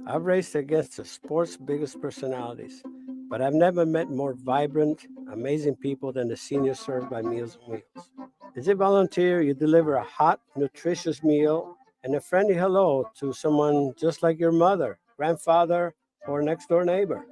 I've raced against the sport's biggest personalities, but I've never met more vibrant, amazing people than the seniors served by Meals on Wheels. As a volunteer, you deliver a hot, nutritious meal and a friendly hello to someone just like your mother, grandfather, or next door neighbor.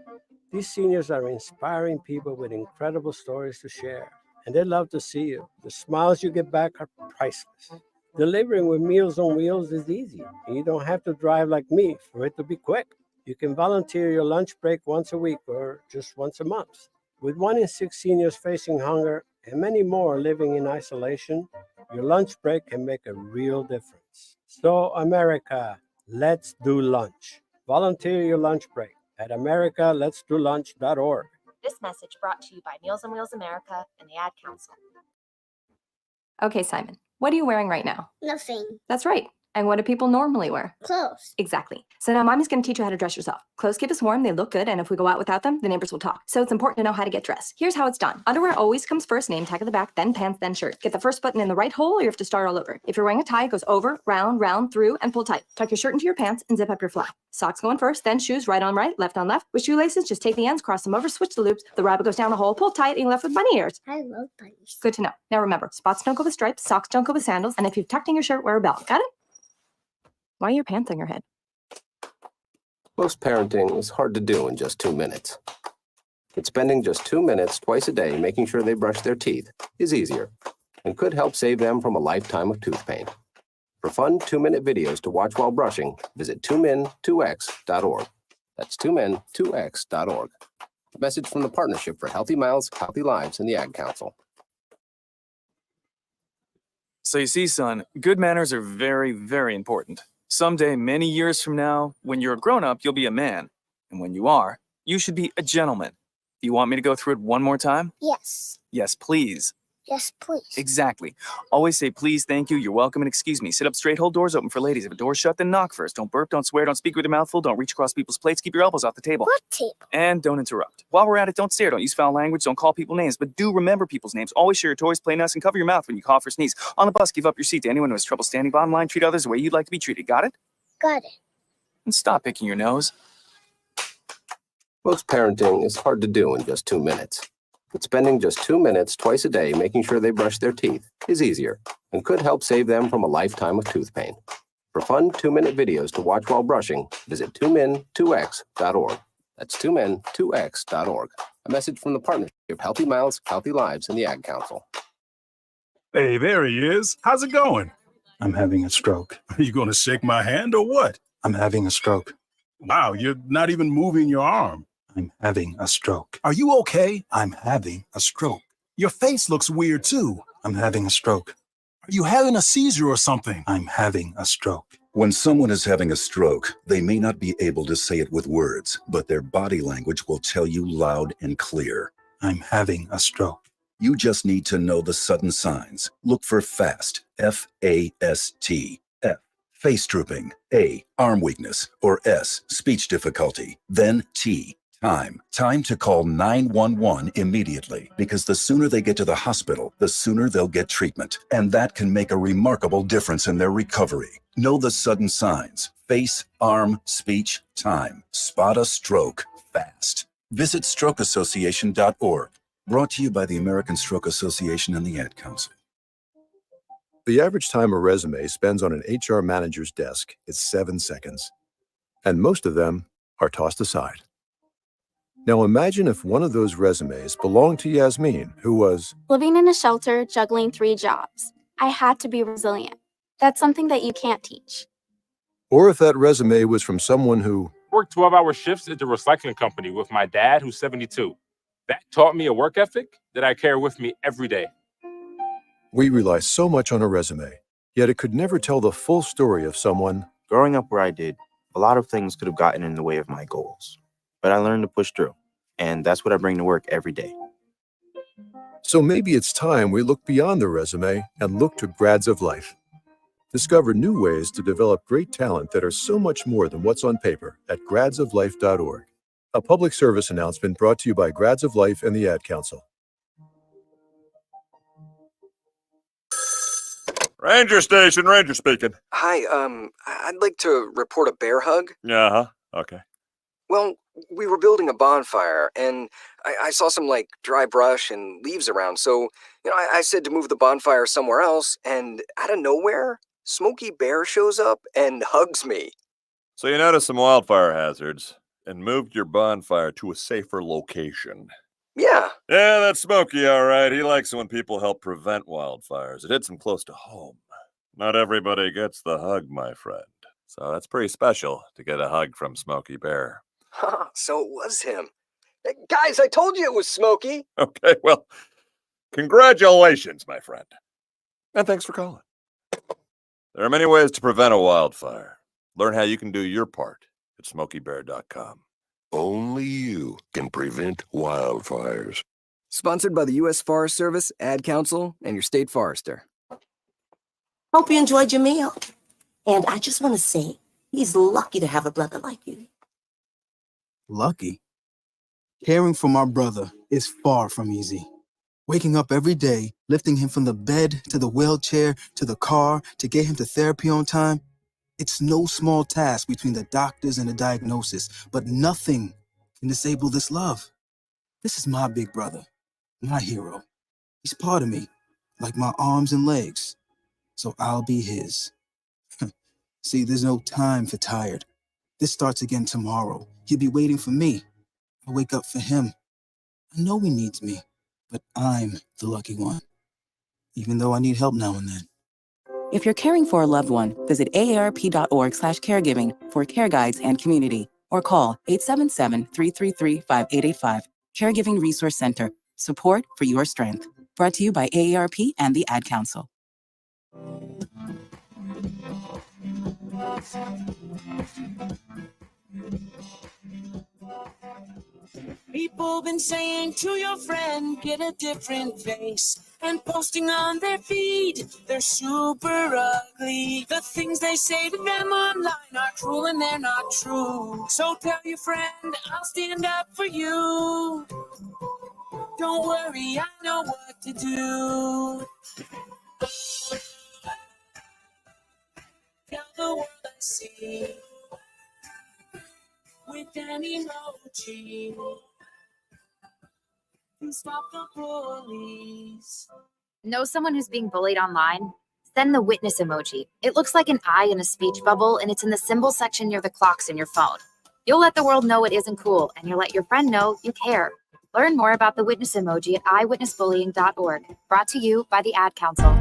These seniors are inspiring people with incredible stories to share, and they love to see you. The smiles you get back are priceless. Delivering with Meals on Wheels is easy, and you don't have to drive like me for it to be quick. You can volunteer your lunch break once a week or just once a month. With 1 in 6 seniors facing hunger and many more living in isolation, your lunch break can make a real difference. So, America, let's do lunch. Volunteer your lunch break at americaletsdolunch.org. This message brought to you by Meals on Wheels America and the Ad Council. Okay, Simon, what are you wearing right now? Nothing. That's right. And what do people normally wear? Clothes. Exactly. So now Mommy's going to teach you how to dress yourself. Clothes keep us warm, they look good, and if we go out without them, the neighbors will talk. So it's important to know how to get dressed. Here's how it's done. Underwear always comes first, name tag at the back, then pants, then shirt. Get the first button in the right hole or you have to start all over. If you're wearing a tie, it goes over, round, through, and pull tight. Tuck your shirt into your pants and zip up your fly. Socks going first, then shoes, right on right, left on left. With shoelaces, just take the ends, cross them over, switch the loops. The rabbit goes down the hole, pull tight, and you're left with bunny ears. I love bunnies. Good to know. Now remember, spots don't go with stripes, socks don't go with sandals, and if you've tucked in your shirt, wear a belt. Got it? Why are your pants on your head? Most parenting is hard to do in just 2 minutes. But spending just 2 minutes twice a day making sure they brush their teeth is easier and could help save them from a lifetime of tooth pain. For fun 2-minute videos to watch while brushing, visit 2min2x.org. That's 2min2x.org. A message from the Partnership for Healthy Mouths, Healthy Lives, and the Ad Council. So you see, son, good manners are very, very important. Someday, many years from now, when you're a grown-up, you'll be a man. And when you are, you should be a gentleman. Do you want me to go through it one more time? Yes. Yes, please. Yes, please. Exactly. Always say please, thank you, you're welcome, and excuse me. Sit up straight, hold doors open for ladies. If a door's shut, then knock first. Don't burp, don't swear, don't speak with your mouth full, don't reach across people's plates, keep your elbows off the table. What table? And don't interrupt. While we're at it, don't stare, don't use foul language, don't call people names, but do remember people's names. Always share your toys, play nice, and cover your mouth when you cough or sneeze. On the bus, give up your seat to anyone who has trouble standing. Bottom line, treat others the way you'd like to be treated. Got it? Got it. And stop picking your nose. Most parenting is hard to do in just 2 minutes. But spending just 2 minutes twice a day making sure they brush their teeth is easier and could help save them from a lifetime of tooth pain. For fun 2-minute videos to watch while brushing, visit 2min2x.org. That's 2min2x.org. A message from the Partnership Healthy Mouths, Healthy Lives, and the Ad Council. Hey, there he is. How's it going? I'm having a stroke. Are you going to shake my hand or what? I'm having a stroke. Wow, you're not even moving your arm. I'm having a stroke. Are you okay? I'm having a stroke. Your face looks weird too. I'm having a stroke. Are you having a seizure or something? I'm having a stroke. When someone is having a stroke, they may not be able to say it with words, but their body language will tell you loud and clear. I'm having a stroke. You just need to know the sudden signs. Look for FAST, F-A-S-T, F, face drooping, A, arm weakness, or S, speech difficulty, then T, time. Time to call 911 immediately, because the sooner they get to the hospital, the sooner they'll get treatment. And that can make a remarkable difference in their recovery. Know the sudden signs. Face, arm, speech, time. Spot a stroke fast. Visit strokeassociation.org. Brought to you by the American Stroke Association and the Ad Council. The average time a resume spends on an HR manager's desk is 7 seconds. And most of them are tossed aside. Now imagine if one of those resumes belonged to Yasmin, who was living in a shelter, juggling 3 jobs. I had to be resilient. That's something that you can't teach. Or if that resume was from someone who worked 12-hour shifts at the recycling company with my dad, who's 72. That taught me a work ethic that I carry with me every day. We rely so much on a resume, yet it could never tell the full story of someone. Growing up where I did, a lot of things could have gotten in the way of my goals. But I learned to push through, and that's what I bring to work every day. So maybe it's time we look beyond the resume and look to Grads of Life. Discover new ways to develop great talent that are so much more than what's on paper at gradsoflife.org. A public service announcement brought to you by Grads of Life and the Ad Council. Ranger Station, Ranger speaking. Hi, I'd like to report a bear hug. Uh-huh. Okay. Well, we were building a bonfire, and I saw some, dry brush and leaves around, so, I said to move the bonfire somewhere else, and out of nowhere, Smokey Bear shows up and hugs me. So you noticed some wildfire hazards and moved your bonfire to a safer location. Yeah. Yeah, that's Smokey, all right. He likes it when people help prevent wildfires. It hits him close to home. Not everybody gets the hug, my friend. So that's pretty special to get a hug from Smokey Bear. So it was him. Hey, guys, I told you it was Smokey. Okay, well, congratulations, my friend. And thanks for calling. There are many ways to prevent a wildfire. Learn how you can do your part at SmokeyBear.com. Only you can prevent wildfires. Sponsored by the U.S. Forest Service, Ad Council, and your state forester. Hope you enjoyed your meal. And I just want to say, he's lucky to have a brother like you. Lucky? Caring for my brother is far from easy. Waking up every day, lifting him from the bed to the wheelchair to the car to get him to therapy on time, it's no small task between the doctors and the diagnosis, but nothing can disable this love. This is my big brother, my hero. He's part of me, like my arms and legs, so I'll be his. See, there's no time for tired. This starts again tomorrow. He'll be waiting for me. I wake up for him. I know he needs me, but I'm the lucky one, even though I need help now and then. If you're caring for a loved one, visit aarp.org/caregiving for care guides and community, or call 877-333-5885. Caregiving Resource Center. Support for your strength. Brought to you by AARP and the Ad Council. People been saying to your friend, get a different face, and posting on their feed, they're super ugly. The things they say to them online are cruel and they're not true. So tell your friend, I'll stand up for you. Don't worry, I know what to do. Tell the world I see with an emoji. Stop the bullies. Know someone who's being bullied online? Send the witness emoji. It looks like an eye in a speech bubble, and it's in the symbol section near the clocks in your phone. You'll let the world know it isn't cool, and you'll let your friend know you care. Learn more about the witness emoji at eyewitnessbullying.org. Brought to you by the Ad Council.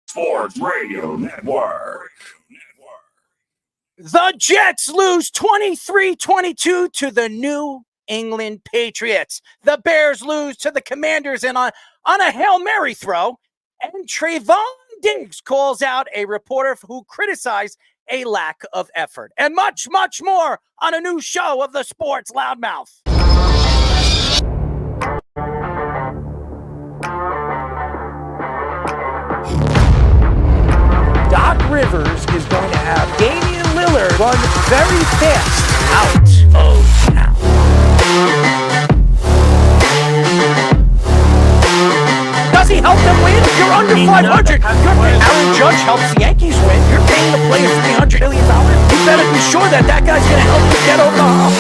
Sports Radio Network. The Jets lose 23-22 to the New England Patriots. The Bears lose to the Commanders and on a Hail Mary throw. And Trevon Diggs calls out a reporter who criticized a lack of effort. And much, much more on a new show of the Sports Loudmouth. Doc Rivers is going to have Damian Lillard run very fast out of town. Does he help them win? You're under 500. Aaron Judge helps the Yankees win. You're paying the player $300 million. You better be sure that guy's going to help you get over the hump.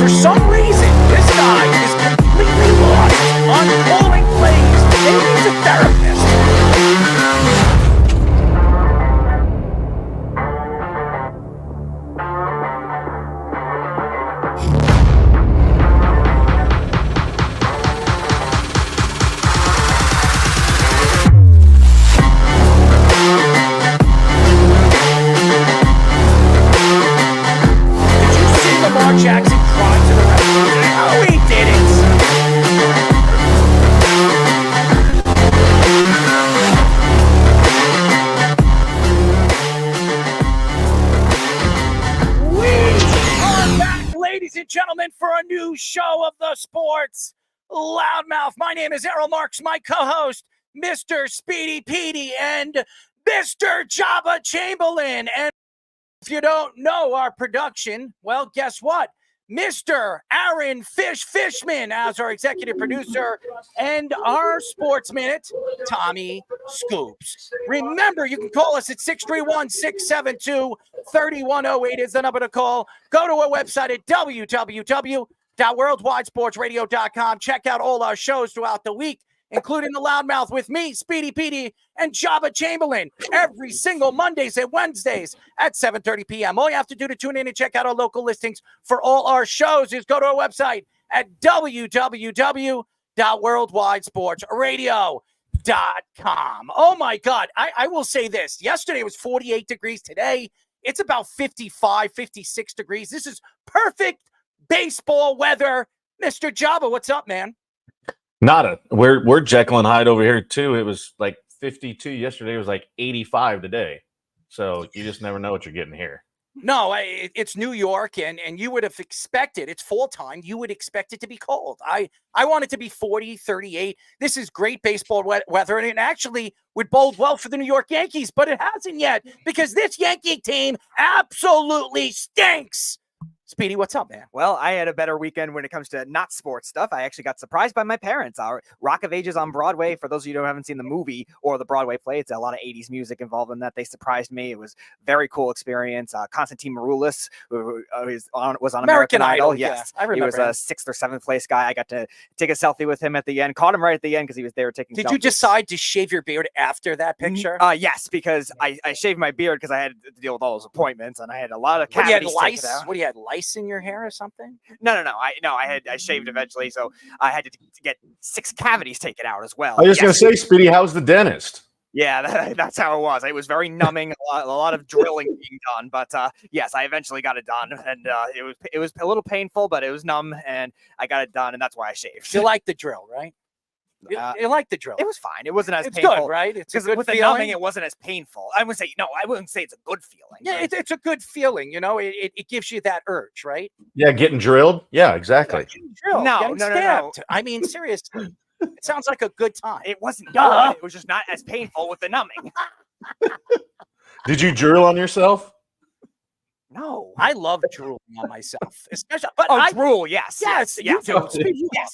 For some reason, this guy is completely lost on calling plays. Maybe he's a therapist. gentlemen, for a new show of the Sports Loudmouth. My name is Errol Marks, my co-host, Mr. Speedy Petey, and Mr. Jabba Chamberlain. And if you don't know our production, well, guess what? Mr. Aaron Fishman as our executive producer, and our Sports Minute, Tommy Scoops. Remember, you can call us at 631-672-3108 is the number to call. Go to our website at www.worldwidesportsradio.com. Check out all our shows throughout the week, including the Loudmouth with me, Speedy Petey, and Jabba Chamberlain, every single Mondays and Wednesdays at 7:30 p.m. All you have to do to tune in and check out our local listings for all our shows is go to our website at www.worldwidesportsradio.com. Oh, my God. I will say this. Yesterday was 48 degrees. Today, it's about 55, 56 degrees. This is perfect baseball weather. Mr. Jabba, what's up, man? Nada. We're Jekyll and Hyde over here too. It was like 52 yesterday. It was like 85 today. So you just never know what you're getting here. No, it's New York, and you would have expected, it's fall time, you would expect it to be cold. I want it to be 40, 38. This is great baseball weather, and it actually would bode well for the New York Yankees, but it hasn't yet because this Yankee team absolutely stinks. Speedy, what's up, man? Well, I had a better weekend when it comes to not sports stuff. I actually got surprised by my parents. Our Rock of Ages on Broadway, for those of you who haven't seen the movie or the Broadway play, it's a lot of 80s music involved in that. They surprised me. It was a very cool experience. Konstantin Maroulis, who was on American Idol. Yes, I remember he was a 6th or 7th place guy. I got to take a selfie with him at the end. Caught him right at the end because he was there taking selfies. Did you decide to shave your beard after that picture? Yes, because I shaved my beard because I had to deal with all those appointments, and I had a lot of cavities. What, do you had lice in your hair or something? No. I shaved eventually, so I had to get 6 cavities taken out as well. I was just going to say, Speedy, how's the dentist? Yeah, that's how it was. It was very numbing, a lot of drilling being done, but yes, I eventually got it done, and it was a little painful, but it was numb, and I got it done, and that's why I shaved. You like the drill, right? You like the drill. It was fine. It wasn't as it's painful. Good, right? It's because a good with feeling. the numbing, it wasn't as painful. I wouldn't say it's a good feeling. Yeah, it's a good feeling. You know, it gives you that urge, right? Yeah, getting drilled. Yeah, exactly. Drilled, no. I mean, seriously, it sounds like a good time. It wasn't good. It was just not as painful with the numbing. Did you drill on yourself? No, I love drooling on myself, especially. But drool, yes, you do.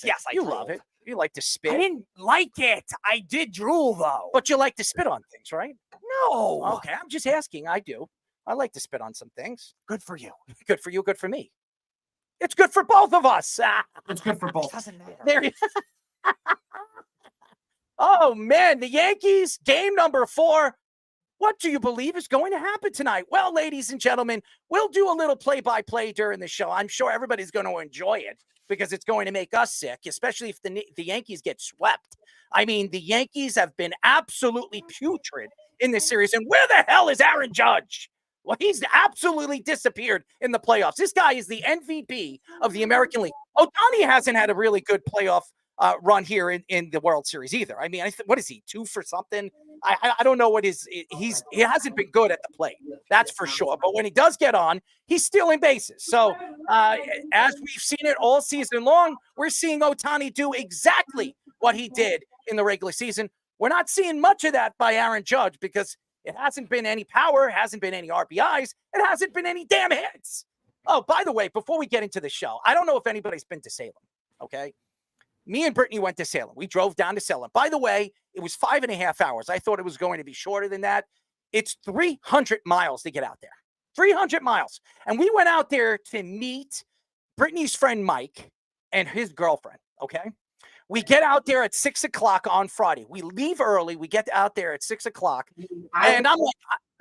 Yes, you love it. You like to spit. I didn't like it. I did drool though. But you like to spit on things, right? No. Okay, I'm just asking. I do. I like to spit on some things. Good for you. Good for you. Good for me. It's good for both of us. It's good for both. Doesn't matter. There you Oh, man. The Yankees, game number 4. What do you believe is going to happen tonight? Well, ladies and gentlemen, we'll do a little play-by-play during the show. I'm sure everybody's going to enjoy it because it's going to make us sick, especially if the Yankees get swept. I mean, the Yankees have been absolutely putrid in this series. And where the hell is Aaron Judge? Well, he's absolutely disappeared in the playoffs. This guy is the MVP of the American League. Ohtani hasn't had a really good playoff run here in the World Series either. I mean, what is he, 2 for something? I don't know what he hasn't been good at the plate. That's for sure. But when he does get on, he's stealing bases. So as we've seen it all season long, we're seeing Ohtani do exactly what he did in the regular season. We're not seeing much of that by Aaron Judge because it hasn't been any power, hasn't been any RBIs, it hasn't been any damn hits. Oh, by the way, before we get into the show, I don't know if anybody's been to Salem, okay? Me and Brittany went to Salem. We drove down to Salem. By the way, it was 5.5 hours. I thought it was going to be shorter than that. It's 300 miles to get out there. 300 miles. And we went out there to meet Brittany's friend Mike and his girlfriend, okay? We get out there at 6 o'clock on Friday. We leave early. We get out there at 6 o'clock. And I'm like,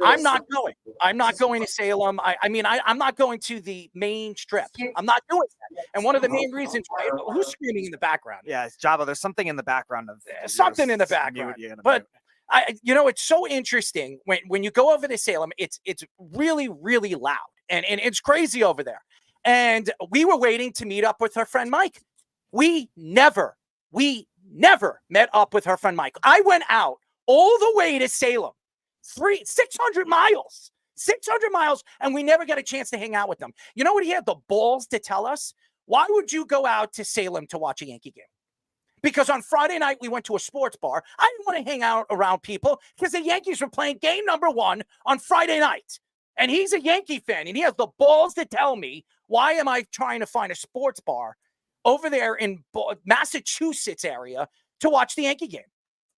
I'm not going. I'm not going to Salem. I'm not going to the main strip. I'm not doing that. And one of the main reasons, right? Who's screaming in the background? Yeah, it's Jabba. There's something in the background of something in the background. But it's so interesting when you go over to Salem. It's really, really loud, and it's crazy over there. And we were waiting to meet up with her friend Mike. We never met up with her friend Mike. I went out all the way to Salem. 600 miles, and we never got a chance to hang out with them. You know what he had the balls to tell us? Why would you go out to Salem to watch a Yankee game? Because on Friday night, we went to a sports bar. I didn't want to hang out around people because the Yankees were playing game number 1 on Friday night. And he's a Yankee fan, and he has the balls to tell me, why am I trying to find a sports bar over there in Massachusetts area to watch the Yankee game?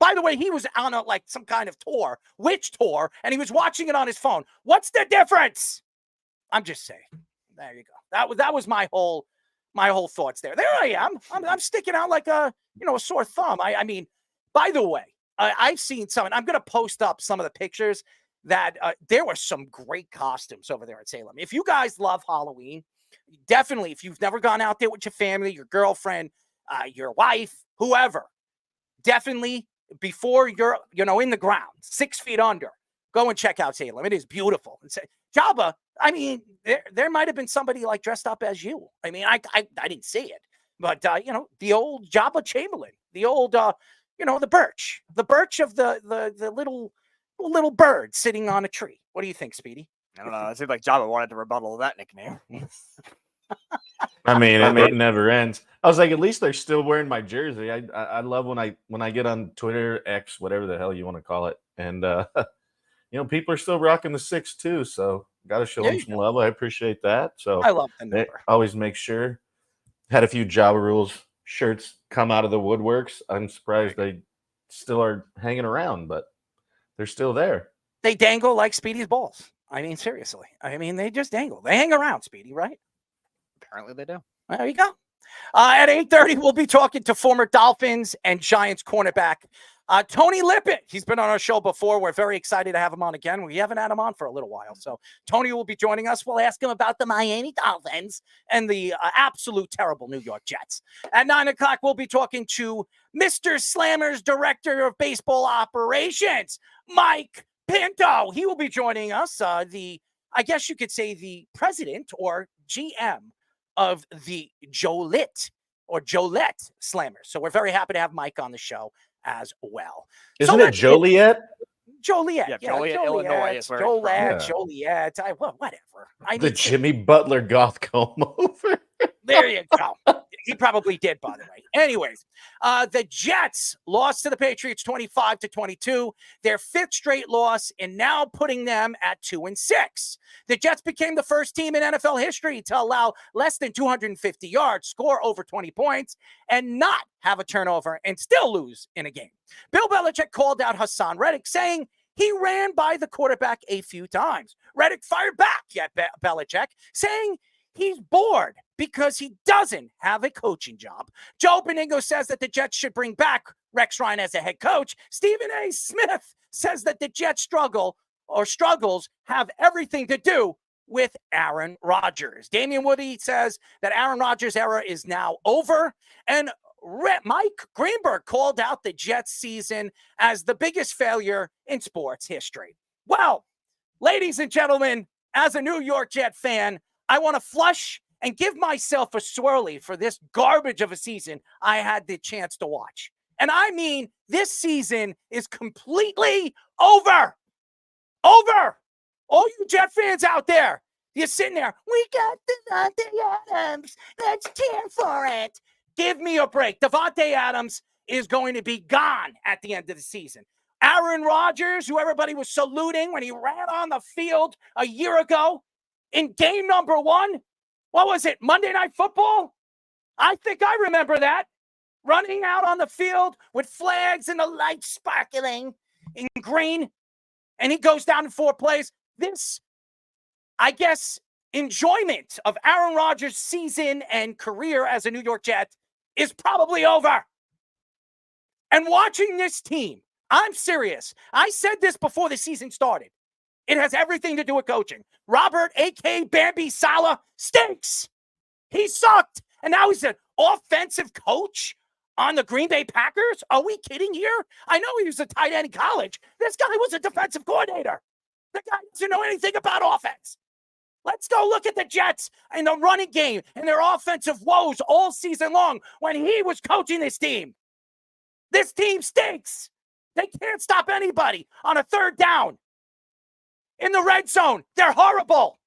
By the way, he was on some kind of tour, which tour, and he was watching it on his phone. What's the difference? I'm just saying. There you go. That was my whole thoughts there. There I am. I'm sticking out like a sore thumb. I mean, by the way, I've seen some, and I'm going to post up some of the pictures that there were some great costumes over there at Salem. If you guys love Halloween, definitely, if you've never gone out there with your family, your girlfriend, your wife, whoever, definitely before you're, in the ground, 6 feet under, go and check out Salem. It is beautiful. And say, Jabba, I mean, there might have been somebody dressed up as you. I mean, I didn't see it, but the old Jabba Chamberlain, the old, the birch of the little bird sitting on a tree. What do you think, Speedy? I don't know. It seems like Jabba wanted to rebuttal that nickname. I mean, it never ends. I was like, at least they're still wearing my jersey. I love when I get on Twitter, X, whatever the hell you want to call it, and people are still rocking the 6 too. So got to show them some love. I appreciate that. So I love the number. Always make sure. Had a few Java Rules shirts come out of the woodworks. I'm surprised they still are hanging around, but they're still there. They dangle like Speedy's balls. I mean, seriously. I mean, they just dangle. They hang around, Speedy, right? Apparently they do. There you go. At 8:30, we'll be talking to former Dolphins and Giants cornerback Tony Lippett. He's been on our show before. We're very excited to have him on again. We haven't had him on for a little while. So Tony will be joining us. We'll ask him about the Miami Dolphins and the absolute terrible New York Jets. At 9 o'clock, we'll be talking to Mr. Slammer's Director of Baseball Operations, Mike Pinto. He will be joining us, I guess you could say the president or GM of the Joliet Slammers. So we're very happy to have Mike on the show as well. Isn't it Joliet? Yeah, Joliet, Illinois is where Joliet. Whatever. The Jimmy Butler goth comb over. There you go. He probably did, by the way. Anyways, the Jets lost to the Patriots 25-22, their 5th straight loss, and now putting them at 2-6. The Jets became the first team in NFL history to allow less than 250 yards, score over 20 points, and not have a turnover and still lose in a game. Bill Belichick called out Haason Reddick, saying he ran by the quarterback a few times. Reddick fired back at Belichick, saying he's bored because he doesn't have a coaching job. Joe Beningo says that the Jets should bring back Rex Ryan as a head coach. Stephen A. Smith says that the Jets struggles have everything to do with Aaron Rodgers. Damian Woody says that Aaron Rodgers' era is now over. And Mike Greenberg called out the Jets season as the biggest failure in sports history. Well, ladies and gentlemen, as a New York Jet fan, I want to flush and give myself a swirly for this garbage of a season I had the chance to watch. And I mean, this season is completely over. Over. All you Jet fans out there, you're sitting there, we got Davante Adams. Let's cheer for it. Give me a break. Davante Adams is going to be gone at the end of the season. Aaron Rodgers, who everybody was saluting when he ran on the field a year ago, in game number 1, what was it, Monday Night Football? I think I remember that. Running out on the field with flags and the lights sparkling in green, and he goes down in 4 plays. This, I guess, enjoyment of Aaron Rodgers' season and career as a New York Jet is probably over. And watching this team, I'm serious. I said this before the season started. It has everything to do with coaching. Robert, a.k.a. Bambi Saleh, stinks. He sucked. And now he's an offensive coach on the Green Bay Packers? Are we kidding here? I know he was a tight end in college. This guy was a defensive coordinator. The guy doesn't know anything about offense. Let's go look at the Jets and the running game and their offensive woes all season long when he was coaching this team. This team stinks. They can't stop anybody on a 3rd down. In the red zone, they're horrible.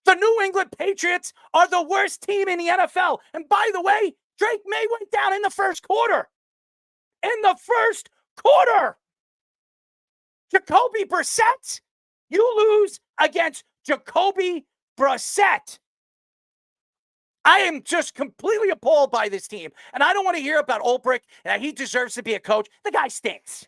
The New England Patriots are the worst team in the NFL. And by the way, Drake May went down in the first quarter. In the first quarter. Jacoby Brissett, you lose against Jacoby Brissett. I am just completely appalled by this team. And I don't want to hear about Ulbrich and that he deserves to be a coach. The guy stinks.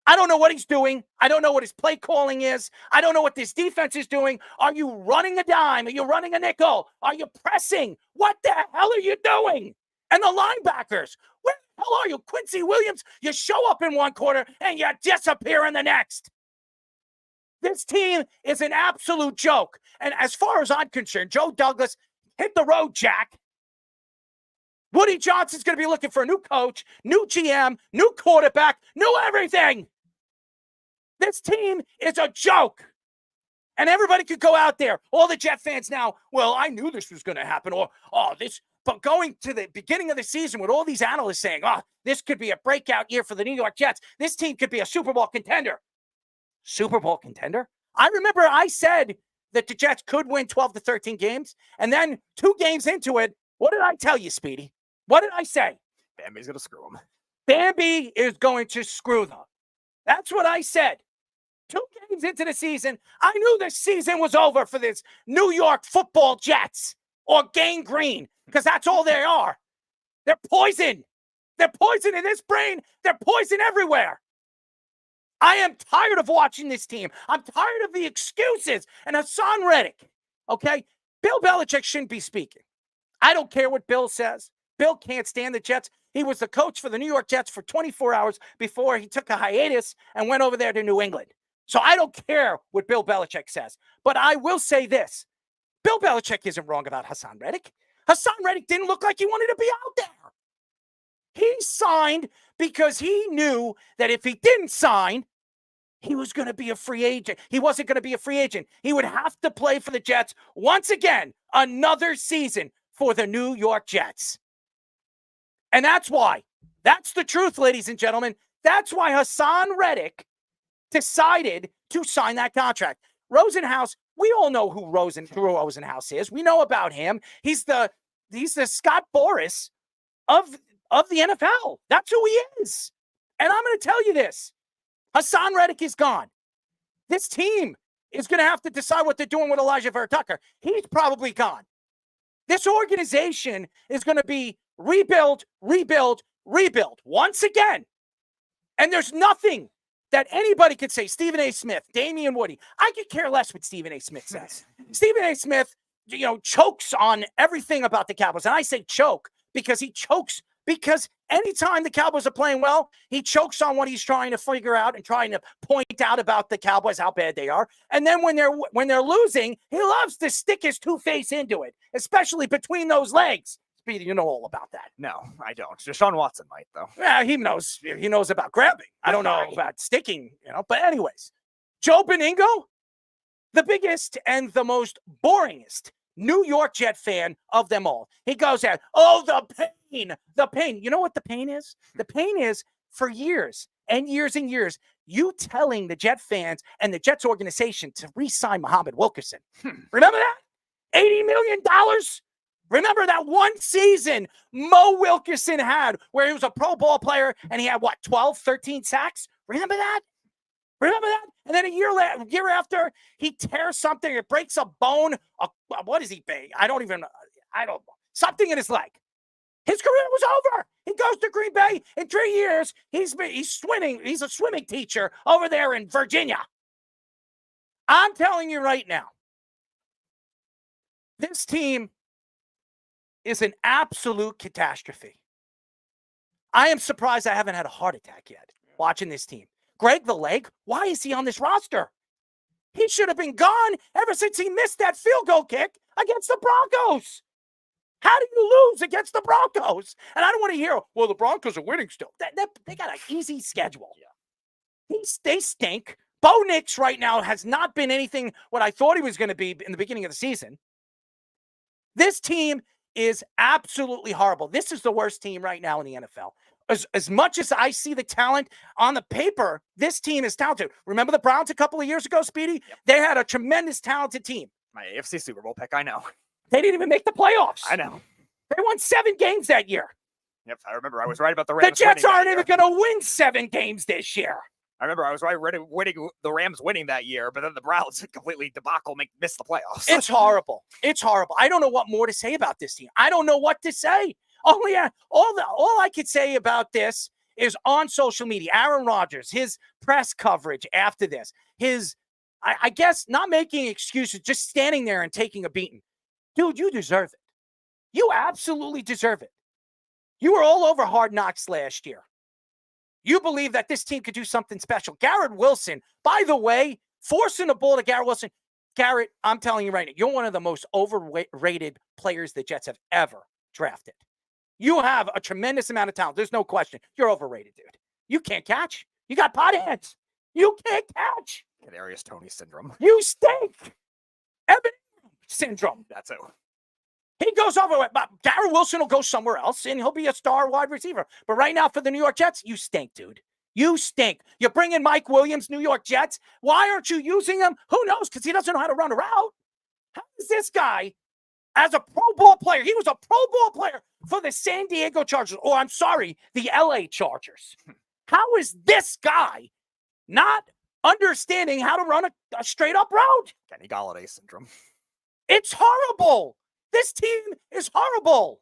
I don't know what he's doing. I don't know what his play calling is. I don't know what this defense is doing. Are you running a dime? Are you running a nickel? Are you pressing? What the hell are you doing? And the linebackers, where the hell are you? Quincy Williams, you show up in one quarter and you disappear in the next. This team is an absolute joke. And as far as I'm concerned, Joe Douglas, hit the road, Jack. Woody Johnson's going to be looking for a new coach, new GM, new quarterback, new everything. This team is a joke. And everybody could go out there. All the Jet fans now, well, I knew this was going to happen. Or, but going to the beginning of the season with all these analysts saying, this could be a breakout year for the New York Jets. This team could be a Super Bowl contender. Super Bowl contender? I remember I said that the Jets could win 12 to 13 games. And then 2 games into it, what did I tell you, Speedy? What did I say? Bambi's going to screw them. Bambi is going to screw them. That's what I said. 2 games into the season, I knew the season was over for this New York football Jets or Gang Green, because that's all they are. They're poison. They're poison in this brain. They're poison everywhere. I am tired of watching this team. I'm tired of the excuses. And Haason Reddick, okay? Bill Belichick shouldn't be speaking. I don't care what Bill says. Bill can't stand the Jets. He was the coach for the New York Jets for 24 hours before he took a hiatus and went over there to New England. So I don't care what Bill Belichick says. But I will say this. Bill Belichick isn't wrong about Haason Reddick. Haason Reddick didn't look like he wanted to be out there. He signed because he knew that if he didn't sign, he was going to be a free agent. He wasn't going to be a free agent. He would have to play for the Jets once again, another season for the New York Jets. And that's why. That's the truth, ladies and gentlemen. That's why Haason Reddick decided to sign that contract. Rosenhaus, we all know who Rosenhaus is. We know about him. He's the Scott Boras of the NFL. That's who he is. And I'm going to tell you this. Haason Reddick is gone. This team is going to have to decide what they're doing with Elijah Vera Tucker. He's probably gone. This organization is going to be rebuild once again. And there's nothing that anybody could say. Stephen A. Smith, Damian Woody. I could care less what Stephen A. Smith says. Stephen A. Smith, chokes on everything about the Cowboys. And I say choke because he chokes because anytime the Cowboys are playing well, he chokes on what he's trying to figure out and trying to point out about the Cowboys, how bad they are. And then when they're losing, he loves to stick his two-face into it, especially between those legs. Speedy, you know all about that. No, I don't. Deshaun Watson might, though. Yeah, he knows. He knows about grabbing. I don't know about sticking, But anyways, Joe Beningo, the biggest and the most boringest New York Jet fan of them all. He goes out, the pain. You know what the pain is? The pain is for years and years and years, you telling the Jet fans and the Jets organization to re-sign Muhammad Wilkerson. Remember that? $80 million? Remember that one season Mo Wilkerson had where he was a Pro Bowl player and he had, 12, 13 sacks? Remember that? And then a year after, he tears something, it breaks a bone. What is he paying? I don't know. Something in his leg. His career was over. He goes to Green Bay. In 3 years, he's swimming. He's a swimming teacher over there in Virginia. I'm telling you right now, this team is an absolute catastrophe. I am surprised I haven't had a heart attack yet watching this team. Greg the Leg, why is he on this roster? He should have been gone ever since he missed that field goal kick against the Broncos. How do you lose against the Broncos? And I don't want to hear, the Broncos are winning still. They got an easy schedule. Yeah. They stink. Bo Nix right now has not been anything what I thought he was going to be in the beginning of the season. This team is absolutely horrible. This is the worst team right now in the NFL. As much as I see the talent on the paper, this team is talented. Remember the Browns a couple of years ago, Speedy? Yep. They had a tremendous talented team. My AFC Super Bowl pick, I know. They didn't even make the playoffs. I know. They won 7 games that year. Yep, I remember I was right about the The Rams. Jets winning aren't that even year. going to win 7 games this year. I remember I was right winning the Rams winning that year, but then the Browns completely debacle missed the playoffs. It's horrible. It's horrible. I don't know what more to say about this team. I don't know what to say. All I could say about this is on social media, Aaron Rodgers, his press coverage after this, I guess not making excuses, just standing there and taking a beating. Dude, you deserve it. You absolutely deserve it. You were all over Hard Knocks last year. You believe that this team could do something special. Garrett Wilson, by the way, forcing the ball to Garrett Wilson. Garrett, I'm telling you right now, you're one of the most overrated players the Jets have ever drafted. You have a tremendous amount of talent. There's no question. You're overrated, dude. You can't catch. You got pot hands. You can't catch. Kadarius Toney syndrome. You stink. Evan syndrome. That's it. He goes over. Garrett Wilson will go somewhere else, and he'll be a star wide receiver. But right now, for the New York Jets, you stink, dude. You stink. You're bringing Mike Williams, New York Jets. Why aren't you using him? Who knows? Because he doesn't know how to run a route. How is this guy, as a Pro Bowl player, he was a Pro Bowl player for the San Diego Chargers, or I'm sorry, the LA Chargers. How is this guy not understanding how to run a straight-up route? Kenny Galladay syndrome. It's horrible. This team is horrible.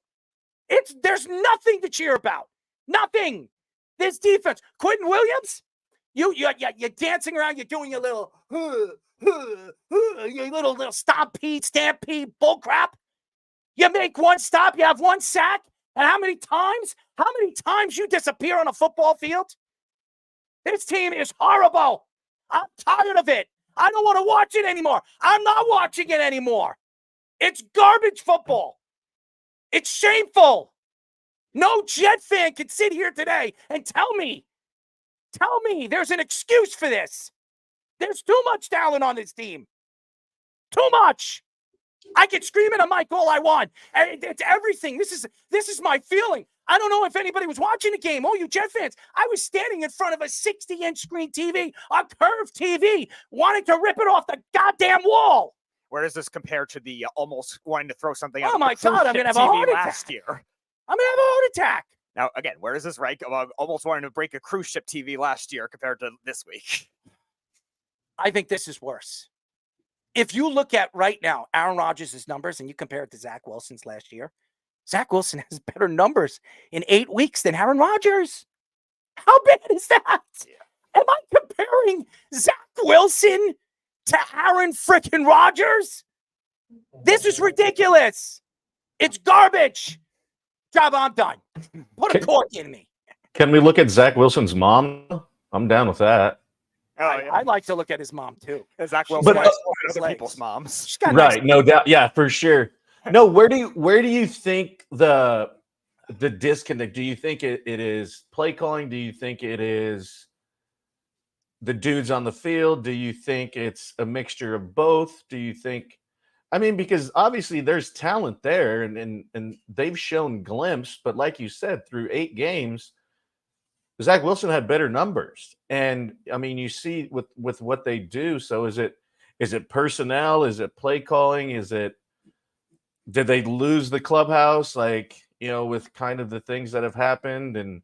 There's nothing to cheer about. Nothing. This defense. Quentin Williams, you're dancing around. You're doing your little, your little stampede bull crap. You make one stop. You have one sack. And how many times you disappear on a football field? This team is horrible. I'm tired of it. I don't want to watch it anymore. I'm not watching it anymore. It's garbage football. It's shameful. No Jet fan can sit here today and tell me there's an excuse for this. There's too much talent on this team. Too much. I can scream at a mic all I want. It's everything. This is my feeling. I don't know if anybody was watching the game. Oh, you Jet fans. I was standing in front of a 60-inch screen TV, a curved TV, wanting to rip it off the goddamn wall. Where does this compare to the almost wanting to throw something out? Oh my God, I'm going to have a heart attack. Last year. I'm going to have a heart attack. Now, again, where does this rank about almost wanting to break a cruise ship TV last year compared to this week? I think this is worse. If you look at right now, Aaron Rodgers' numbers, and you compare it to Zach Wilson's last year, Zach Wilson has better numbers in 8 weeks than Aaron Rodgers. How bad is that? Am I comparing Zach Wilson to Aaron frickin' Rodgers? This is ridiculous. It's garbage. Job, I'm done. Put a cork in me. Can we look at Zach Wilson's mom? I'm down with that. I'd like to look at his mom too. Zach Wilson But, likes other people's moms. Right, no doubt. Yeah, for sure. No, where do you think the disconnect? Do you think it is play calling? Do you think it is the dudes on the field? Do you think it's a mixture of both? Do you think, I mean, because obviously there's talent there and they've shown glimpse, but like you said, through 8 games, Zach Wilson had better numbers. And I mean, you see with what they do. So is it personnel? Is it play calling? Did they lose the clubhouse? Like, you know, with kind of the things that have happened, and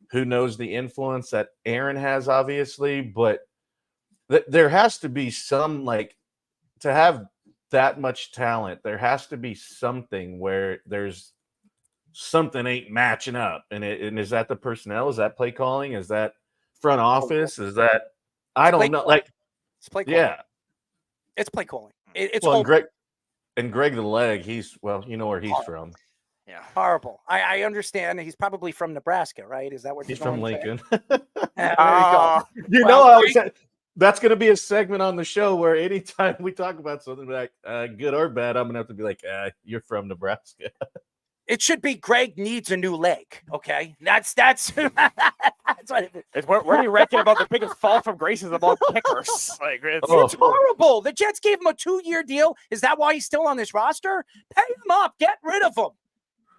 who knows the influence that Aaron has, obviously, but there has to be some, like, to have that much talent, there has to be something where there's something ain't matching up. And is that the personnel? Is that play calling? Is that front office? Is that, I don't know. Like, it's play calling. Yeah. It's play calling. It's well, horrible. and Greg the Leg, he's, well, you know where he's from. Yeah. Horrible. I understand. He's probably from Nebraska, right? Is that what He's you're from going Lincoln. to say? There you go. You know, that's going to be a segment on the show where anytime we talk about something like good or bad, I'm going to have to be like, you're from Nebraska. It should be Greg needs a new leg. Okay, that's that's what it is. Where do you reckon about the biggest fall from grace is among kickers? Like, it's horrible. The Jets gave him a 2-year deal. Is that why he's still on this roster? Pay him up. Get rid of him.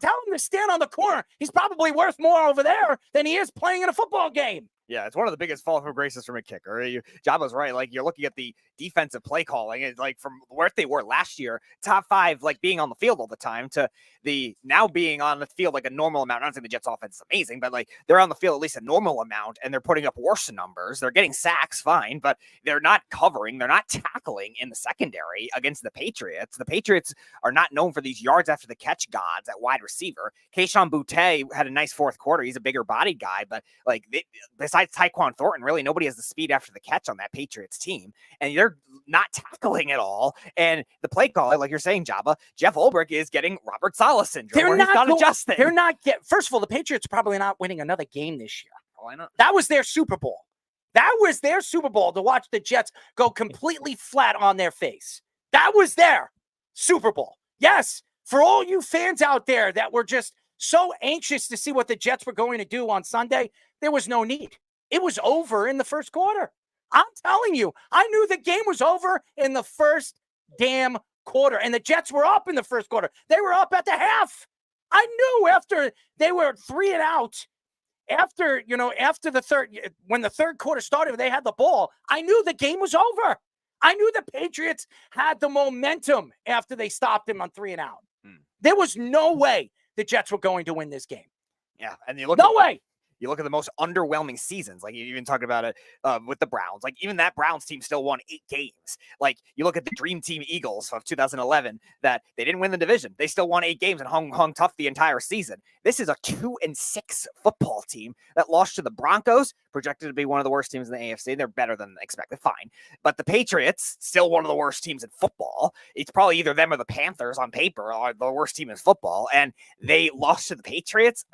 Tell him to stand on the corner. He's probably worth more over there than he is playing in a football game. Yeah, it's one of the biggest fall from graces from a kicker. Jaba's right. Like, you're looking at the defensive play calling, and like from where they were last year, top 5, like being on the field all the time, to the now being on the field like a normal amount. I'm not saying the Jets offense is amazing, but like they're on the field at least a normal amount, and they're putting up worse numbers. They're getting sacks, fine, but they're not covering. They're not tackling in the secondary against the Patriots. The Patriots are not known for these yards after the catch gods at wide receiver. Keyshawn Boutte had a nice fourth quarter. He's a bigger bodied guy, but like besides Tyquan Thornton, really nobody has the speed after the catch on that Patriots team, and they're not tackling at all. And the play call, like you're saying, Jabba, Jeff Ulbrich is getting Robert Saleh syndrome. They're not adjusting. They're not first of all, the Patriots are probably not winning another game this year. Why not? That was their Super Bowl. That was their Super Bowl, to watch the Jets go completely flat on their face. That was their Super Bowl. Yes, for all you fans out there that were just so anxious to see what the Jets were going to do on Sunday, there was no need. It was over in the first quarter. I'm telling you, I knew the game was over in the first damn quarter, and the Jets were up in the first quarter. They were up at the half. I knew after they were 3 and out, after the third, when the third quarter started, they had the ball. I knew the game was over. I knew the Patriots had the momentum after they stopped him on 3 and out. There was no way the Jets were going to win this game. Yeah, and you look no way. You look at the most underwhelming seasons, like you even talking about it with the Browns. Like even that Browns team still won 8 games. Like you look at the Dream Team Eagles of 2011, that they didn't win the division. They still won 8 games and hung tough the entire season. This is a 2-6 football team that lost to the Broncos, projected to be one of the worst teams in the AFC. They're better than expected, fine. But the Patriots, still one of the worst teams in football. It's probably either them or the Panthers on paper are the worst team in football, and they lost to the Patriots.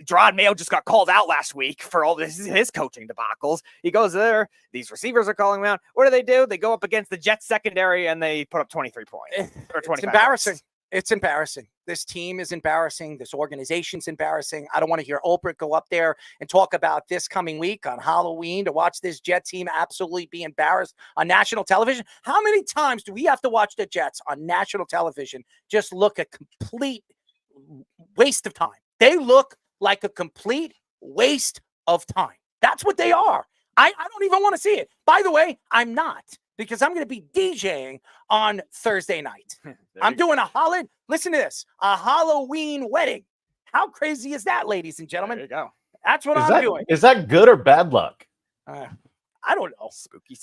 Gerard Mayo just got called out last week for all his coaching debacles. He goes there, these receivers are calling him out. What do? They go up against the Jets secondary and they put up 23 points. Or 25 It's embarrassing. points. It's embarrassing. This team is embarrassing. This organization's embarrassing. I don't want to hear Ulbrich go up there and talk about this coming week on Halloween to watch this Jet team absolutely be embarrassed on national television. How many times do we have to watch the Jets on national television just look a complete waste of time? They look like a complete waste of time. That's what they are. I don't even want to see it. By the way, I'm not, because I'm going to be DJing on Thursday night. I'm doing listen to this, a Halloween wedding. How crazy is that, ladies and gentlemen? There you go. That's what I'm doing. Is that good or bad luck? I don't know. Spooky.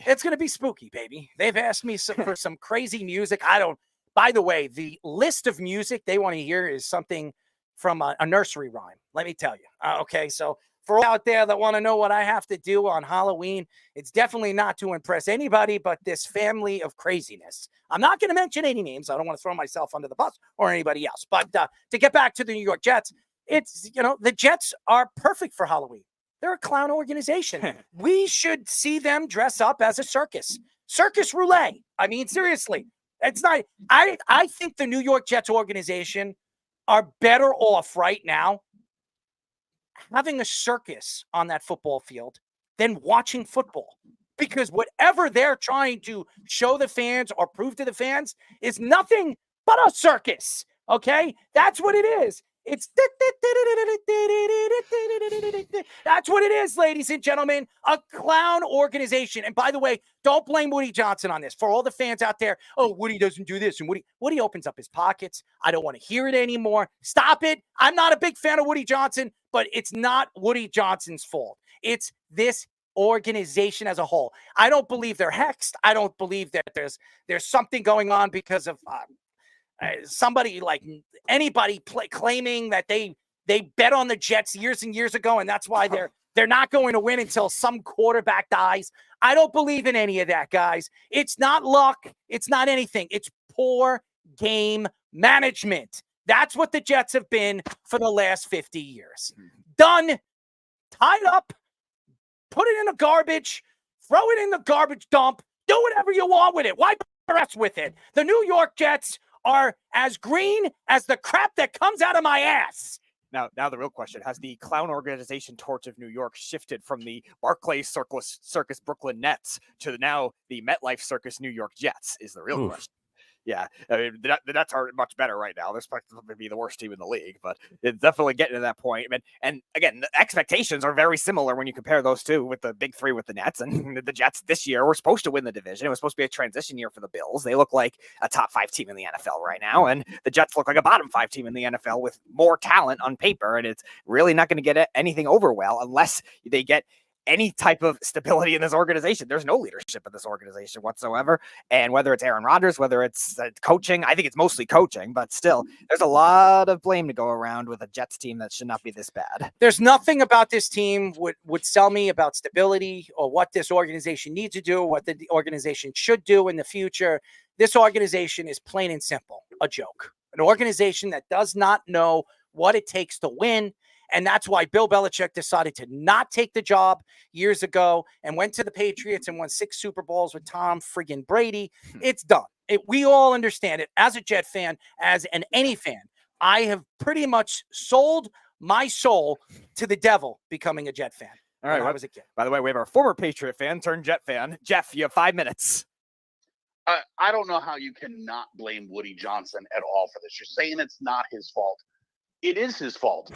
It's going to be spooky, baby. They've asked me for some crazy music. By the way, the list of music they want to hear is something from a nursery rhyme. Let me tell you. Okay, so for all out there that want to know what I have to do on Halloween, it's definitely not to impress anybody but this family of craziness. I'm not going to mention any names. I don't want to throw myself under the bus or anybody else. But to get back to the New York Jets, it's, the Jets are perfect for Halloween. They're a clown organization. We should see them dress up as a circus. Circus roulette. I mean, seriously. It's not. I think the New York Jets organization are better off right now having a circus on that football field than watching football, because whatever they're trying to show the fans or prove to the fans is nothing but a circus. Okay, that's what it is. It's that's what it is, ladies and gentlemen. A clown organization. And by the way, don't blame Woody Johnson on this. For all the fans out there, oh, Woody doesn't do this, and Woody opens up his pockets. I don't want to hear it anymore. Stop it. I'm not a big fan of Woody Johnson, but it's not Woody Johnson's fault. It's this organization as a whole. I don't believe they're hexed. I don't believe that there's something going on because of somebody like anybody claiming that they bet on the Jets years and years ago, and that's why they're not going to win until some quarterback dies. I don't believe in any of that, guys. It's not luck. It's not anything. It's poor game management. That's what the Jets have been for the last 50 years. Done, tied up, put it in the garbage, throw it in the garbage dump, do whatever you want with it. Why mess with it? The New York Jets are as green as the crap that comes out of my ass. Now the real question, has the clown organization torch of New York shifted from the Barclays Circus Brooklyn Nets to now the MetLife Circus New York Jets is the real question. Yeah, I mean, the Nets are much better right now. They're expected to be the worst team in the league, but it's definitely getting to that point. And again, the expectations are very similar when you compare those two with the big three with the Nets and the Jets this year. Were supposed to win the division. It was supposed to be a transition year for the Bills. They look like a top 5 team in the NFL right now, and the Jets look like a bottom 5 team in the NFL with more talent on paper, and it's really not going to get anything over well unless they get any type of stability in this organization. There's no leadership in this organization whatsoever. And whether it's Aaron Rodgers, whether it's coaching, I think it's mostly coaching, but still, there's a lot of blame to go around with a Jets team that should not be this bad. There's nothing about this team would sell me about stability or what this organization needs to do, what the organization should do in the future. This organization is plain and simple, a joke. An organization that does not know what it takes to win. And that's why Bill Belichick decided to not take the job years ago and went to the Patriots and won 6 Super Bowls with Tom friggin' Brady. It's done. We all understand it. As a Jet fan, as any fan, I have pretty much sold my soul to the devil becoming a Jet fan. All right. When I was a kid. By the way, we have our former Patriot fan turned Jet fan. Jeff, you have 5 minutes. I don't know how you cannot blame Woody Johnson at all for this. You're saying it's not his fault. It is his fault.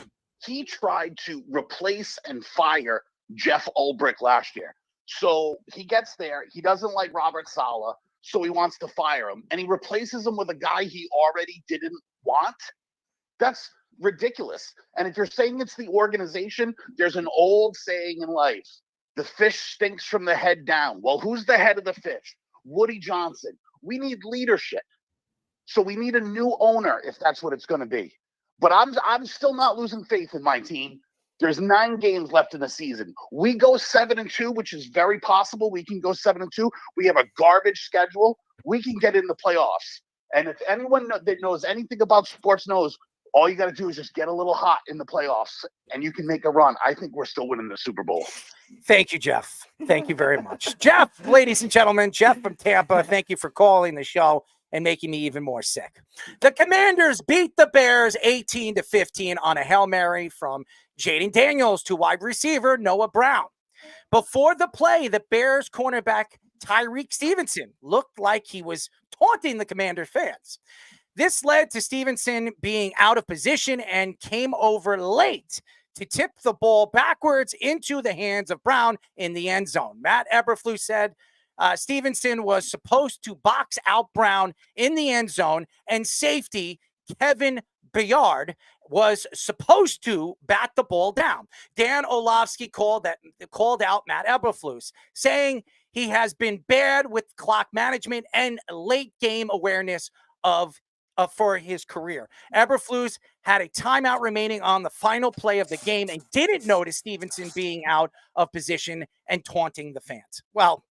He tried to replace and fire Jeff Ulbrich last year. So he gets there. He doesn't like Robert Saleh, so he wants to fire him. And he replaces him with a guy he already didn't want. That's ridiculous. And if you're saying it's the organization, there's an old saying in life, the fish stinks from the head down. Well, who's the head of the fish? Woody Johnson. We need leadership. So we need a new owner if that's what it's going to be. But I'm still not losing faith in my team. There's 9 games left in the season. We go 7-2, which is very possible. We can go 7-2. We have a garbage schedule. We can get in the playoffs. And if anyone that knows anything about sports knows, all you got to do is just get a little hot in the playoffs, and you can make a run. I think we're still winning the Super Bowl. Thank you, Jeff. Thank you very much. Jeff, ladies and gentlemen, Jeff from Tampa, thank you for calling the show and making me even more sick. The Commanders beat the Bears 18-15 on a Hail Mary from Jaden Daniels to wide receiver Noah Brown. Before the play, the Bears cornerback Tyrique Stevenson looked like he was taunting the Commanders fans. This led to Stevenson being out of position and came over late to tip the ball backwards into the hands of Brown in the end zone. Matt Eberflus said Stevenson was supposed to box out Brown in the end zone, and safety Kevin Bayard was supposed to bat the ball down. Dan Orlovsky called out Matt Eberflus, saying he has been bad with clock management and late game awareness for his career. Eberflus had a timeout remaining on the final play of the game and didn't notice Stevenson being out of position and taunting the fans. Well,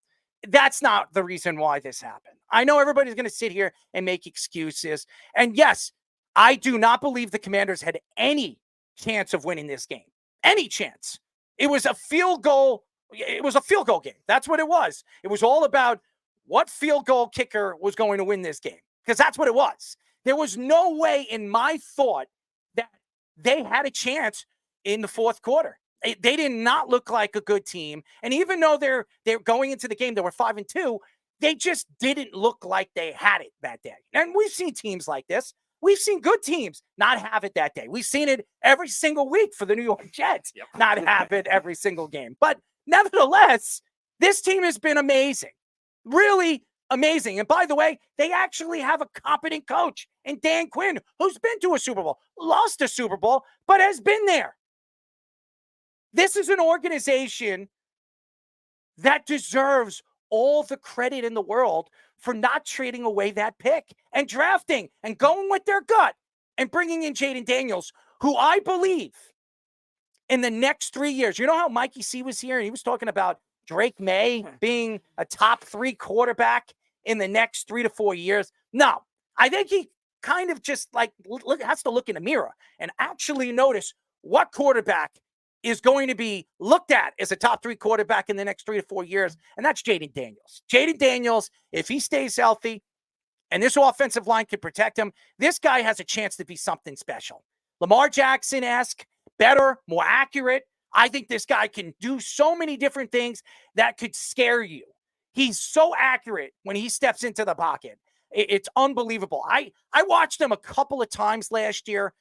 that's not the reason why this happened. I know everybody's going to sit here and make excuses. And yes, I do not believe the Commanders had any chance of winning this game. Any chance. It was a field goal. It was a field goal game. That's what it was. It was all about what field goal kicker was going to win this game, because that's what it was. There was no way in my thought that they had a chance in the fourth quarter. They did not look like a good team. And even though they're going into the game, they were 5-2, they just didn't look like they had it that day. And we've seen teams like this. We've seen good teams not have it that day. We've seen it every single week for the New York Jets, not have it every single game. But nevertheless, this team has been amazing, really amazing. And by the way, they actually have a competent coach in Dan Quinn, who's been to a Super Bowl, lost a Super Bowl, but has been there. This is an organization that deserves all the credit in the world for not trading away that pick and drafting and going with their gut and bringing in Jaden Daniels, who I believe in the next 3 years. You know how Mikey C was here and he was talking about Drake May being a top 3 quarterback in the next 3 to 4 years? No, I think he kind of just has to look in the mirror and actually notice what quarterback is going to be looked at as a top 3 quarterback in the next 3 to 4 years, and that's Jaden Daniels. Jaden Daniels, if he stays healthy and this offensive line can protect him, this guy has a chance to be something special. Lamar Jackson-esque, better, more accurate. I think this guy can do so many different things that could scare you. He's so accurate when he steps into the pocket It's unbelievable. I watched him a couple of times last year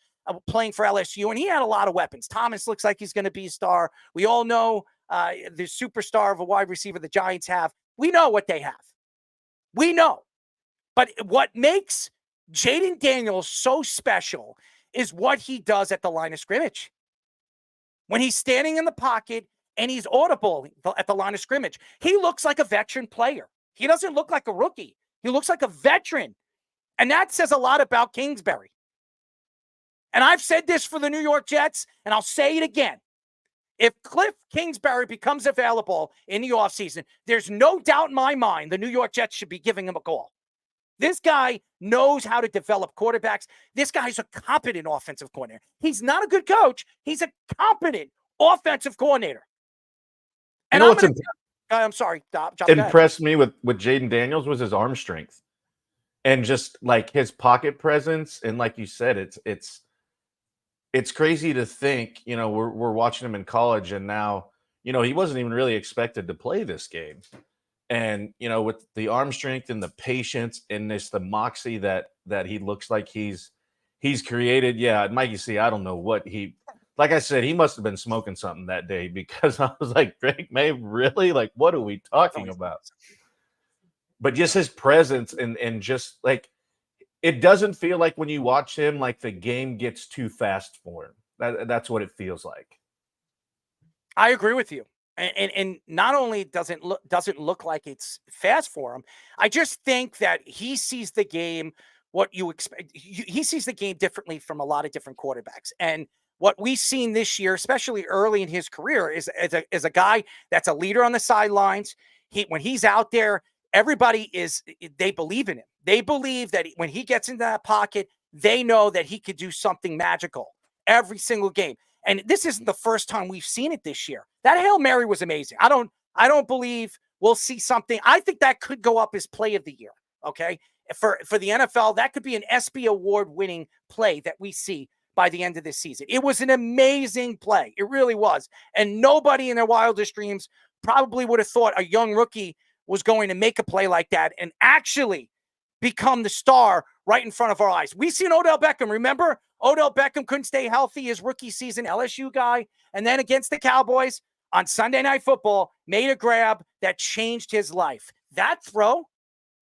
playing for LSU, and he had a lot of weapons. Thomas looks like he's going to be a star. We all know the superstar of a wide receiver the Giants have. We know what they have. We know. But what makes Jaden Daniels so special is what he does at the line of scrimmage. When he's standing in the pocket and he's audible at the line of scrimmage, he looks like a veteran player. He doesn't look like a rookie. He looks like a veteran. And that says a lot about Kingsbury. And I've said this for the New York Jets, and I'll say it again. If Cliff Kingsbury becomes available in the offseason, there's no doubt in my mind the New York Jets should be giving him a call. This guy knows how to develop quarterbacks. This guy's a competent offensive coordinator. He's not a good coach. He's a competent offensive coordinator. And I'm sorry, John, impressed me with Jaden Daniels was his arm strength and just like his pocket presence. And like you said, it's crazy to think, you know, we're watching him in college and now, you know, he wasn't even really expected to play this game. And, you know, with the arm strength and the patience and the moxie that he looks like he's created. Yeah, Mikey C, I don't know what like I said, he must have been smoking something that day because I was like, Drake May, really? Like, what are we talking about? But just his presence and just like, it doesn't feel like when you watch him, like the game gets too fast for him. That's what it feels like. I agree with you. And not only doesn't look like it's fast for him, I just think that he sees the game what you expect. He sees the game differently from a lot of different quarterbacks. And what we've seen this year, especially early in his career, is a guy that's a leader on the sidelines. When he's out there, they believe in him. They believe that when he gets into that pocket, they know that he could do something magical every single game. And this isn't the first time we've seen it this year. That Hail Mary was amazing. I don't believe we'll see something. I think that could go up as play of the year. Okay. For the NFL, that could be an ESPY award winning play that we see by the end of this season. It was an amazing play. It really was. And nobody in their wildest dreams probably would have thought a young rookie was going to make a play like that and actually become the star right in front of our eyes. We've seen Odell Beckham. Remember? Odell Beckham couldn't stay healthy his rookie season, LSU guy. And then against the Cowboys on Sunday Night Football, made a grab that changed his life. That throw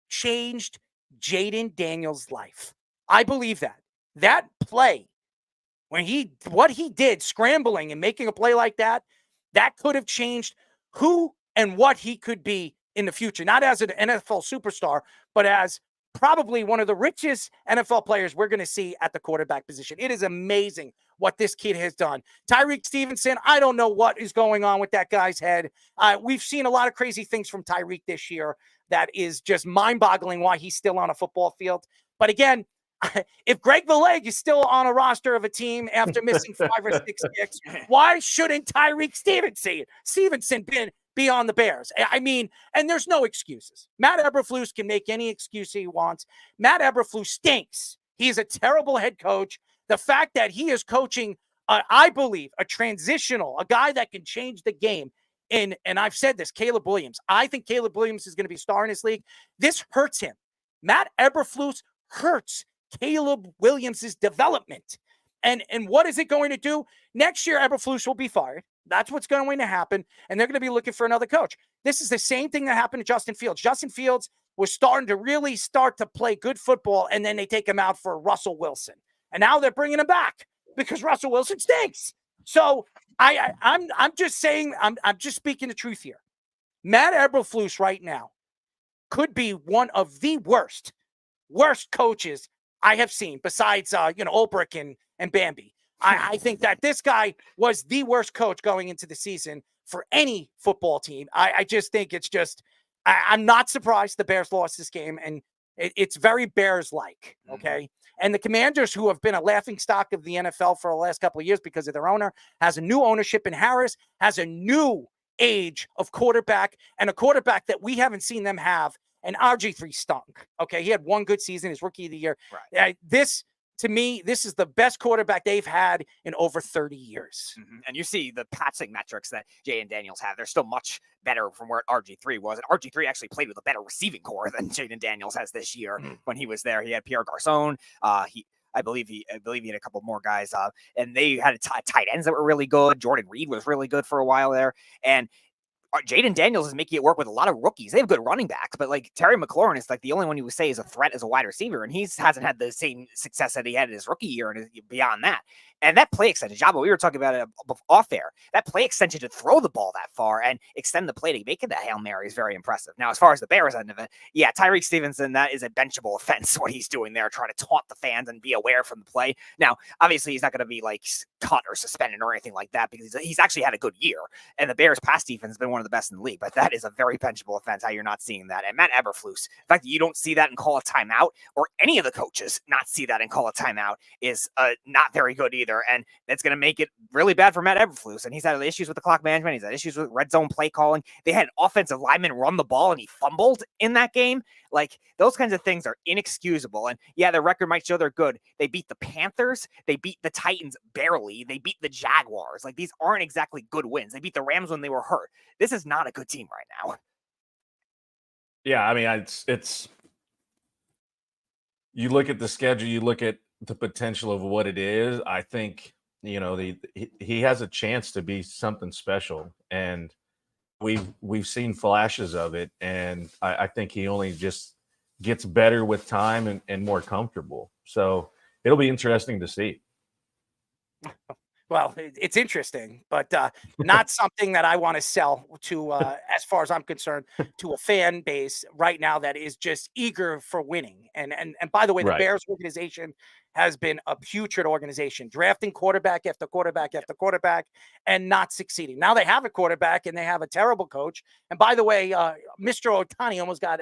changed Jaden Daniels' life. I believe that. That play, what he did, scrambling and making a play like that, that could have changed who and what he could be in the future. Not as an NFL superstar, but as probably one of the richest NFL players we're going to see at the quarterback position. It is amazing what this kid has done. Tyrique Stevenson, I don't know what is going on with that guy's head. We've seen a lot of crazy things from Tyrique this year that is just mind-boggling why he's still on a football field. But again, if Greg Valeg is still on a roster of a team after missing 5 or 6 kicks, why shouldn't Tyrique Stevenson be on the Bears? I mean, and there's no excuses. Matt Eberflus can make any excuse he wants. Matt Eberflus stinks. He's a terrible head coach. The fact that he is coaching, I believe, a guy that can change the game. And I've said this, Caleb Williams. I think Caleb Williams is going to be a star in this league. This hurts him. Matt Eberflus hurts Caleb Williams' development. And what is it going to do? Next year, Eberflus will be fired. That's what's going to happen. And they're going to be looking for another coach. This is the same thing that happened to Justin Fields. Justin Fields was starting to play good football, and then they take him out for Russell Wilson. And now they're bringing him back because Russell Wilson stinks. So I'm just saying, I'm just speaking the truth here. Matt Eberflus right now could be one of the worst coaches I have seen besides, Ulbrich and Bambi. I think that this guy was the worst coach going into the season for any football team. I just think I'm not surprised the Bears lost this game, and it's very Bears-like, okay? And the Commanders, who have been a laughingstock of the NFL for the last couple of years because of their owner, has a new ownership in Harris, has a new age of quarterback, and a quarterback that we haven't seen them have. And RG3 stunk, okay? He had one good season, his rookie of the year. Right. to me, this is the best quarterback they've had in over 30 years. And you see the passing metrics that Jaden Daniels have. They're still much better from where RG3 was. And RG3 actually played with a better receiving core than Jaden Daniels has this year. When he was there, he had Pierre Garçon. I believe he had a couple more guys. And they had tight ends that were really good. Jordan Reed was really good for a while there. And Jaden Daniels is making it work with a lot of rookies. They have good running backs, but like Terry McLaurin is like the only one you would say is a threat as a wide receiver, and he hasn't had the same success that he had in his rookie year and beyond that. And that play extension, Jabba, we were talking about it off air. That play extension to throw the ball that far and extend the play to make it that Hail Mary is very impressive. Now, as far as the Bears end of it, yeah, Tyrique Stevenson, that is a benchable offense, what he's doing there, trying to taunt the fans and be aware from the play. Now, obviously, he's not going to be like cut or suspended or anything like that because he's actually had a good year. And the Bears' pass defense has been one of the best in the league, but that is a very benchable offense, how you're not seeing that. And Matt Eberflus, the fact that you don't see that and call a timeout, or any of the coaches not see that and call a timeout, is not very good either. And that's going to make it really bad for Matt Eberflus. And he's had issues with the clock management. He's had issues with red zone play calling. They had an offensive lineman run the ball and he fumbled in that game. Like, those kinds of things are inexcusable. And yeah, their record might show they're good. They beat the Panthers. They beat the Titans barely. They beat the Jaguars. Like, these aren't exactly good wins. They beat the Rams when they were hurt. This is not a good team right now. Yeah, I mean, it's you look at the schedule, you look at the potential of what it is. I think, you know, he has a chance to be something special, and we've seen flashes of it, and I think he only just gets better with time and more comfortable. So it'll be interesting to see. Well, it's interesting, but not something that I want to sell to, as far as I'm concerned, to a fan base right now that is just eager for winning. And by the way, the Right. Bears organization has been a putrid organization, drafting quarterback after quarterback after quarterback and not succeeding. Now they have a quarterback and they have a terrible coach. And by the way, Mr. Ohtani almost got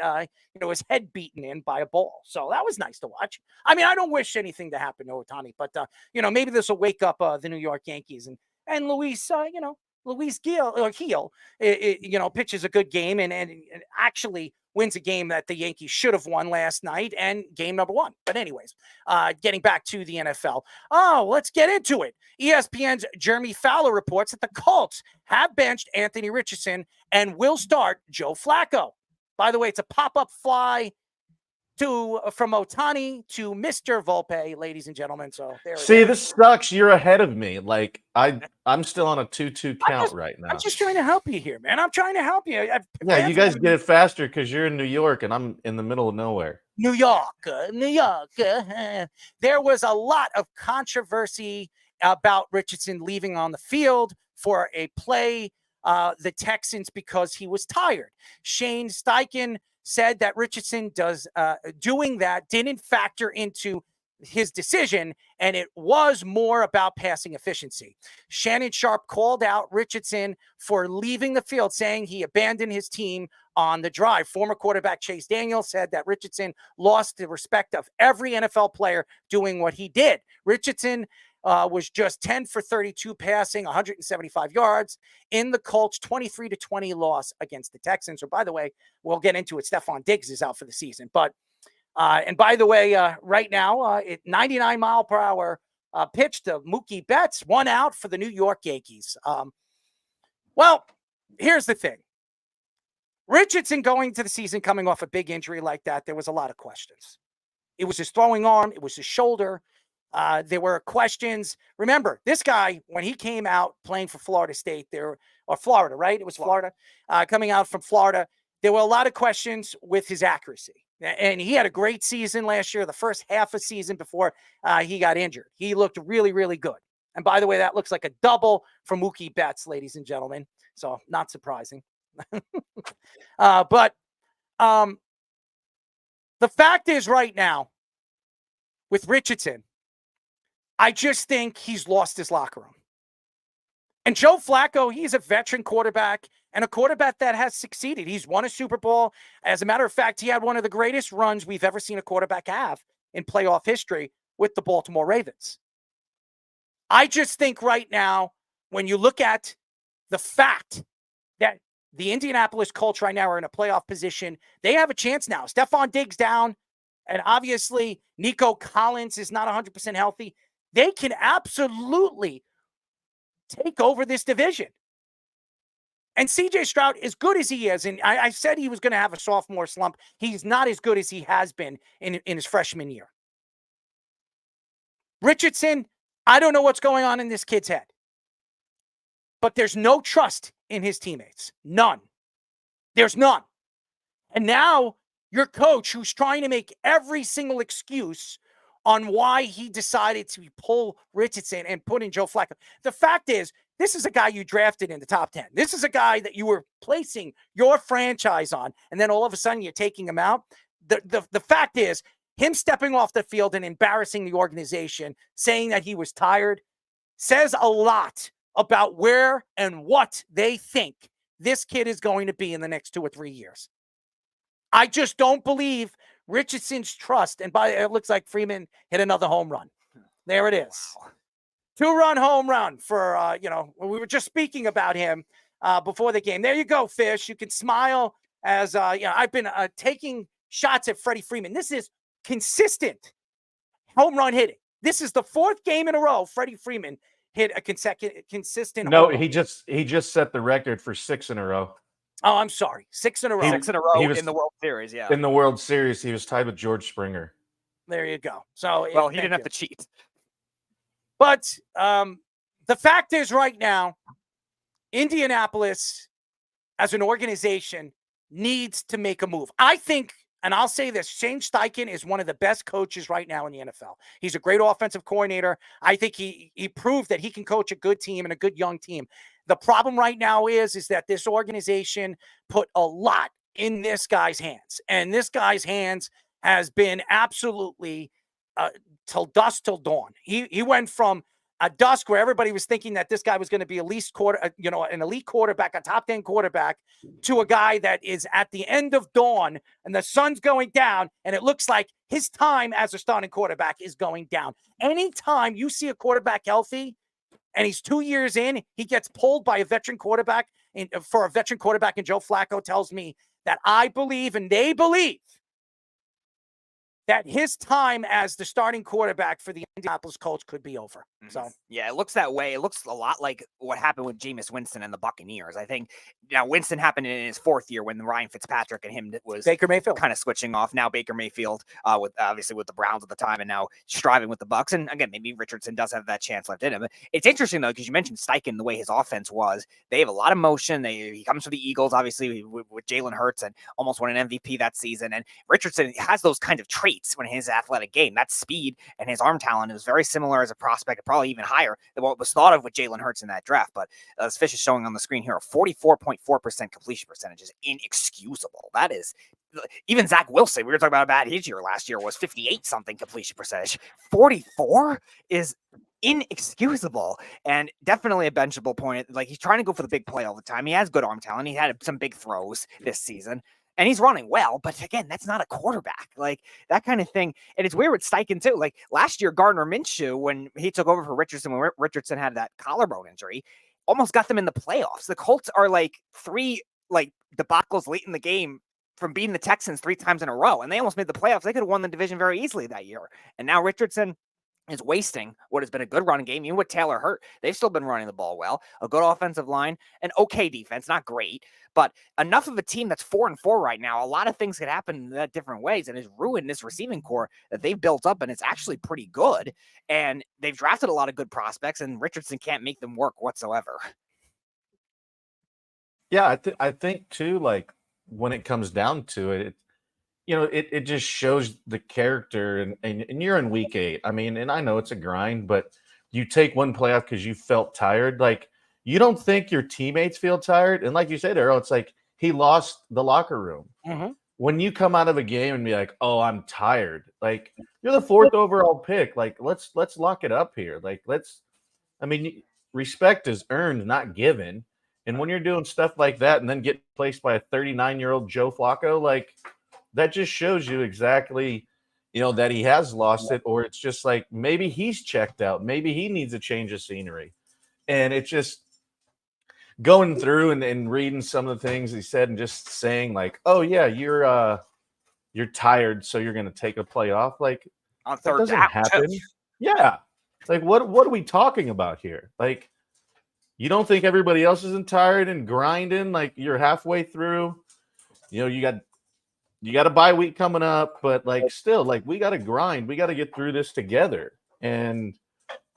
his head beaten in by a ball. So that was nice to watch. I mean, I don't wish anything to happen to Ohtani, but maybe this will wake up the New York Yankees and Luis, Luis Gil, pitches a good game and actually wins a game that the Yankees should have won last night and game number one. But anyways, getting back to the NFL. Oh, let's get into it. ESPN's Jeremy Fowler reports that the Colts have benched Anthony Richardson and will start Joe Flacco. By the way, it's a pop-up fly from Ohtani to Mr. Volpe, ladies and gentlemen. So there See, this sucks. You're ahead of me. Like I'm still on a 2-2 count right now. I'm just trying to help you here, man. I'm trying to help you. Yeah, you guys get it faster because you're in New York and I'm in the middle of nowhere. New York. There was a lot of controversy about Richardson leaving on the field for a play, the Texans, because he was tired. Shane Steichen said that Richardson doing that didn't factor into his decision, and it was more about passing efficiency. Shannon Sharp called out Richardson for leaving the field, saying he abandoned his team on the drive. Former quarterback Chase Daniel said that Richardson lost the respect of every NFL player doing what he did. Richardson was just 10 for 32 passing, 175 yards in the Colts' 23-20 loss against the Texans. Or, by the way, we'll get into it. Stefon Diggs is out for the season. But, and by the way, right now, 99-mile-per-hour pitch to Mookie Betts, 1 out for the New York Yankees. Well, here's the thing. Richardson going to the season coming off a big injury like that, there was a lot of questions. It was his throwing arm. It was his shoulder. There were questions. Remember, this guy, when he came out playing for Florida State, or Florida, right? It was Florida. Coming out from Florida, there were a lot of questions with his accuracy. And he had a great season last year, the first half of season before he got injured. He looked really, really good. And by the way, that looks like a double for Mookie Betts, ladies and gentlemen. So not surprising. But the fact is right now with Richardson, I just think he's lost his locker room. And Joe Flacco, he's a veteran quarterback and a quarterback that has succeeded. He's won a Super Bowl. As a matter of fact, he had one of the greatest runs we've ever seen a quarterback have in playoff history with the Baltimore Ravens. I just think right now, when you look at the fact that the Indianapolis Colts right now are in a playoff position, they have a chance now. Stefon Diggs down. and obviously Nico Collins is not 100% healthy, they can absolutely take over this division. And CJ Stroud, as good as he is, and I said he was going to have a sophomore slump, he's not as good as he has been in his freshman year. Richardson, I don't know what's going on in this kid's head, but there's no trust in his teammates. None. There's none. And now your coach, who's trying to make every single excuse on why he decided to pull Richardson and put in Joe Flacco. The fact is, this is a guy you drafted in the top 10. This is a guy that you were placing your franchise on, and then all of a sudden you're taking him out. The fact is, him stepping off the field and embarrassing the organization, saying that he was tired, says a lot about where and what they think this kid is going to be in the next 2 or 3 years. I just don't believe Richardson's trust. And it looks like Freeman hit another home run. There it is. Wow. 2-run home run for, we were just speaking about him before the game. There you go, Fish. You can smile as, I've been taking shots at Freddie Freeman. This is consistent home run hitting. This is the 4th game in a row Freddie Freeman hit a consistent home run. He just set the record for 6 in a row. Oh, I'm sorry. 6 in a row. 6 in a row in the World Series, yeah. In the World Series, he was tied with George Springer. There you go. So, well, he didn't have to cheat. But the fact is right now, Indianapolis as an organization needs to make a move. I think, and I'll say this, Shane Steichen is one of the best coaches right now in the NFL. He's a great offensive coordinator. I think he proved that he can coach a good team and a good young team. The problem right now is that this organization put a lot in this guy's hands. And this guy's hands has been absolutely till dusk till dawn. He went from a dusk where everybody was thinking that this guy was going to be an elite quarterback, a top 10 quarterback, to a guy that is at the end of dawn and the sun's going down and it looks like his time as a starting quarterback is going down. Anytime you see a quarterback healthy and he's 2 years in, he gets pulled by a veteran quarterback for a veteran quarterback, and Joe Flacco tells me that I believe and they believe that his time as the starting quarterback for the Indianapolis Colts could be over. So yeah, it looks that way. It looks a lot like what happened with Jameis Winston and the Buccaneers. I think now Winston happened in his 4th year when Ryan Fitzpatrick and him was Baker Mayfield kind of switching off. Now Baker Mayfield with obviously with the Browns at the time and now striving with the Bucs. And again, maybe Richardson does have that chance left in him. It's interesting though, because you mentioned Steichen, the way his offense was. They have a lot of motion. He comes from the Eagles, obviously with Jalen Hurts, and almost won an MVP that season. And Richardson has those kind of traits when his athletic game. That speed and his arm talent is very similar as a prospect, probably even higher than what was thought of with Jalen Hurts in that draft. But as Fish is showing on the screen here, a 44.4% completion percentage is inexcusable. That is, even Zach Wilson, we were talking about bad his year last year, was 58-something completion percentage. 44 is inexcusable and definitely a benchable point. Like, he's trying to go for the big play all the time. He has good arm talent. He had some big throws this season. And he's running well, but again, that's not a quarterback. Like, that kind of thing. And it's weird with Steichen, too. Like, last year, Gardner Minshew, when he took over for Richardson, when Richardson had that collarbone injury, almost got them in the playoffs. The Colts are like 3 debacles late in the game from beating the Texans 3 times in a row, and they almost made the playoffs. They could have won the division very easily that year. And now Richardson is wasting what has been a good running game. Even with Taylor hurt, they've still been running the ball well. A good offensive line, an okay defense, not great, but enough of a team that's 4-4 right now. A lot of things could happen in that different ways, and it's ruined this receiving core that they've built up, and it's actually pretty good. And they've drafted a lot of good prospects, and Richardson can't make them work whatsoever. Yeah, I think too, like, when it comes down to it, it just shows the character, and you're in week 8. I mean, and I know it's a grind, but you take one playoff because you felt tired. Like, you don't think your teammates feel tired. And like you said, Earl, it's like he lost the locker room. Mm-hmm. When you come out of a game and be like, oh, I'm tired. Like, you're the 4th overall pick. Like, let's lock it up here. Like, respect is earned, not given. And when you're doing stuff like that and then get placed by a 39-year-old Joe Flacco, like, that just shows you exactly, that he has lost it, or it's just like maybe he's checked out. Maybe he needs a change of scenery. And it's just going through and reading some of the things he said and just saying like, oh, yeah, you're you're tired, so you're going to take a play off. Like, on that third doesn't down. happen. Yeah. Like, what are we talking about here? Like, you don't think everybody else isn't tired and grinding? Like, you're halfway through. You know, you got a bye week coming up, but like, still, like, we got to grind. We got to get through this together. And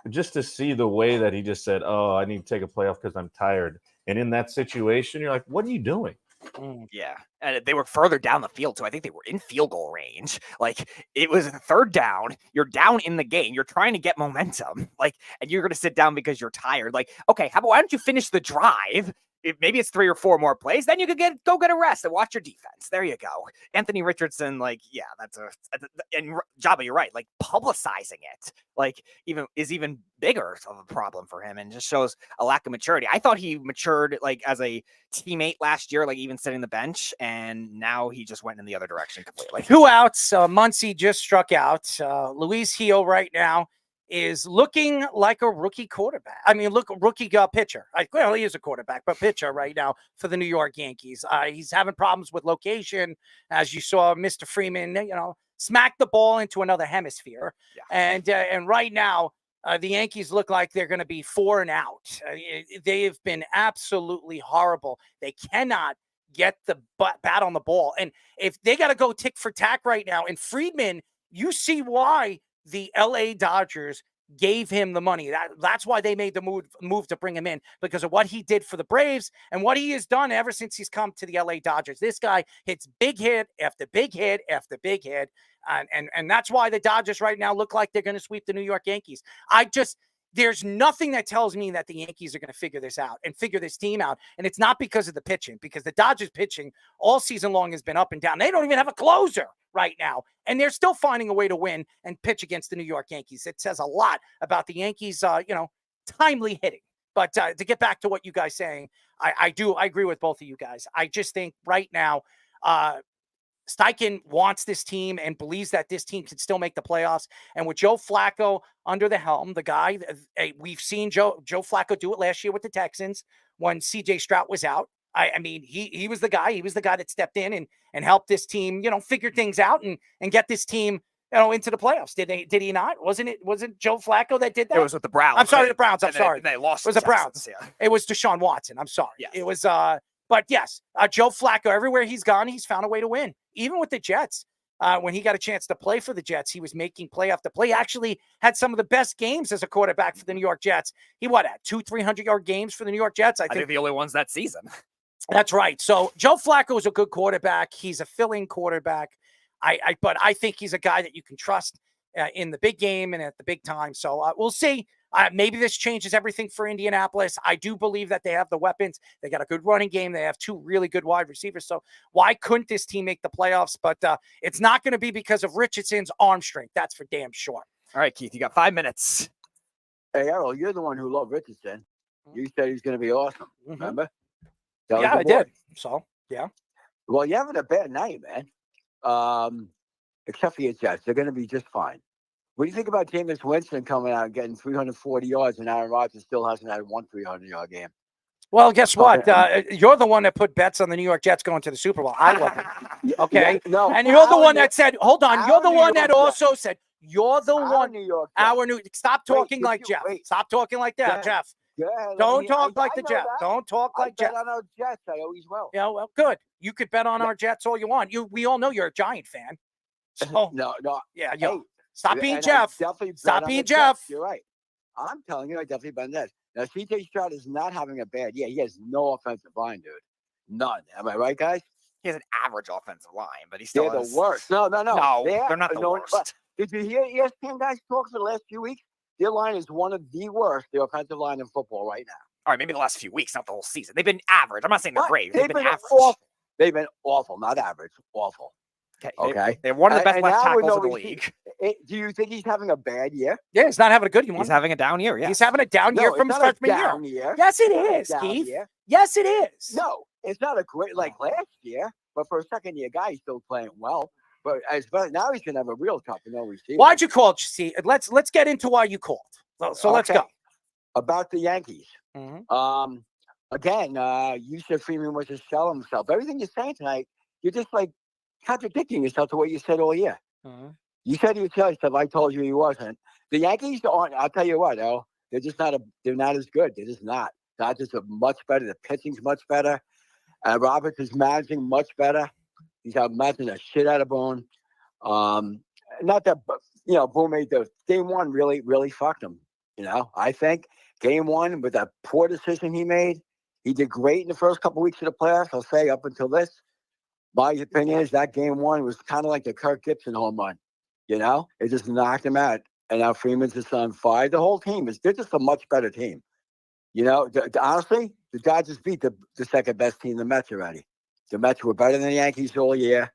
just to see the way that he just said, "Oh, I need to take a playoff because I'm tired," and in that situation, you're like, "What are you doing?" Yeah, and they were further down the field, so I think they were in field goal range. Like, it was third down. You're down in the game. You're trying to get momentum, like, and you're going to sit down because you're tired. Like, okay, why don't you finish the drive? Maybe it's 3 or 4 more plays. Then you could go get a rest and watch your defense. There you go. Anthony Richardson, like, yeah, and Jabba, you're right. Like, publicizing it, like, is even bigger of a problem for him, and just shows a lack of maturity. I thought he matured, like, as a teammate last year, like, even sitting the bench, and now he just went in the other direction completely. 2 outs. Muncy just struck out. Luis Gil right now is looking like a rookie quarterback. I mean, rookie pitcher. Well, he is a quarterback, but pitcher right now for the New York Yankees. He's having problems with location, as you saw Mr. Freeman, smack the ball into another hemisphere. Yeah. And right now, the Yankees look like they're going to be 4 and out. They have been absolutely horrible. They cannot get the bat on the ball. And if they got to go tick for tack right now, and Friedman, you see why the LA Dodgers gave him the money. That's why they made the move to bring him in, because of what he did for the Braves and what he has done ever since he's come to the LA Dodgers. This guy hits big hit after big hit after big hit. And that's why the Dodgers right now look like they're going to sweep the New York Yankees. There's nothing that tells me that the Yankees are going to figure this out and figure this team out. And it's not because of the pitching, because the Dodgers pitching all season long has been up and down. They don't even have a closer right now, and they're still finding a way to win and pitch against the New York Yankees. It says a lot about the Yankees, timely hitting. But to get back to what you guys saying, I agree with both of you guys. I just think right now, Steichen wants this team and believes that this team can still make the playoffs. And with Joe Flacco under the helm, the guy, we've seen Joe Flacco do it last year with the Texans when C.J. Stroud was out. I mean, he was the guy. He was the guy that stepped in and helped this team, figure things out and get this team, into the playoffs. Did he not? Wasn't Joe Flacco that did that? It was with the Browns. I'm sorry, the Browns. I'm sorry. They lost. It was the Browns. Yeah. It was Deshaun Watson. I'm sorry. Yes. It was but yes, Joe Flacco, everywhere he's gone, he's found a way to win. Even with the Jets, when he got a chance to play for the Jets, he was making play after play. He actually had some of the best games as a quarterback for the New York Jets. He had 200-300-yard games for the New York Jets. I think the only ones that season. That's right. So Joe Flacco is a good quarterback. He's a filling quarterback. But I think he's a guy that you can trust in the big game and at the big time. So we'll see. Maybe this changes everything for Indianapolis. I do believe that they have the weapons. They got a good running game. They have 2 really good wide receivers. So why couldn't this team make the playoffs? But it's not going to be because of Richardson's arm strength. That's for damn sure. All right, Keith, you got 5 minutes. Hey, Errol, you're the one who loved Richardson. You said he's going to be awesome. Remember? Yeah, I did. So, yeah. Well, you're having a bad night, man. Except for your Jets. They're going to be just fine. What do you think about Jameis Winston coming out and getting 340 yards and Aaron Rodgers still hasn't had one 300-yard game? Well, guess what? You're the one that put bets on the New York Jets going to the Super Bowl. I wasn't. Okay? Yeah, no. And you're the one that said, hold on, you're the one that also said, you're the one. Stop talking like Jeff. Stop talking like that, Jeff. Don't talk like the Jets. Don't talk like Jets. I bet on our Jets. I always will. Yeah, well, good. You could bet on our Jets all you want. We all know you're a Giant fan. So, no. Yeah, Hey, stop being and Jeff. Stop being Jeff. You're right. I'm telling you, I definitely bet on that. Now, C.J. Stroud is not having a bad year. He has no offensive line, dude. None. Am I right, guys? He has an average offensive line, but he still They're the worst. No. No, they're not the worst. Did you hear ESPN guys talk for the last few weeks? Their line is one of the worst, the offensive line in football right now. All right, maybe the last few weeks, not the whole season. They've been average. I'm not saying they're great. They've been average. Awful. They've been awful, not average. Awful. Okay. They're one of the best left tackles in the league. Do you think he's having a bad year? Yeah, he's not having a good year. He's having a down year, yeah. He's having a down year from his freshman year. Yes, it is, Keith. Yes, it is. No, it's not a great like last year, but for a second-year guy, he's still playing well. But now he's going to have a real tough receiver. Why'd you call it? See, let's get into why you called. So let's go. About the Yankees. Again, you said Freeman was just selling himself. Everything you're saying tonight, you're just like contradicting yourself to what you said all year. Uh-huh. You said he was yourself. I told you he wasn't. The Yankees aren't. I'll tell you what, though. They're just not. They're not as good. They're just not. Dodgers are much better. The pitching's much better. Roberts is managing much better. He's out managing the shit out of Boone. Not that Boone made the game one really fucked him. I think game one with that poor decision he made, he did great in the first couple weeks of the playoffs. I'll say up until this. My opinion is that game one was kind of like the Kirk Gibson home run. It just knocked him out. And now Freeman's just on fire. The whole team they're just a much better team. Honestly, the Dodgers beat the second best team, the Mets, already. The Mets were better than the Yankees all year.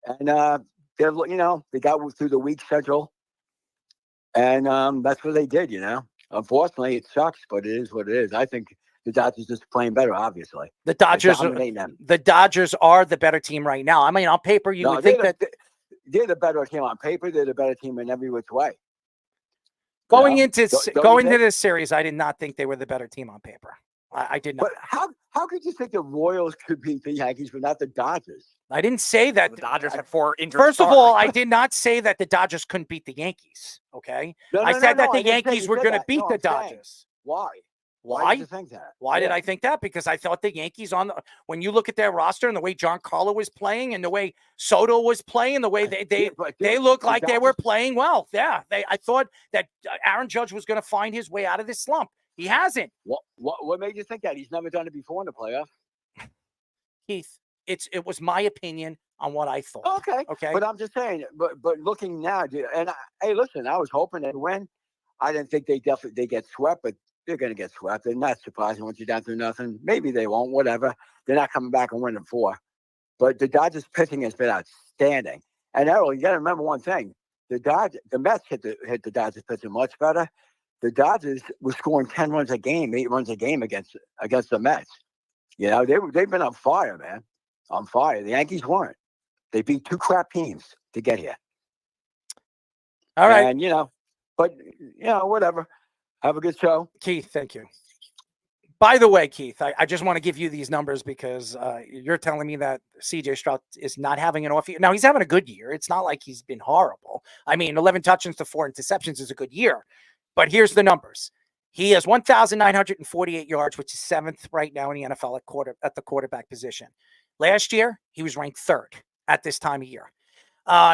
And they got through the weak schedule. And that's what they did, Unfortunately, it sucks, but it is what it is. I think the Dodgers just playing better, obviously. The Dodgers are the better team right now. I mean, on paper, you would think that they're the better team on paper. They're the better team in every which way. Going into this series, I did not think they were the better team on paper. I did not. But how could you think the Royals could beat the Yankees, but not the Dodgers? I didn't say that. The Dodgers had 4 injured First of stars. all, I did not say that the Dodgers couldn't beat the Yankees. Okay, I said that the Yankees were going to beat the Dodgers. Why? Why did you think that? Why did I think that? Because I thought the Yankees when you look at their roster and the way Giancarlo was playing and the way Soto was playing, the way they look like they were playing well. Yeah, I thought that Aaron Judge was going to find his way out of this slump. He hasn't. What made you think that? He's never done it before in the playoffs. Keith, it was my opinion on what I thought. Okay. But I'm just saying. But looking now, dude, and hey, listen, I was hoping they'd win. I didn't think they get swept, but they're going to get swept. They're not surprising once you're down through nothing. Maybe they won't. Whatever. They're not coming back and winning 4. But the Dodgers pitching has been outstanding. And Errol, you got to remember one thing: the Mets hit the Dodgers pitching much better. The Dodgers were scoring 10 runs a game, 8 runs a game against the Mets. They've been on fire, man. On fire. The Yankees weren't. They beat 2 crap teams to get here. All right. And, whatever. Have a good show. Keith, thank you. By the way, Keith, I just want to give you these numbers because you're telling me that C.J. Stroud is not having an off year. Now, he's having a good year. It's not like he's been horrible. I mean, 11 touchdowns to 4 interceptions is a good year. But here's the numbers. He has 1,948 yards, which is 7th right now in the NFL at the quarterback position. Last year, he was ranked 3rd at this time of year.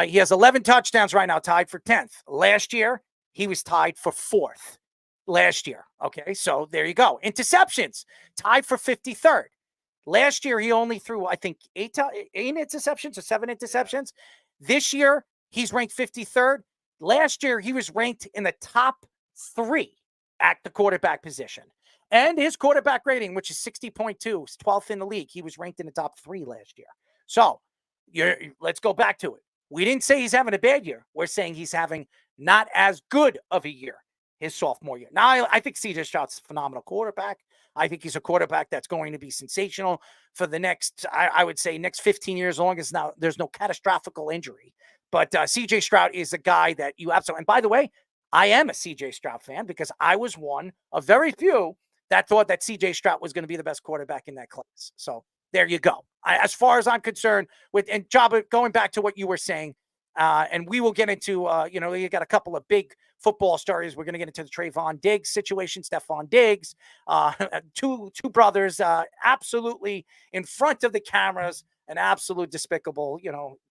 He has 11 touchdowns right now, tied for 10th. Last year, he was tied for 4th. Last year. Okay, so there you go. Interceptions, tied for 53rd. Last year, he only threw, I think, 8 interceptions or 7 interceptions. This year, he's ranked 53rd. Last year, he was ranked in the top 3 at the quarterback position. And his quarterback rating, which is 60.2, is 12th in the league. He was ranked in the top 3 last year. So let's go back to it. We didn't say he's having a bad year. We're saying he's having not as good of a year his sophomore year. Now, I think C.J. Stroud's a phenomenal quarterback. I think he's a quarterback that's going to be sensational for the next, I would say, next 15 years, as long as now there's no catastrophic injury. But C.J. Stroud is a guy that you absolutely, and by the way, I am a C.J. Stroud fan because I was one of very few that thought that C.J. Stroud was going to be the best quarterback in that class. So there you go. As far as I'm concerned, and Jabba, going back to what you were saying, and we will get into, you got a couple of big football stories. We're going to get into the Trevon Diggs situation, Stefon Diggs, two brothers, absolutely in front of the cameras, an absolute despicable,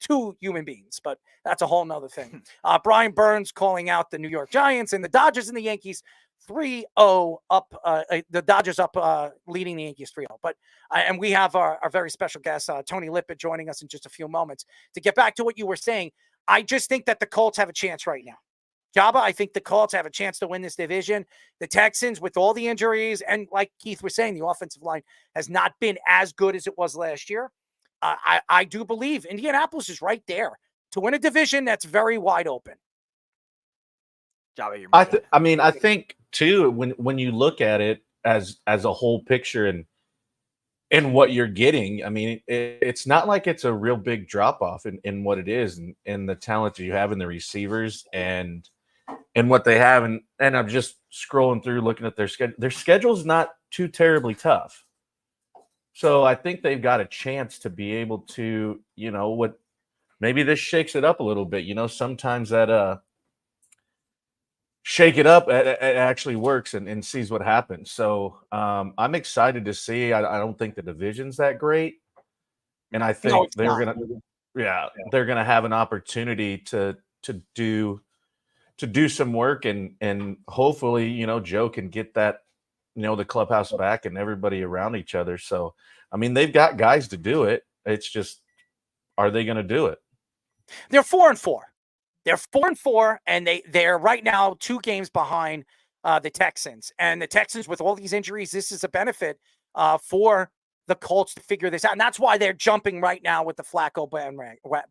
2 human beings, but that's a whole nother thing. Brian Burns calling out the New York Giants and the Dodgers and the Yankees 3-0 up, the Dodgers up, leading the Yankees 3-0. But, and we have our very special guest, Tony Lippett, joining us in just a few moments. To get back to what you were saying, I just think that the Colts have a chance right now. Jabba, I think the Colts have a chance to win this division. The Texans, with all the injuries, and like Keith was saying, the offensive line has not been as good as it was last year. I do believe Indianapolis is right there to win a division that's very wide open. Jabba, I think too, when you look at it as a whole picture and what you're getting, I mean, it's not like it's a real big drop off in what it is and the talent that you have in the receivers and what they have. And I'm just scrolling through looking at their schedule. Their schedule's not too terribly tough. So I think they've got a chance to be able to, maybe this shakes it up a little bit. Sometimes that shake it up, it actually works and sees what happens. So I'm excited to see. I don't think the division's that great, and I think they're gonna have an opportunity to do some work and hopefully Joe can get that the clubhouse back and everybody around each other. So I mean they've got guys to do it. It's just, are they going to do it? They're 4-4. They're 4-4, and they're right now 2 games behind the Texans. And the Texans, with all these injuries, this is a benefit for the Colts to figure this out. And that's why they're jumping right now with the Flacco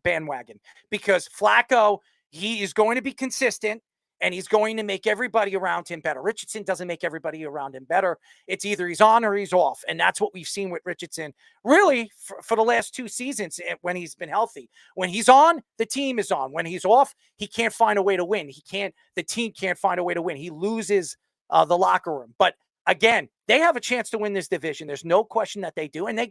bandwagon. Because Flacco, he is going to be consistent, and he's going to make everybody around him better. Richardson doesn't make everybody around him better. It's either he's on or he's off. And that's what we've seen with Richardson really for the last 2 seasons when he's been healthy. When he's on, the team is on. When he's off, he can't find a way to win. The team can't find a way to win. He loses the locker room. But again, they have a chance to win this division. There's no question that they do. And I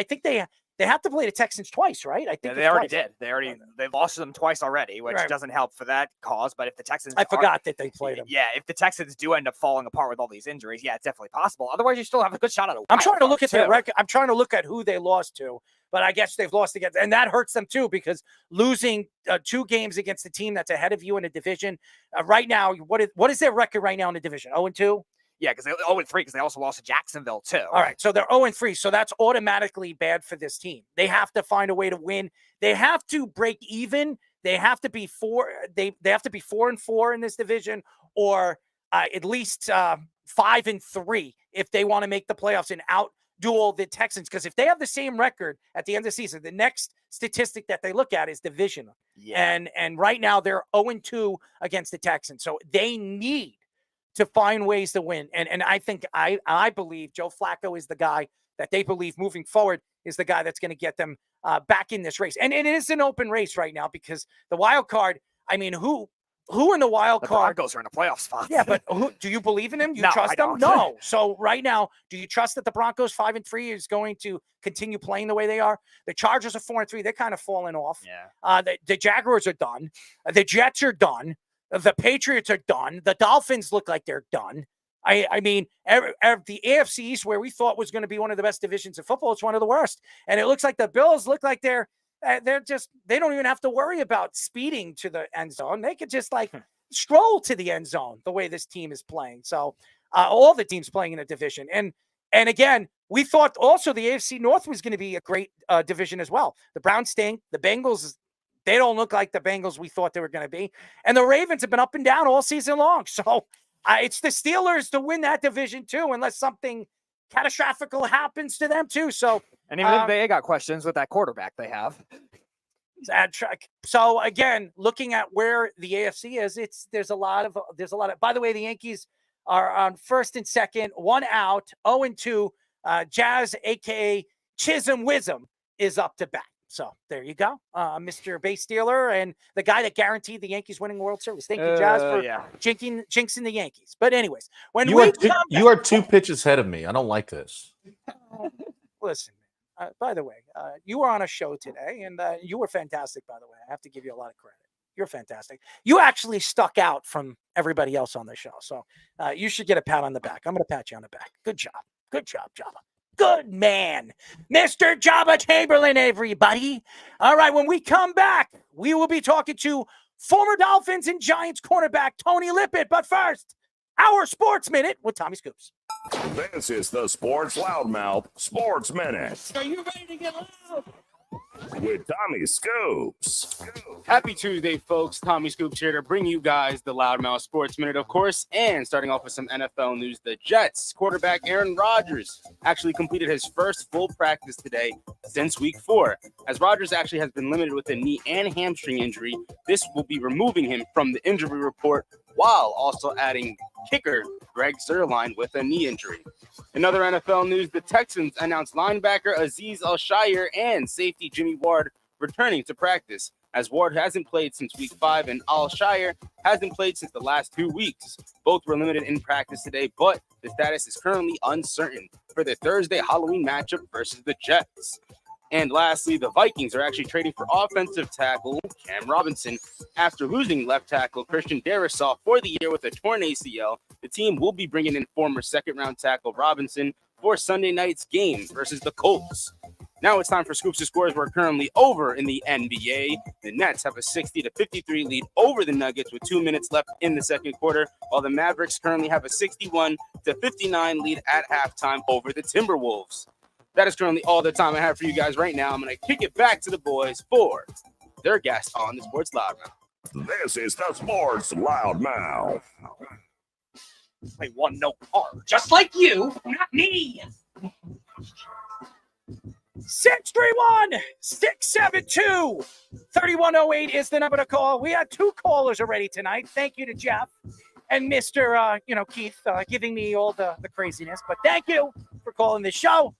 think they have to play the Texans twice, right? I think they already did. They lost them twice already, which doesn't help for that cause. But if the Texans, I forgot that they played them. Yeah, if the Texans do end up falling apart with all these injuries, yeah, it's definitely possible. Otherwise, you still have a good shot at a. I'm trying to look at their record. I'm trying to look at who they lost to, but I guess they've lost against, and that hurts them too because losing 2 games against the team that's ahead of you in the division right now. What is their record right now in the division? 0-2. Yeah, because they're 0-3 because they also lost to Jacksonville too. All right, so they're 0-3, so that's automatically bad for this team. They have to find a way to win. They have to break even. They have to be 4-4 in this division, or at least 5-3 if they want to make the playoffs and outduel the Texans. Because if they have the same record at the end of the season, the next statistic that they look at is division. Yeah. And right now they're 0-2 against the Texans, so they need to find ways to win. And I think I believe Joe Flacco is the guy that they believe moving forward is the guy that's going to get them back in this race. And it is an open race right now because the wild card, I mean, who in the wild card? Broncos are in a playoff spot. Yeah, but do you believe in him? You No, trust I them? don't. No. So right now, do you trust that the Broncos 5-3 is going to continue playing the way they are? The Chargers are 4-3. They're kind of falling off. Yeah. The Jaguars are done. The Jets are done. The Patriots are done. The Dolphins look like they're done. I mean, the AFC East, where we thought was going to be one of the best divisions of football, it's one of the worst. And it looks like the Bills look like they don't even have to worry about speeding to the end zone. They could just stroll to the end zone the way this team is playing. So all the teams playing in a division. And again, we thought also the AFC North was going to be a great division as well. The Browns stink. The Bengals, they don't look like the Bengals we thought they were going to be. And the Ravens have been up and down all season long. So it's the Steelers to win that division too, unless something catastrophic happens to them too. So, and even if they got questions with that quarterback they have. So again, looking at where the AFC is, there's a lot of, by the way, the Yankees are on first and second, 1 out, 0-2. Jazz, aka Chisholm Wisdom, is up to bat. So there you go, Mr. Base Stealer and the guy that guaranteed the Yankees winning World Series. Thank you, Jazz, for jinxing the Yankees. But anyways, when you are 2 pitches ahead of me. I don't like this. Listen, by the way, you were on a show today, and you were fantastic, by the way. I have to give you a lot of credit. You're fantastic. You actually stuck out from everybody else on the show. So you should get a pat on the back. I'm going to pat you on the back. Good job. Good job, Jabba. Good man, Mr. Jabba Chamberlain, everybody. All right, when we come back, we will be talking to former Dolphins and Giants cornerback Tony Lippett. But first, our Sports Minute with Tommy Scoops. This is the Sports Loudmouth Sports Minute. Are you ready to get loud? With Tommy Scoops. Happy Tuesday, folks. Tommy Scoops here to bring you guys the Loudmouth Sports Minute, of course, and starting off with some NFL news. The Jets quarterback Aaron Rodgers actually completed his first full practice today since week 4. As Rodgers actually has been limited with a knee and hamstring injury, this will be removing him from the injury report while also adding kicker Greg Zuerlein with a knee injury. In other NFL news, the Texans announced linebacker Azeez Al-Shaair and safety Jimmy Ward returning to practice, as Ward hasn't played since week 5 and Al-Shaair hasn't played since the last 2 weeks. Both were limited in practice today, but the status is currently uncertain for the Thursday Halloween matchup versus the Jets. And lastly, the Vikings are actually trading for offensive tackle Cam Robinson. After losing left tackle Christian Darrisaw for the year with a torn ACL, the team will be bringing in former second-round tackle Robinson for Sunday night's game versus the Colts. Now it's time for Scoops and Scores. We're currently over in the NBA. The Nets have a 60-53 lead over the Nuggets with 2 minutes left in the second quarter, while the Mavericks currently have a 61-59 lead at halftime over the Timberwolves. That is currently all the time I have for you guys right now. I'm going to kick it back to the boys for their guest on the Sports Loudmouth. This is the Sports Loudmouth. I won no car, just like you, not me. 631-672-3108 is the number to call. We had 2 callers already tonight. Thank you to Jeff and Mr. Keith giving me all the craziness. But thank you for calling this show.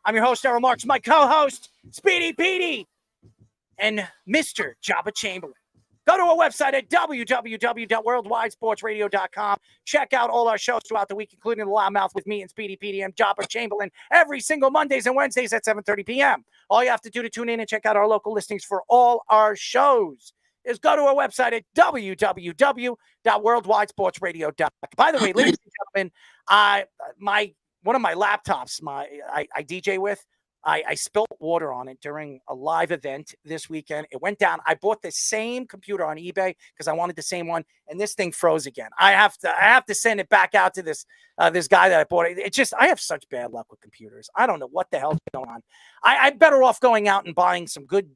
I'm your host, Errol Marks, my co-host, Speedy Petey, and Mr. Jabba Chamberlain. Go to our website at www.worldwidesportsradio.com. Check out all our shows throughout the week, including The Loudmouth with me and Speedy Petey and Jabba Chamberlain every single Mondays and Wednesdays at 7:30 p.m. All you have to do to tune in and check out our local listings for all our shows is go to our website at www.worldwidesportsradio.com. By the way, ladies and gentlemen, one of my laptops I DJ with, I spilt water on it during a live event this weekend. It went down. I bought the same computer on eBay because I wanted the same one, and this thing froze again. I have to send it back out to this guy that I bought it. It's just I have such bad luck with computers. I don't know what the hell's going on. I'm better off going out and buying some good,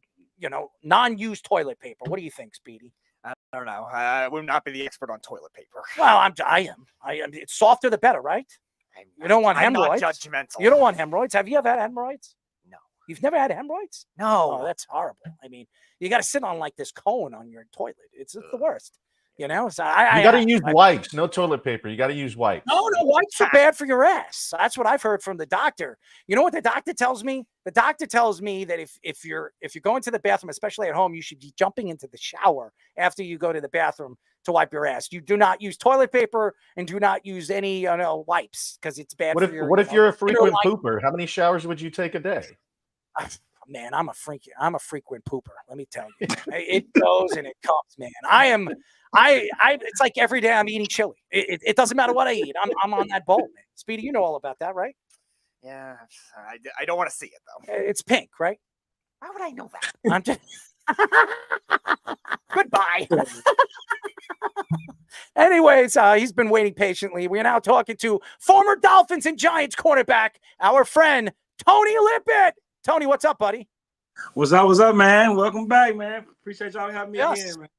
non-used toilet paper. What do you think, Speedy? I don't know. I would not be the expert on toilet paper. Well, I am. It's softer the better, right? You don't want hemorrhoids. I'm not judgmental. You don't want hemorrhoids. Have you ever had hemorrhoids? No. You've never had hemorrhoids? No. Oh, that's horrible. I mean, you got to sit on like this cone on your toilet. It's the worst. So you got to use wipes, no toilet paper. You got to use wipes. No, wipes are bad for your ass. That's what I've heard from the doctor. You know what the doctor tells me? The doctor tells me that if you're going to the bathroom, especially at home, you should be jumping into the shower after you go to the bathroom to wipe your ass. You do not use toilet paper and do not use any wipes because it's bad for your. What if you're a frequent pooper? How many showers would you take a day? Man, I'm a frequent pooper. Let me tell you, it goes and it comes, man. It's like every day I'm eating chili. It doesn't matter what I eat. I'm on that bowl, man. Speedy, you know all about that, right? Yeah, I don't want to see it though. It's pink, right? Why would I know that? I'm just goodbye. Anyways, he's been waiting patiently. We're now talking to former Dolphins and Giants cornerback, our friend Tony Lippett. Tony, what's up, buddy? What's up, man? Welcome back, man. Appreciate y'all having me again, man.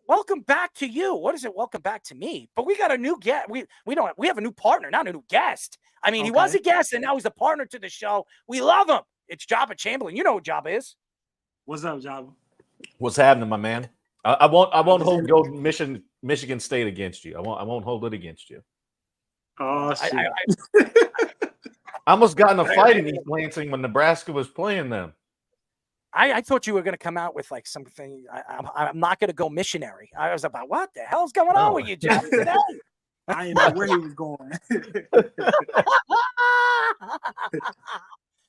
Welcome back to you. What is it? Welcome back to me. But we got a new guest. We have a new partner, not a new guest. I mean, He was a guest and now he's a partner to the show. We love him. It's Jabba Chamberlain. You know who Jabba is. What's up, Jabba? What's happening, my man? I won't hold Gold Michigan State against you. I won't hold it against you. Oh shit. I almost got in a fight in East Lansing when Nebraska was playing them. I thought you were going to come out with like something. I'm not going to go missionary. I was about, what the hell's going on with you, Jeff, today? I didn't know where he was going.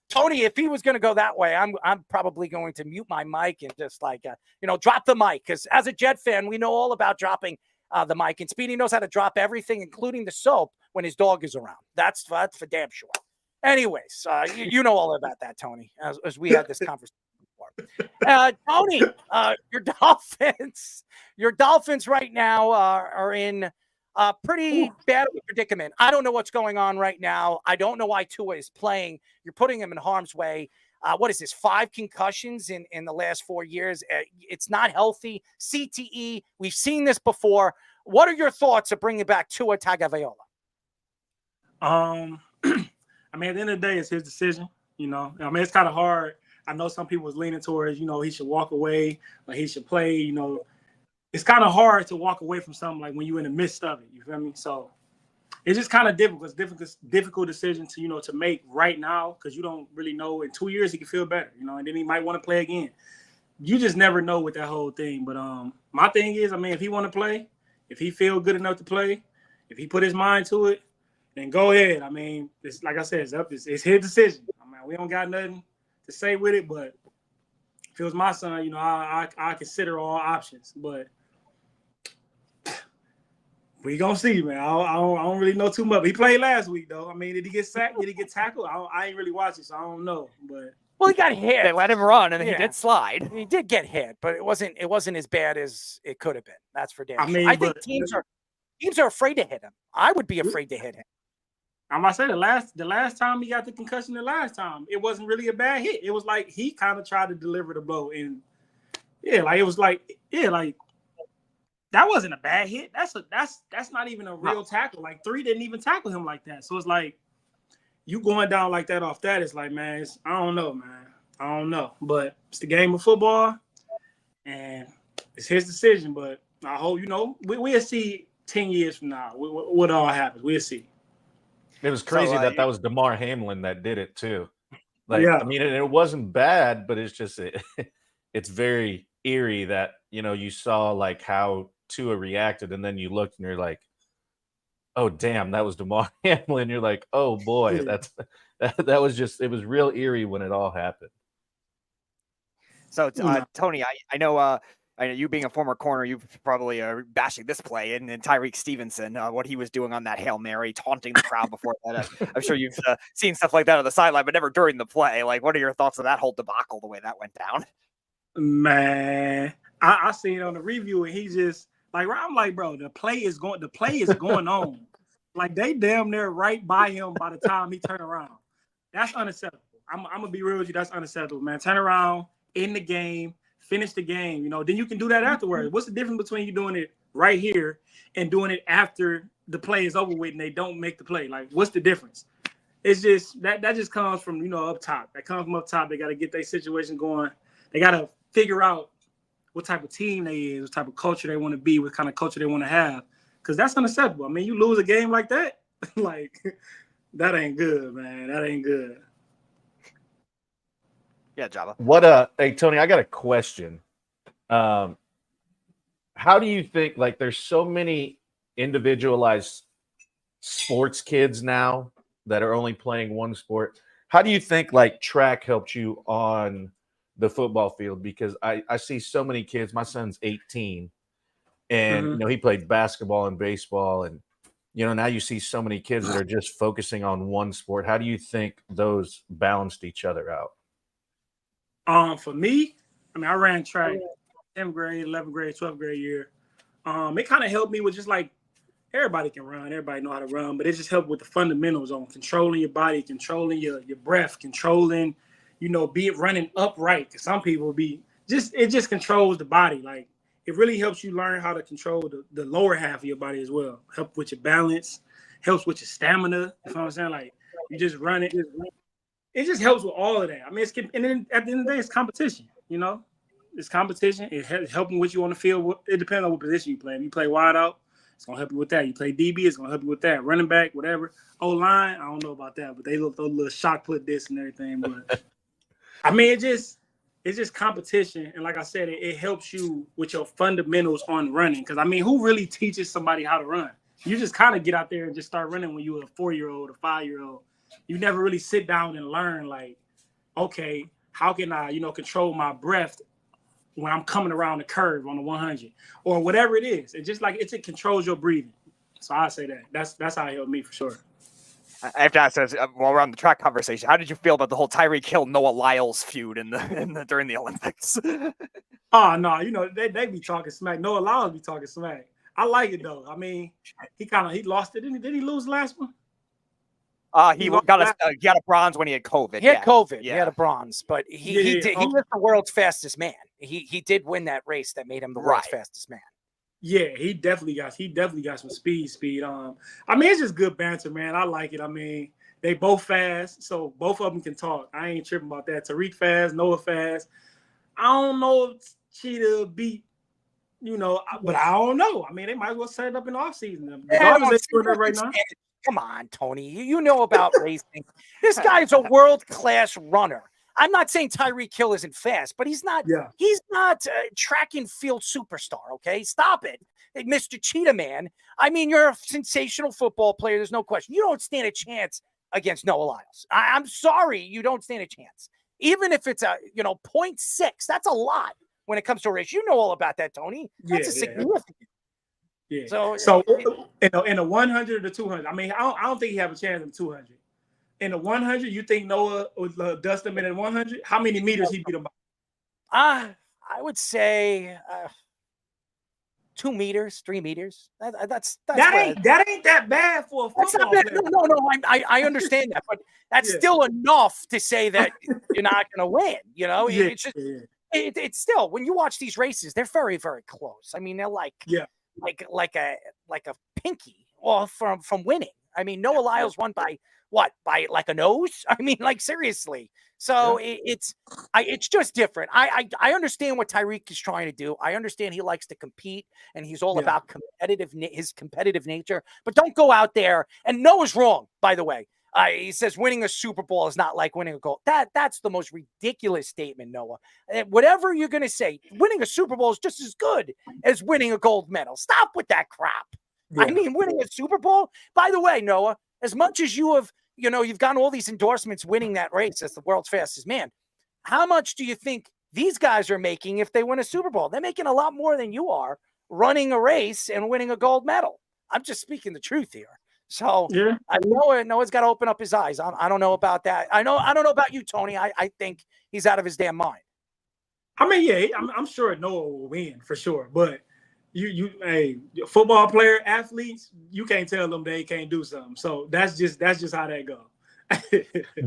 Tony, if he was going to go that way, I'm probably going to mute my mic and just like, drop the mic. Because as a Jet fan, we know all about dropping the mic. And Speedy knows how to drop everything, including the soap, when his dog is around. That's for damn sure. Anyways, you know all about that, Tony, as we had this conversation before. Tony, your Dolphins right now are in a pretty bad predicament. I don't know what's going on right now. I don't know why Tua is playing. You're putting him in harm's way. What is this, 5 concussions in the last 4 years? It's not healthy. CTE, we've seen this before. What are your thoughts of bringing back Tua Tagovailoa? I mean, at the end of the day, it's his decision. It's kind of hard. I know some people was leaning towards, he should walk away or he should play. It's kind of hard to walk away from something like when you're in the midst of it. You feel me? So it's just kind of difficult. It's difficult decision to make right now because you don't really know. In 2 years, he can feel better, and then he might want to play again. You just never know with that whole thing. But my thing is, if he want to play, if he feel good enough to play, if he put his mind to it, then go ahead. It's like I said, it's his decision. We don't got nothing to say with it, but if it was my son, you know, I consider all options. But we gonna see, man. I don't really know too much. He played last week, though. I mean, did he get sacked? Did he get tackled? I ain't really watching, so I don't know. But Well, he got hit. They let him run, and Yeah. he did slide. He did get hit, but it wasn't as bad as it could have been. That's for damn I sure. mean, I think but- teams are afraid to hit him. I would be afraid to hit him. I'm about to say the last time he got the concussion, it wasn't really a bad hit. It was like he kind of tried to deliver the blow, and that wasn't a bad hit. That's not even a real tackle. Like 3 didn't even tackle him like that. So it's like you going down like that off that. It's like, man, I don't know, man. I don't know. But it's the game of football, and it's his decision. But I hope, you know, we'll see 10 years from now what all happens. We'll see. It was crazy that was Damar Hamlin that did it too. Like, Yeah. I mean, it wasn't bad, but it's just it's very eerie that, you know, you saw like how Tua reacted, and then you looked and you're like, oh damn, that was Damar Hamlin. You're like, oh boy, that was just, it was real eerie when it all happened. So, Tony, I know you being a former corner, you probably are bashing this play and Tyrique Stevenson, what he was doing on that Hail Mary, taunting the crowd before that. I'm sure you've seen stuff like that on the sideline, but never during the play. Like, what are your thoughts on that whole debacle, the way that went down? Man, I seen it on the review, and he just like, I'm like, bro, the play is going on. Like, they damn near right by him by the time he turned around. That's unacceptable. I'm gonna be real with you. That's unacceptable, man. Turn around, in the game, finish the game. You know, then you can do that afterwards. What's the difference between you doing it right here and doing it after the play is over with and they don't make the play? Like, what's the difference? It's just that just comes from, you know, up top. That comes from up top. They got to get their situation going. They got to figure out what type of team they is, what type of culture they want to be, what kind of culture they want to have. Because that's unacceptable. I mean, you lose a game like that, like, that ain't good, man. That ain't good. Yeah, Java. Hey, Tony, I got a question. How do you think, like, there's so many individualized sports kids now that are only playing one sport. How do you think, like, track helped you on the football field? Because I see so many kids. My son's 18, and you know, he played basketball and baseball, and you know, now you see so many kids that are just focusing on one sport. How do you think those balanced each other out? For me, I mean, I ran track 10th grade, 11th grade, 12th grade year. It kind of helped me with just like, everybody can run, everybody know how to run, but it just helped with the fundamentals on controlling your body, controlling your breath, controlling, you know, running upright. Because some people it just controls the body. Like, it really helps you learn how to control the lower half of your body as well. Help with your balance, helps with your stamina. You know what I'm saying? Like, you just run it. It just helps with all of that. I mean, and then at the end of the day, it's competition. You know, it's competition. It's helping with you on the field. It depends on what position you play. If you play wide out, it's gonna help you with that. You play DB, it's gonna help you with that. Running back, whatever. O-line, I don't know about that, but they look those little shot put this and everything. But I mean, it's just competition. And like I said, it helps you with your fundamentals on running. Because I mean, who really teaches somebody how to run? You just kind of get out there and just start running when you're a 4-year-old or 5-year-old. You never really sit down and learn, like, okay, how can I, you know, control my breath when I'm coming around the curve on the 100 or whatever it is. It's just like it controls your breathing. So I say that. That's how it helped me for sure. I have to ask, while we're on the track conversation, how did you feel about the whole Tyreek Hill Noah Lyles feud during the Olympics? Oh no, you know they be talking smack. Noah Lyles be talking smack. I like it though. I mean, he lost it. Did he lose the last one? He got a bronze when he had COVID. He had COVID. Yeah. He had a bronze, but he was the world's fastest man. He did win that race that made him the world's fastest man. Yeah, he definitely got some speed. I mean, it's just good banter, man. I like it. I mean, they both fast, so both of them can talk. I ain't tripping about that. Tyrique fast, Noah fast. I don't know if Cheetah beat, you know, but I don't know. I mean, they might as well set it up in the offseason. Right now. Come on, Tony. You know about racing. This guy's a world-class runner. I'm not saying Tyreek Hill isn't fast, but he's not. Yeah. He's not a track and field superstar. Okay, stop it, hey, Mr. Cheetah Man. I mean, you're a sensational football player. There's no question. You don't stand a chance against Noah Lyles. I'm sorry, you don't stand a chance. Even if it's a 0.6, that's a lot when it comes to a race. You know all about that, Tony. That's a significant. Yeah. So in the 100 or the 200, I mean, I don't think he have a chance in the 200. In the 100, you think Noah would dust him in the 100? How many meters he beat him by? I would say 2 meters, 3 meters. That ain't that bad for a football player. No. I understand that, but that's still enough to say that you're not going to win. It's just it's still, when you watch these races, they're very, very close. I mean, they're like a pinky off from winning. I mean, Noah Lyles won by what? By like a nose? I mean, like, seriously. So it's just different. I understand what Tyrique is trying to do. I understand he likes to compete and he's all about his competitive nature. But don't go out there, and Noah's wrong, by the way. He says winning a Super Bowl is not like winning a gold. That's the most ridiculous statement, Noah. Whatever you're going to say, winning a Super Bowl is just as good as winning a gold medal. Stop with that crap. Yeah. I mean, winning a Super Bowl. By the way, Noah, as much as you have, you've gotten all these endorsements winning that race as the world's fastest man, how much do you think these guys are making if they win a Super Bowl? They're making a lot more than you are running a race and winning a gold medal. I'm just speaking the truth here. So I know Noah's got to open up his eyes. I don't know about that. I don't know about you, Tony. I think he's out of his damn mind. I mean, I'm sure Noah will win for sure. But hey, football player, athletes, you can't tell them they can't do something. So that's just how that goes.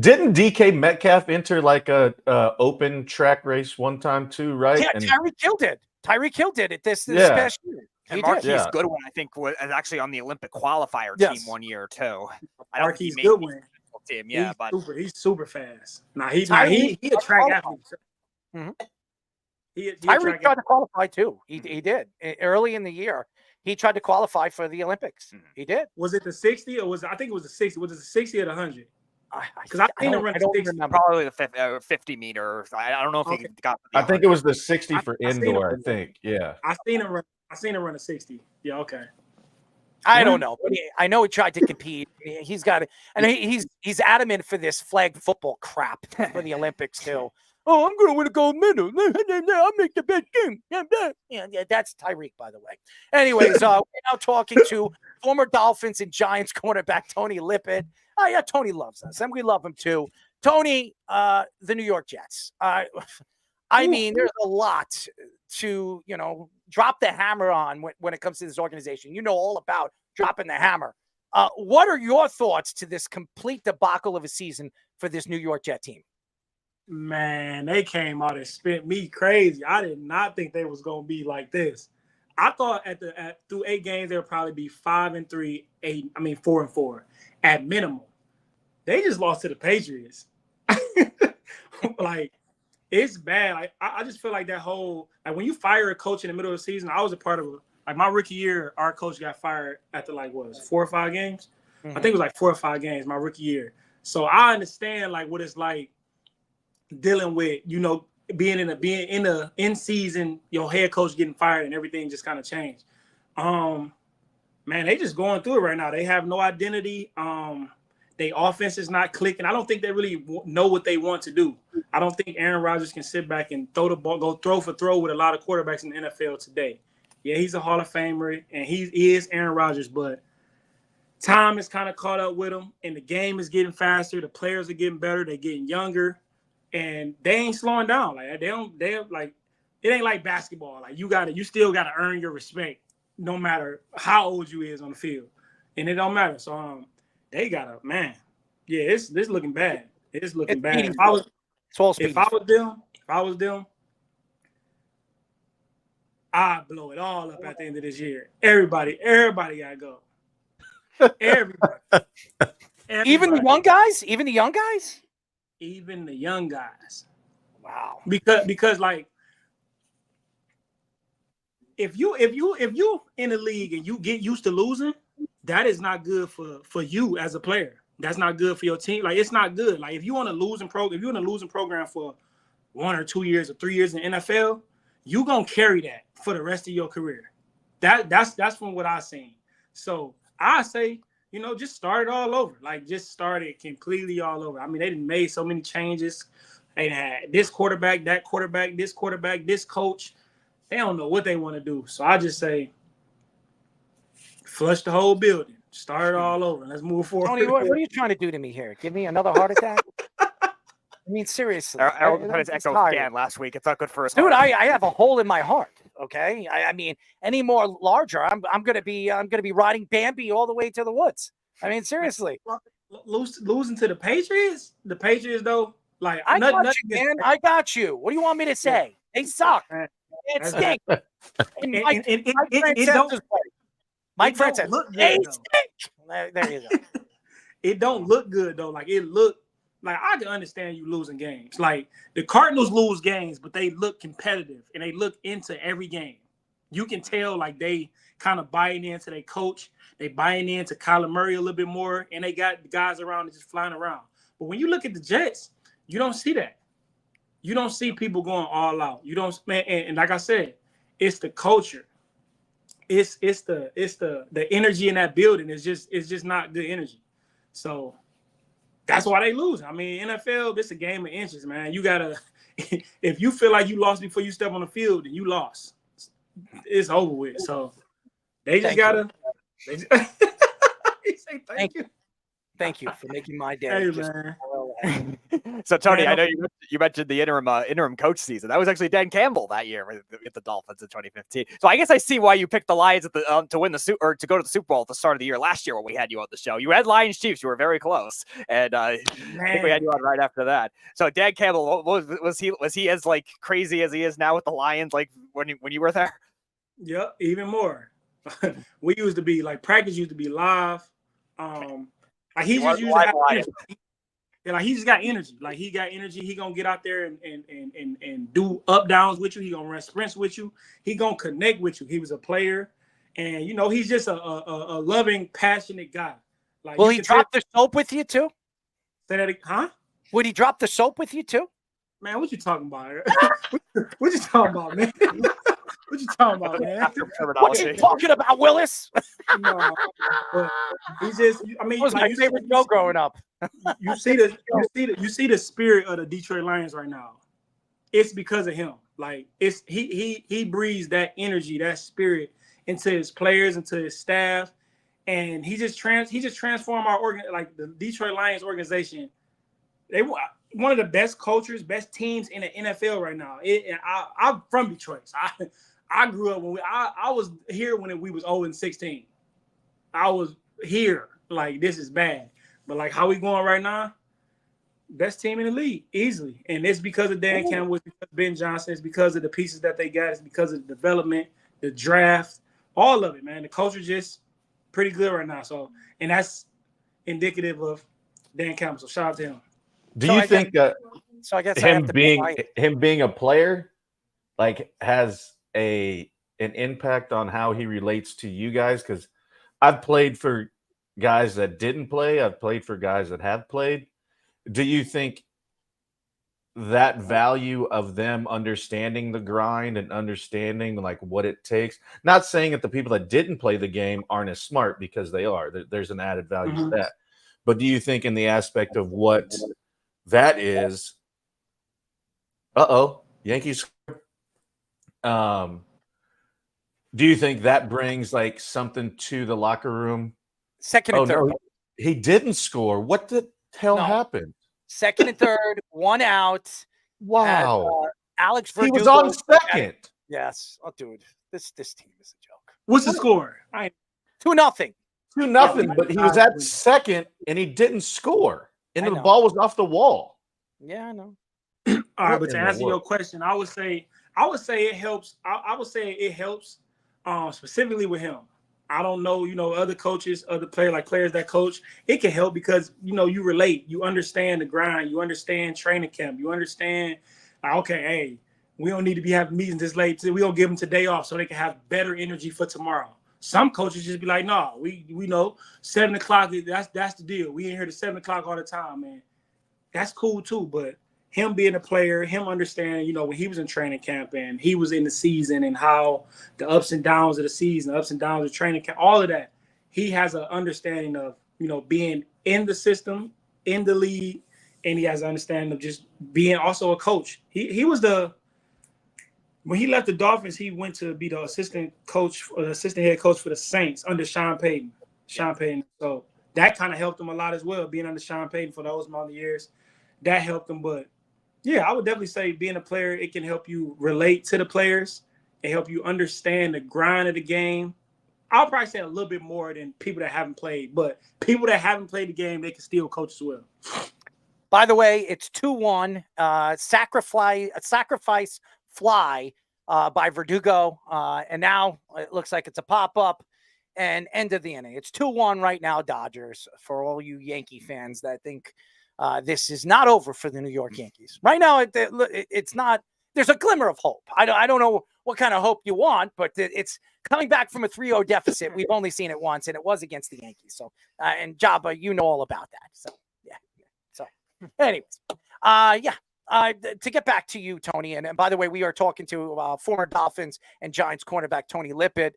Didn't DK Metcalf enter like a open track race one time too? Right? Yeah, Tyreek Hill did. Tyreek Hill did it this past year. And Marquise Goodwin, I think, was actually on the Olympic qualifier team one year too. Marquise Goodwin, team, he's super fast. Now he a track athlete. Mm-hmm. Tyreek tried to qualify too. He did early in the year. He tried to qualify for the Olympics. Mm-hmm. He did. Was it the 60 or I think it was the 60? Was it the 60 or the 100? Because I think I don't remember. Probably the 50 meter. I don't know if he got. I think it was the 60 for indoor. I think, yeah. I seen him run a 60. Yeah, okay. I don't know, but I know he tried to compete. He's got it, and he's adamant for this flag football crap for the Olympics too. Oh, I'm going to win a gold medal. I'll make the best game. Yeah, that's Tyreek, by the way. Anyways, we're now talking to former Dolphins and Giants cornerback Tony Lippett. Oh, yeah, Tony loves us, and we love him too. Tony, the New York Jets. I mean, there's a lot to, drop the hammer on when it comes to this organization. You know all about dropping the hammer. What are your thoughts to this complete debacle of a season for this New York Jet team? Man, they came out and spent me crazy. I did not think they was going to be like this. I thought through 8 games, they'll probably be 5-3, 4-4 at minimum. They just lost to the Patriots. Like, it's bad. Like, I just feel like that whole, like, when you fire a coach in the middle of the season, I was a part of it. Like, my rookie year, our coach got fired after 4 or 5 games? Mm-hmm. I think it was 4 or 5 games my rookie year. So I understand what it's like dealing with, being in season, your head coach getting fired and everything just kind of changed. Man, they just going through it right now. They have no identity. Their offense is not clicking. I don't think they really know what they want to do. I don't think Aaron Rodgers can sit back and throw the ball, go throw for throw with a lot of quarterbacks in the NFL today. Yeah, he's a Hall of Famer, and he is Aaron Rodgers, but time is kind of caught up with him, and the game is getting faster. The players are getting better. They're getting younger, and they ain't slowing down. Like, it ain't like basketball. Like, you still gotta earn your respect no matter how old you is on the field, and it don't matter. So they gotta, man. Yeah, it's looking bad. It's looking bad. If I was them, I'd blow it all up at the end of this year. Everybody gotta go. Everybody. Even the young guys? Even the young guys? Even the young guys. Wow. Because like, if you in the league and you get used to losing, that is not good for you as a player. That's not good for your team. Like, it's not good. Like, if you're in a losing program for 1 or 2 years or 3 years in the NFL, you gonna carry that for the rest of your career. That's from what I've seen. So I say, just start it all over. Like, just start it completely all over. I mean, they done made so many changes. They had this quarterback, that quarterback, this coach. They don't know what they want to do. So I just say, flush the whole building, start it all over. Let's move forward. Tony, what are you trying to do to me here? Give me another heart attack? I mean, seriously. Errol put his echo scan last week. It's not good for his Dude, heart. I have a hole in my heart. Okay, I mean, any more larger, I'm gonna be riding Bambi all the way to the woods. I mean, seriously. Losing to the Patriots? The Patriots, though, like I got you, man. I got you. What do you want me to say? They suck. It stinks. And Mike Francis. They stink. There you go. It don't look good though. Like it look like I can understand you losing games. Like the Cardinals lose games, but they look competitive and they look into every game. You can tell like they kind of buying into their coach. They buying into Kyler Murray a little bit more, and they got the guys around just flying around. But when you look at the Jets, you don't see that. You don't see people going all out. You don't, man. And like I said, it's the culture. It's the energy in that building. It's just not good energy. So that's why they lose. I mean, NFL, this is a game of inches, man. You gotta, if you feel like you lost before you step on the field, then you lost. It's over with. So they just gotta. They just, he say thank you. Thank you for making my day. Hey, just man. So Tony, I know you mentioned the interim coach season. That was actually Dan Campbell that year with the Dolphins in 2015. So I guess I see why you picked the Lions at the to win the or to go to the Super Bowl at the start of the year last year when we had you on the show. You had Lions Chiefs. You were very close, and I think we had you on right after that. So Dan Campbell, was he as like crazy as he is now with the Lions? Like when you were there? Yep, even more. We used to be like practice used to be live. Like he just used to have energy. Yeah, like he just got energy. Like he got energy. He gonna get out there and do up downs with you. He gonna run sprints with you. He gonna connect with you. He was a player, and you know he's just a loving, passionate guy. Like, will he drop the soap with you too? Say that, huh? Would he drop the soap with you too? Man, what you talking about? What you talking about, man? What you talking about, man? What you talking about, Willis? No, but he's just. I mean, it was like, my favorite show growing up. You see the spirit of the Detroit Lions right now. It's because of him. Like it's he breathes that energy, that spirit into his players, into his staff, and he just transformed our like the Detroit Lions organization. They one of the best cultures, best teams in the NFL right now. I'm from Detroit. So I grew up when I was here when we was 0-16. I was here. Like this is bad, but like how we going right now, best team in the league easily, and it's because of Dan Campbell, it's because of Ben Johnson, it's because of the pieces that they got, it's because of the development, the draft, all of it, man. The culture just pretty good right now. So, and that's indicative of Dan Campbell. So shout out to him. Do you think so? I guess him being a player like has an impact on how he relates to you guys? Because I've played for guys that didn't play. I've played for guys that have played. Do you think that value of them understanding the grind and understanding like what it takes? Not saying that the people that didn't play the game aren't as smart, because they are. There's an added value to that. But do you think in the aspect of what that is, Yankees. Do you think that brings like something to the locker room? Second and third. No, he didn't score. What the hell happened? Second and third, one out. Wow. Alex He was Verdugo on second. Yes. Oh, dude, this team is a joke. What's the score? 2-0. 2-0, but he was at second and he didn't score. And the ball was off the wall. Yeah, I know. All right, but to answer your question, I would say it helps. I would say it helps specifically with him. I don't know, other coaches, other players that coach. It can help because you relate, you understand the grind, you understand training camp, you understand. Okay, hey, we don't need to be having meetings this late. We don't give them today off so they can have better energy for tomorrow. Some coaches just be like, no, we know 7 o'clock. That's the deal. We in here to 7 o'clock all the time, man. That's cool too, but him being a player, him understanding, when he was in training camp and he was in the season and how the ups and downs of the season, the ups and downs of training camp, all of that, he has an understanding of, being in the system, in the league, and he has an understanding of just being also a coach. He was when he left the Dolphins, he went to be the assistant head coach for the Saints under Sean Payton. So that kind of helped him a lot as well, being under Sean Payton for those amount of years. That helped him. But yeah, I would definitely say being a player, it can help you relate to the players and help you understand the grind of the game. I'll probably say a little bit more than people that haven't played, but people that haven't played the game, they can still coach as well. By the way, it's 2-1. Sacrifice fly by Verdugo. And now it looks like it's a pop-up and end of the inning. It's 2-1 right now, Dodgers, for all you Yankee fans that think this is not over for the New York Yankees. Right now, it's not. There's a glimmer of hope. I don't know what kind of hope you want, but it's coming back from a 3-0 deficit. We've only seen it once, and it was against the Yankees. So, and Jabba, you know all about that. So, yeah. So, anyways, to get back to you, Tony, and by the way, we are talking to former Dolphins and Giants cornerback Tony Lippett.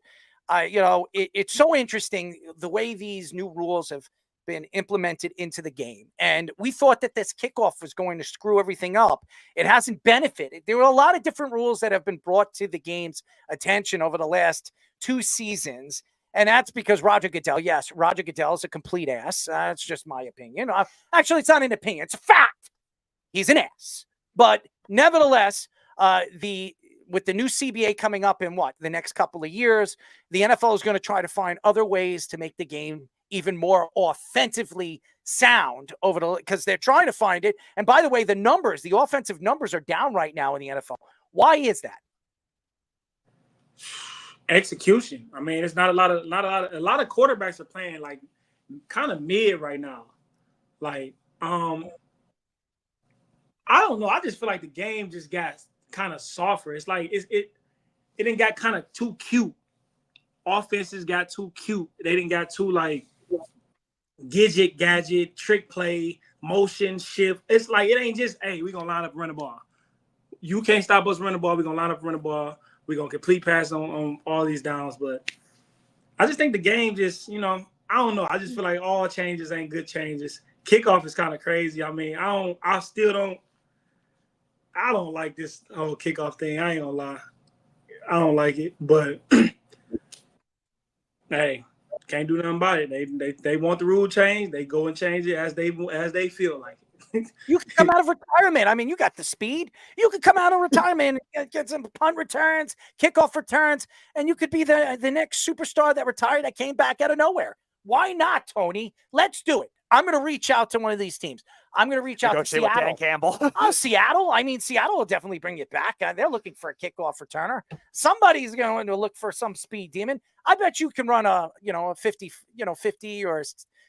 It's so interesting the way these new rules have been implemented into the game. And we thought that this kickoff was going to screw everything up. It hasn't benefited. There were a lot of different rules that have been brought to the game's attention over the last 2 seasons. And that's because Roger Goodell is a complete ass. That's just my opinion. Actually, it's not an opinion. It's a fact. He's an ass. But nevertheless, with the new CBA coming up in the next couple of years, the NFL is going to try to find other ways to make the game even more offensively sound because they're trying to find it. And by the way, the offensive numbers are down right now in the NFL. Why is that? Execution. I mean, it's not a lot of quarterbacks are playing like kind of mid right now. Like, I don't know. I just feel like the game just got kind of softer. It's like it didn't got kind of too cute. Offenses got too cute. They didn't got too like gadget, trick play, motion shift. It's like it ain't just, hey, we're gonna line up and run the ball. You can't stop us running the ball. We're gonna line up and run the ball. We're gonna complete pass on all these downs. But I just think the game just, I don't know. I just feel like all changes ain't good changes. Kickoff is kind of crazy. I mean, I don't like this whole kickoff thing. I ain't gonna lie. I don't like it, but hey, can't do nothing about it. They want the rule change. They go and change it as they feel like it. You can come out of retirement. I mean, you got the speed. You could come out of retirement and get some punt returns, kickoff returns, and you could be the next superstar that retired that came back out of nowhere. Why not, Tony? Let's do it. I'm going to reach out to one of these teams. I'm going to reach out to Seattle. Dan Campbell. Seattle. I mean, Seattle will definitely bring it back. They're looking for a kickoff returner. Somebody's going to look for some speed demon. I bet you can run a 50 or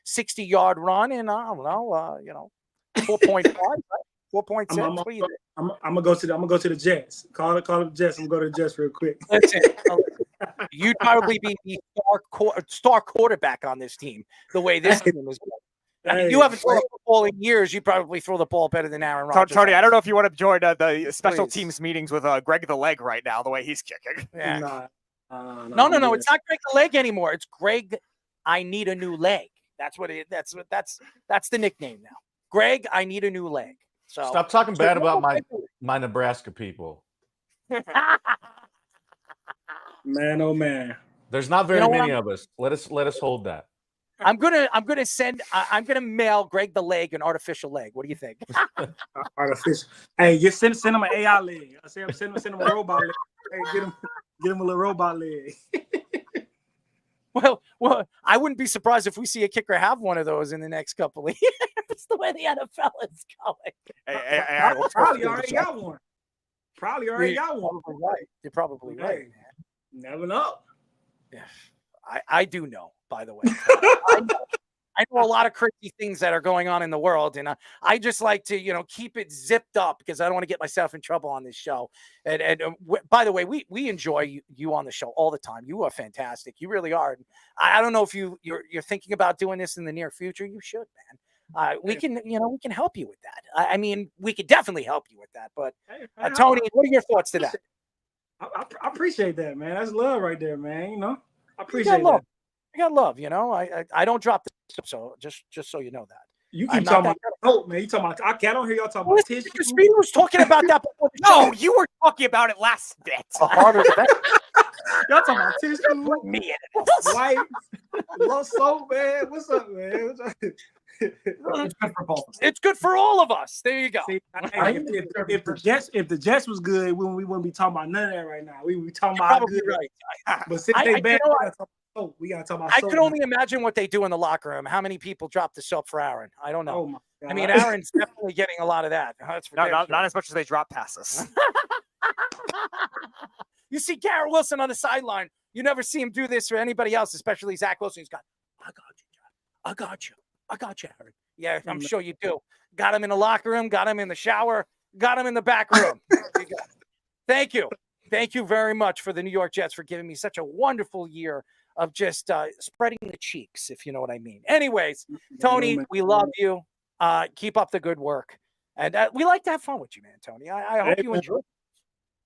60-yard run in, I don't know, 4.5, right? 4.6. I'm gonna go to the Jets. Call the Jets. I'm gonna go to the Jets real quick. Listen, you'd probably be the star quarterback on this team. The way this team is going. You haven't thrown the ball in years. You probably throw the ball better than Aaron Rodgers. Tony, I don't know if you want to join the special teams meetings with Greg the Leg right now, the way he's kicking. Yeah. No. It's not Greg the Leg anymore. It's Greg, I need a new leg. That's the nickname now. Greg, I need a new leg. So stop talking bad about my Nebraska people. Man, oh man. There's not very many of us. Let us hold that. I'm gonna mail Greg the Leg an artificial leg. What do you think? Artificial. Hey, just send him an AI leg. I say I'm sending him a robot leg. Hey, get him a little robot leg. Well, I wouldn't be surprised if we see a kicker have one of those in the next couple of years. That's the way the NFL is going. Probably already got one. Right. You're probably right, man. Never know. Yeah, I do know, by the way. I know a lot of crazy things that are going on in the world, and I just like to, keep it zipped up because I don't want to get myself in trouble on this show. And by the way, we enjoy you on the show all the time. You are fantastic. You really are. I don't know if you're thinking about doing this in the near future. You should, man. We can help you with that. I mean, we could definitely help you with that. But Tony, what are your thoughts to that? I appreciate that, man. That's love right there, man. I appreciate that. I got love. I don't drop this, so just so you know that. You keep talking about soap, man. You talking about? I don't hear y'all talking about tissue. Speedy was talking about that before the show. No, you were talking about it last bit. Harder than Y'all talking about tissue? Put me in it. Wipes, low soap, man. What's up, man? It's good for both. It's good for all of us. There you go. See, if the Jets was good, we wouldn't be talking about none of that right now. We would be talking about how good. Right. But since they bad, we gotta talk about I soap. could only imagine what they do in the locker room. How many people drop the soap for Aaron? I don't know. Oh my God. I mean, Aaron's definitely getting a lot of that. That's for damn sure. Not as much as they drop passes. You see Garrett Wilson on the sideline. You never see him do this for anybody else, especially Zach Wilson. He's got, I got you, John. I got you, Aaron. Yeah, I'm sure you do. Got him in the locker room, got him in the shower, got him in the back room. Thank you. Thank you very much for the New York Jets for giving me such a wonderful year of just spreading the cheeks, if you know what I mean. Anyways, Tony, we love you. Keep up the good work. And we like to have fun with you, man, Tony. I hope you enjoy it.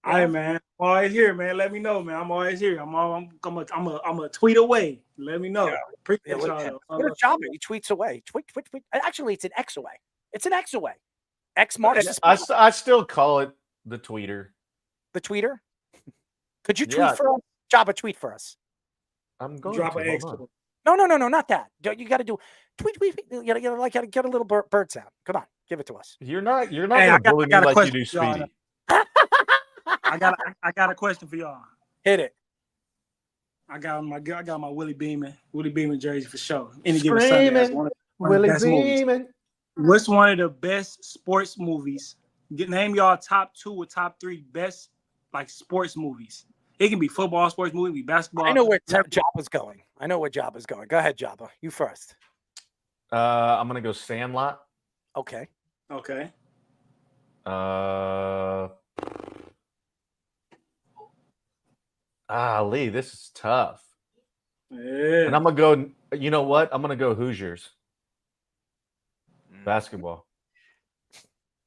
Hey, man, I'm always here, man. Let me know, man. I'm always here. I'm a tweet away. Let me know. Appreciate y'all. What a job. He tweets away. Tweet. Actually, it's an X away. It's an X away. X marks. I still call it the tweeter. The tweeter? Could you tweet for us? Jabba, tweet for us. I'm going Drop to. an X. No, not that. You got to do tweet. You got to get a little bird sound. Come on, give it to us. You're not going to bully me like you do Speedy. I got a question for y'all. Hit it. I got my Willie Beeman jersey for sure. Any given Sunday. Willie Beeman. What's one of the best sports movies? Name y'all top 2 or top 3 best like sports movies. It can be football, sports movie, it can be basketball. I know where Jabba's going. Go ahead, Jabba. You first. I'm gonna go Sandlot. Okay. Lee, this is tough. Yeah. And I'm gonna go. You know what? I'm gonna go Hoosiers. Basketball.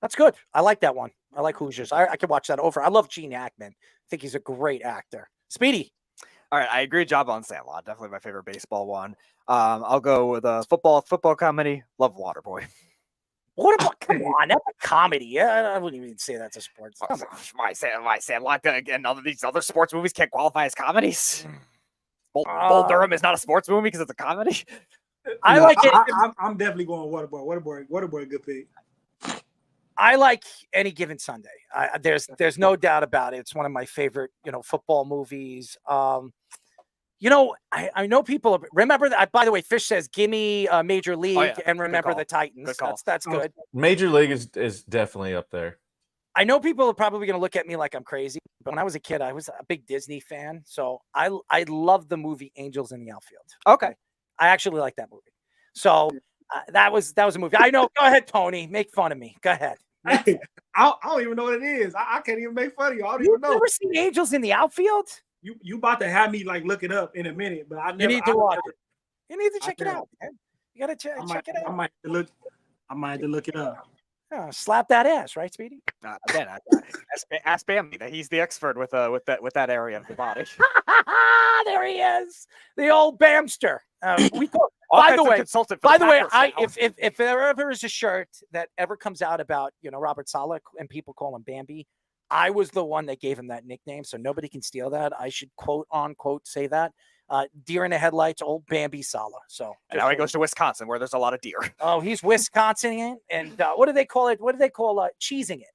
That's good. I like that one. I like Hoosiers. I could watch that over. I love Gene Hackman. I think he's a great actor. Speedy. All right, I agree. Job on Sandlot. Definitely my favorite baseball one. I'll go with a football comedy. Love Waterboy. What about? Come on, that's a comedy. Yeah, I wouldn't even say that's a sports. My Sandlot and these other sports movies can't qualify as comedies. Bull Durham is not a sports movie because it's a comedy. I like it. I'm definitely going Waterboy. Waterboy, a good pick. I like Any Given Sunday. There's no doubt about it. It's one of my favorite, football movies. I know people remember that. By the way, Fish says, "Gimme Major League and remember the Titans." That's good. Major League is definitely up there. I know people are probably going to look at me like I'm crazy, but when I was a kid, I was a big Disney fan, so I loved the movie Angels in the Outfield. Okay, I actually like that movie. So that was a movie. I know. Go ahead, Tony. Make fun of me. Go ahead. Hey, I don't even know what it is. I can't even make fun of you. I don't even know. You never seen Angels in the Outfield? You about to have me like look it up in a minute, but I never. You need to watch it. You need to check it out, man. You got to check it out. I might have to look it up. Slap that ass, right, Speedy? Again, ask Bambi. He's the expert with that area of the body. There he is, the old Bamster. We call. By the way, if there ever is a shirt that ever comes out about Robert Saleh and people call him Bambi, I was the one that gave him that nickname, so nobody can steal that. I should quote unquote say that. Deer in the headlights, old Bambi Saleh. So and now he goes to Wisconsin, where there's a lot of deer. Oh, he's Wisconsin, and what do they call it? What do they call cheesing it?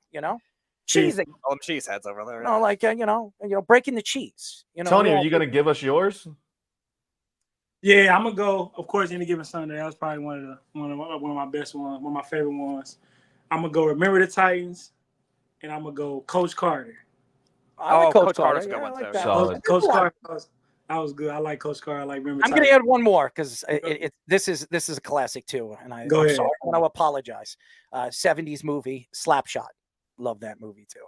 Cheesing. Oh, them cheeseheads over there. No, like breaking the cheese. Tony, are you gonna give us yours? Yeah, I'm gonna go. Of course, Any Given Sunday. That was probably one of my best ones, one of my favorite ones. I'm gonna go Remember the Titans, and I'm gonna go Coach Carter. I like Coach Carter's Carter. a good one too. Solid. Coach Carter. That was good. I like Coach Carter. I like Remember. I'm gonna add one more because this is a classic too, and I'm sorry. I want to apologize. 70s movie Slapshot. Love that movie too.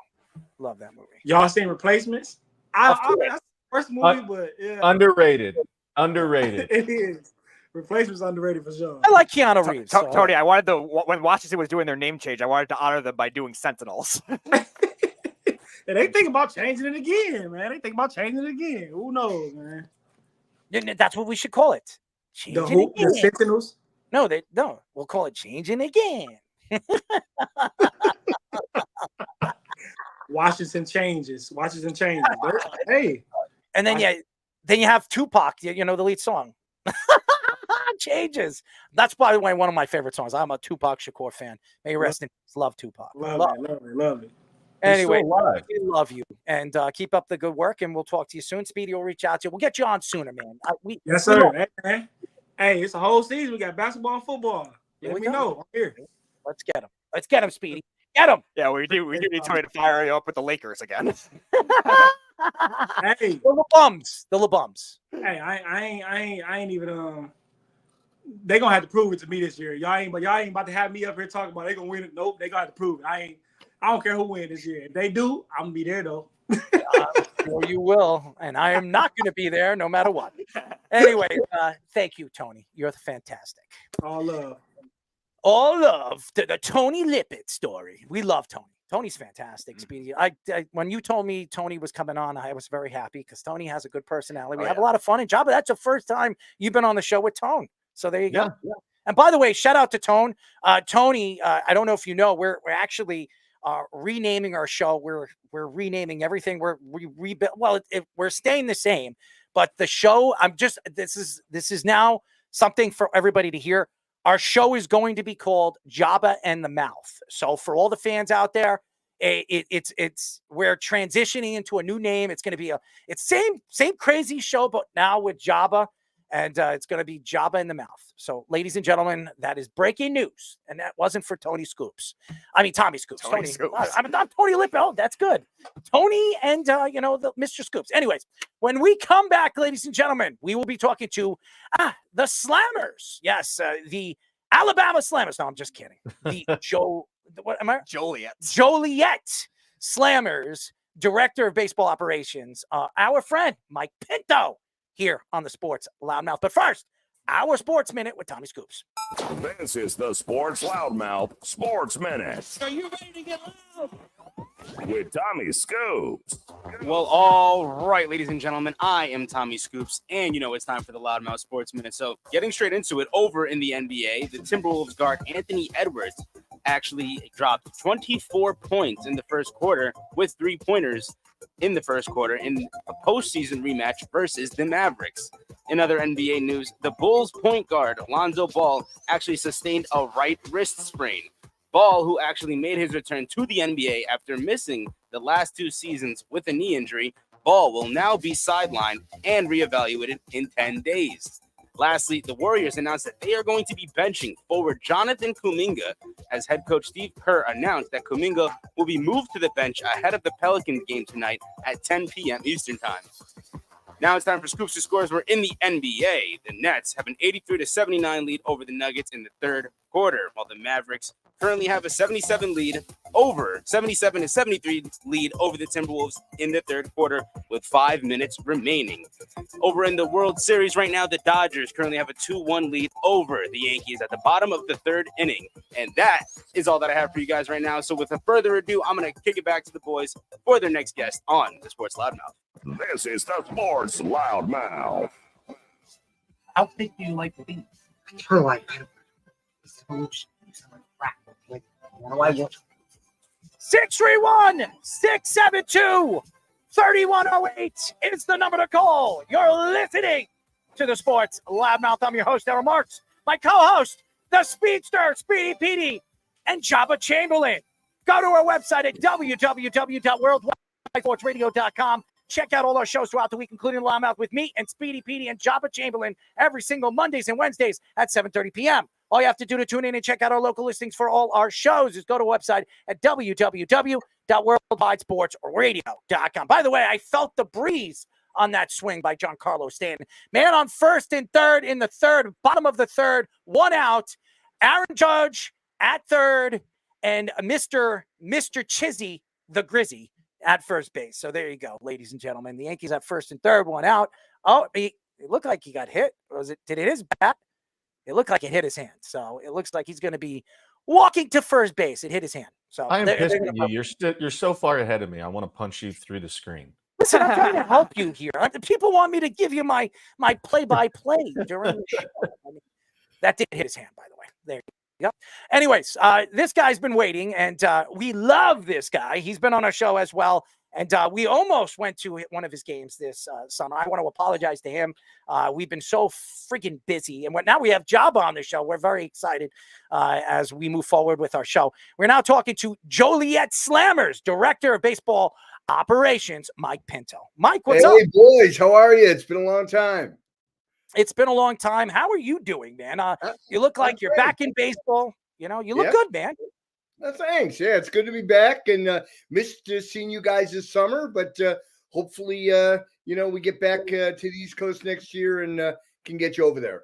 Love that movie. Y'all seen Replacements? That's the first movie, but yeah. Underrated. It is. Replacement's underrated for sure. I like Keanu Reeves. Tony, I wanted when Washington was doing their name change, I wanted to honor them by doing Sentinels. And they think about changing it again, man. Who knows, man? That's what we should call it. The Sentinels. No, we'll call it changing again. Washington changes. Hey. And then you have Tupac, you know, the lead song. Changes. That's, by the way, one of my favorite songs. I'm a Tupac Shakur fan. May you rest in peace. Love Tupac. Love it. Anyway, we love you. And keep up the good work, and we'll talk to you soon. Speedy will reach out to you. We'll get you on sooner, man. Yes, sir. Hey, it's a whole season. We got basketball and football. Let me know. I'm here. Let's get him. Let's get him, Speedy. Get him. Yeah, we do need to fire you up with the Lakers again. Hey, the LeBums. Hey, I ain't even they gonna have to prove it to me this year. Y'all ain't about to have me up here talking about they gonna win it. Nope, they gonna have to prove it. I don't care who wins this year. If they do, I'm gonna be there though. Sure you will, and I am not going to be there no matter what. Anyway, thank you, Tony. You're fantastic. All love to the Tony Lippett story. We love Tony. Tony's fantastic. Speedy. I when you told me Tony was coming on, I was very happy because Tony has a good personality. We have a lot of fun in Java. That's the first time you've been on the show with Tone. So there you go. Yeah. And by the way, shout out to Tone. Tony, I don't know if you know, we're actually renaming our show. We're renaming everything. We rebuild. Well, we're staying the same, but the show. This is now something for everybody to hear. Our show is going to be called Jabba and the Mouth. So for all the fans out there, we're transitioning into a new name. It's going to be same crazy show, but now with Jabba. And it's going to be Jabba in the Mouth. So, ladies and gentlemen, that is breaking news. And that wasn't for Tommy Scoops. I'm Tony Scoops. I'm not Tony Lippett. Oh, that's good. Tony and, the Mr. Scoops. Anyways, when we come back, ladies and gentlemen, we will be talking to the Slammers. Yes, the Alabama Slammers. No, I'm just kidding. The Joliet Slammers, Director of Baseball Operations, our friend, Mike Pinto, here on the Sports Loudmouth. But first, our Sports Minute with Tommy Scoops. This is the Sports Loudmouth Sports Minute. Are you ready to get loud? With Tommy Scoops. Well, all right, ladies and gentlemen, I am Tommy Scoops, and it's time for the Loudmouth Sports Minute. So getting straight into it, over in the NBA, the Timberwolves guard Anthony Edwards actually dropped 24 points in the first quarter with 3-pointers in the first quarter in a postseason rematch versus the Mavericks. In other NBA news, the Bulls point guard Lonzo Ball actually sustained a right wrist sprain. Ball, who actually made his return to the NBA after missing the last 2 seasons with a knee injury, Ball will now be sidelined and reevaluated in 10 days. Lastly, the Warriors announced that they are going to be benching forward Jonathan Kuminga, as head coach Steve Kerr announced that Kuminga will be moved to the bench ahead of the Pelicans game tonight at 10 p.m. Eastern Time. Now it's time for Scoops to Scores. We're in the NBA. The Nets have an 83-79 lead over the Nuggets in the third quarter, while the Mavericks currently have a 77-73 lead over the Timberwolves in the third quarter with 5 minutes remaining. Over in the World Series right now, the Dodgers currently have a 2-1 lead over the Yankees at the bottom of the third inning. And that is all that I have for you guys right now. So without further ado, I'm going to kick it back to the boys for their next guest on the Sports Loudmouth. This is the Sports Loudmouth. How thick do you like the beef? I sort of like 631-672-3108 is the number to call. You're listening to the Sports Loudmouth. I'm your host, Aaron Marks. My co-host, the Speedster, Speedy Petey, and Jabba Chamberlain. Go to our website at www.worldwidesportsradio.com. Check out all our shows throughout the week, including Loudmouth with me and Speedy Petey and Jabba Chamberlain every single Mondays and Wednesdays at 7:30 p.m. All you have to do to tune in and check out our local listings for all our shows is go to our website at www.worldwidesportsradio.com. By the way, I felt the breeze on that swing by Giancarlo Stanton. Man on first and third in the third, bottom of the third, 1 out. Aaron Judge at third, and Mr. Chizzy, the Grizzy, at first base. So there you go, ladies and gentlemen. The Yankees at first and third, 1 out. Oh, it looked like he got hit. Did it hit his bat? It looked like it hit his hand. So it looks like he's going to be walking to first base. It hit his hand. So I am pissed at you. You're so far ahead of me. I want to punch you through the screen. Listen, I'm trying to help you here. People want me to give you my play-by-play during the show. That did hit his hand, by the way. There you go. Anyways, this guy's been waiting, and we love this guy. He's been on our show as well. And we almost went to one of his games this summer. I want to apologize to him. We've been so freaking busy. And now we have Jabba on the show. We're very excited as we move forward with our show. We're now talking to Joliet Slammers, Director of Baseball Operations, Mike Pinto. Mike, what's up? Hey, boys. How are you? It's been a long time. It's been a long time. How are you doing, man? You look like you're back in baseball. You look good, man. Thanks. Yeah, it's good to be back, and missed seeing you guys this summer. But hopefully, we get back to the East Coast next year and can get you over there.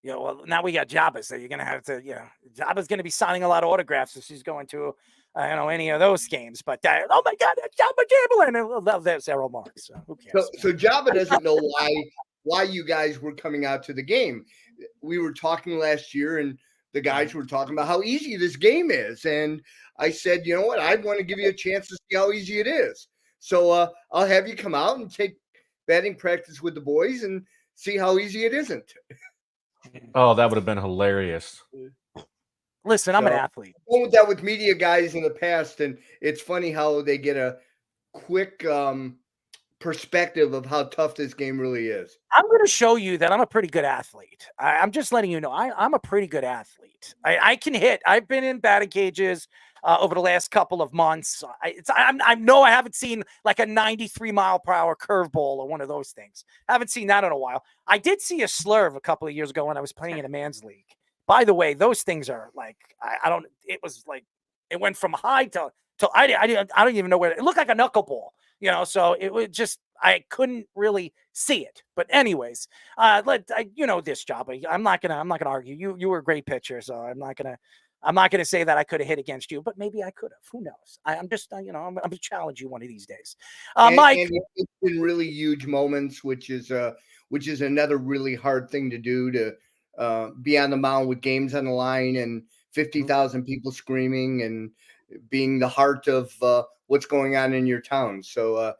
Yeah, well, now we got Jabba, so you're gonna have to. Jabba's gonna be signing a lot of autographs if she's going to, any of those games. But oh my God, that's Jabba Chamberlain! I love that Errol Marks. So who cares? So Jabba doesn't know why you guys were coming out to the game. We were talking last year, and the guys were talking about how easy this game is. And I said, you know what? I want to give you a chance to see how easy it is. So I'll have you come out and take batting practice with the boys and see how easy it isn't. Oh, that would have been hilarious. Listen, I'm an athlete. I've done that with media guys in the past, and it's funny how they get a quick perspective of how tough this game really is. I'm going to show you that I'm a pretty good athlete. I'm just letting you know I'm a pretty good athlete. I can hit. I've been in batting cages over the last couple of months. I know I haven't seen like a 93-mile-per-hour curveball or one of those things. I haven't seen that in a while. I did see a slurve a couple of years ago when I was playing in a man's league. By the way, those things are like it was like it went from high to I don't even know where it looked like a knuckleball. So it was just, I couldn't really see it. But anyways, this job, I'm not gonna argue. You were a great pitcher, so I'm not gonna say that I could have hit against you, but maybe I could have. Who knows? I'm just, I'm gonna challenge you one of these days. Mike, and it's been really huge moments, which is another really hard thing to do, to be on the mound with games on the line and 50,000 people screaming and being the heart of what's going on in your town. So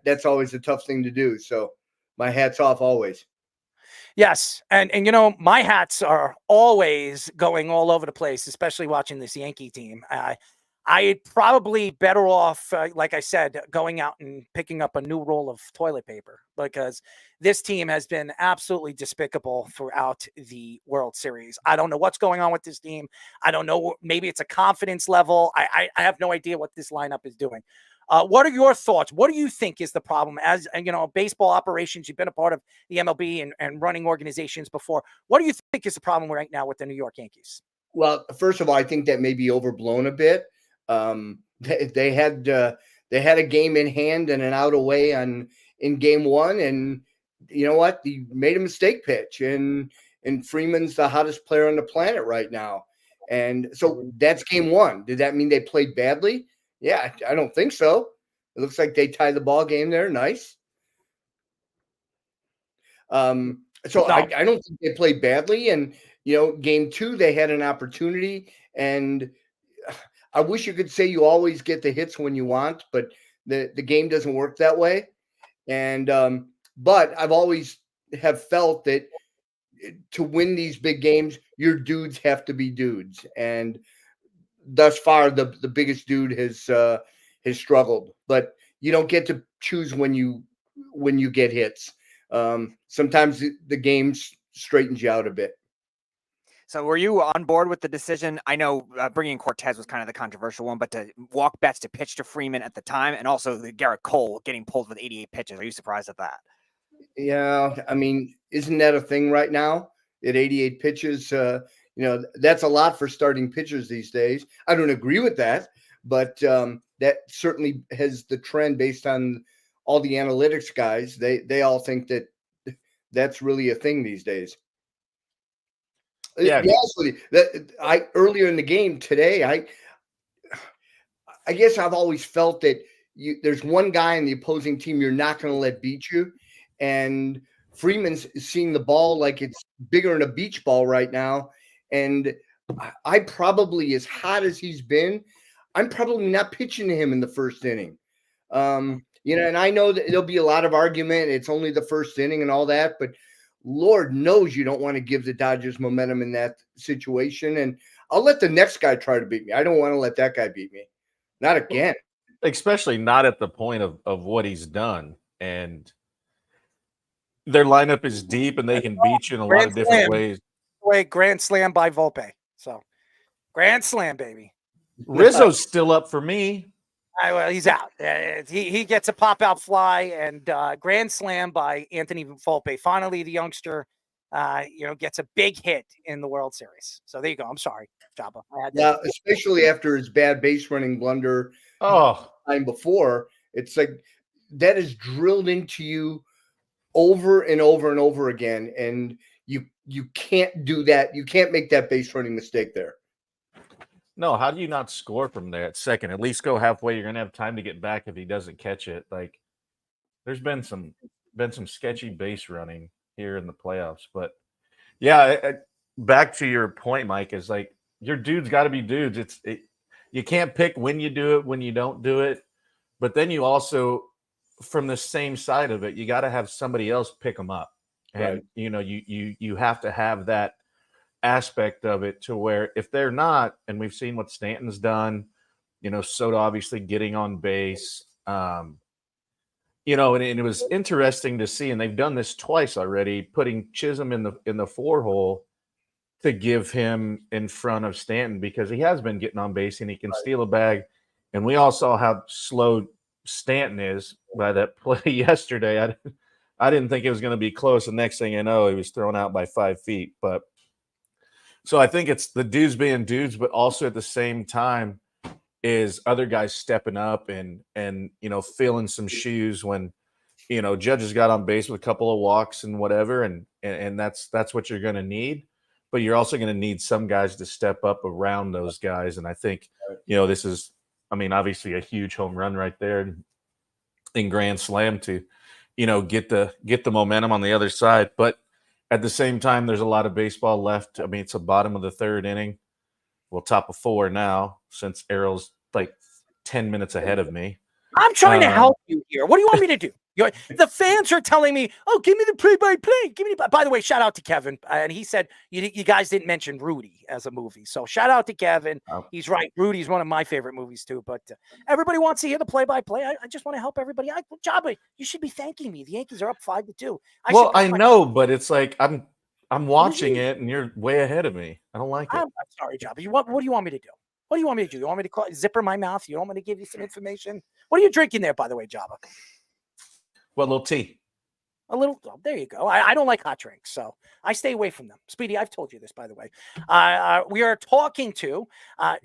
that's always a tough thing to do. So my hat's off always. Yes. And my hats are always going all over the place, especially watching this Yankee team. I'd probably better off, like I said, going out and picking up a new roll of toilet paper, because this team has been absolutely despicable throughout the World Series. I don't know what's going on with this team. I don't know. Maybe it's a confidence level. I have no idea what this lineup is doing. What are your thoughts? What do you think is the problem? As baseball operations, you've been a part of the MLB and running organizations before. What do you think is the problem right now with the New York Yankees? Well, first of all, I think that may be overblown a bit. They had a game in hand and an out away in game one, and you know what? He made a mistake pitch, and Freeman's the hottest player on the planet right now, and so that's game one. Did that mean they played badly? Yeah, I don't think so. It looks like they tied the ball game there. Nice. I don't think they played badly, and game two they had an opportunity, and I wish you could say you always get the hits when you want, but the game doesn't work that way. And but I've always have felt that to win these big games, your dudes have to be dudes. And thus far, the biggest dude has struggled. But you don't get to choose when you get hits. Sometimes the game straightens you out a bit. So were you on board with the decision? I know bringing Cortez was kind of the controversial one, but to walk Betts to pitch to Freeman at the time, and also the Garrett Cole getting pulled with 88 pitches. Are you surprised at that? Yeah, I mean, isn't that a thing right now? At 88 pitches, that's a lot for starting pitchers these days. I don't agree with that, but that certainly has the trend based on all the analytics guys. They all think that that's really a thing these days. Yeah. Earlier in the game today, I guess I've always felt that there's one guy in the opposing team you're not going to let beat you, and Freeman's seeing the ball like it's bigger than a beach ball right now, and I probably, as hot as he's been, I'm probably not pitching to him in the first inning. And I know that there'll be a lot of argument. It's only the first inning and all that, but Lord knows you don't want to give the Dodgers momentum in that situation. And I'll let the next guy try to beat me. I don't want to let that guy beat me. Not again. Especially not at the point of what he's done. And their lineup is deep and they can beat you in a lot of different ways. Wait, grand slam by Volpe. So grand slam, baby. Rizzo's still up for me. Well, he's out. He gets a pop-out fly and grand slam by Anthony Volpe. Finally, the youngster, gets a big hit in the World Series. So there you go. I'm sorry, Jabba. Yeah, especially after his bad base running blunder time before. It's like that is drilled into you over and over and over again, and you can't do that. You can't make that base running mistake there. No, how do you not score from there at second? At least go halfway. You're gonna have time to get back if he doesn't catch it. Like, there's been some sketchy base running here in the playoffs, but yeah, back to your point, Mike, is like your dudes got to be dudes. You can't pick when you do it, when you don't do it, but then you also, from the same side of it, you got to have somebody else pick them up, and you have to have that aspect of it to where if they're not, and we've seen what Stanton's done, Soto obviously getting on base, and it was interesting to see, and they've done this twice already, putting Chisholm in the 4-hole to give him in front of Stanton because he has been getting on base and he can steal a bag, and we all saw how slow Stanton is by that play yesterday. I didn't think it was going to be close. The next thing you know, he was thrown out by 5 feet, but. So I think it's the dudes being dudes, but also at the same time is other guys stepping up and filling some shoes when Judges got on base with a couple of walks and whatever, and that's what you're going to need. But you're also going to need some guys to step up around those guys, and I think this is, obviously a huge home run right there in grand slam to get the momentum on the other side, but. At the same time, there's a lot of baseball left. It's the bottom of the 3rd inning. Well, top of 4 now, since Errol's like 10 minutes ahead of me. I'm trying to help you here. What do you want me to do? The fans are telling me, "Oh, give me the play-by-play." Give me. By the way, shout out to Kevin, and he said you guys didn't mention Rudy as a movie, so shout out to Kevin. He's right. Rudy's one of my favorite movies too. But everybody wants to hear the play-by-play. I just want to help everybody. Jabba, you should be thanking me. The Yankees are up 5-2. I know, but it's like I'm watching it, and you're way ahead of me. I don't like it. I'm sorry, Jabba. What do you want me to do? What do you want me to do? You want me to zipper my mouth? You want me to give you some information? What are you drinking there, by the way, Jabba? What, little tea? A little. Oh, there you go. I don't like hot drinks, so I stay away from them. Speedy, I've told you this, by the way. We are talking to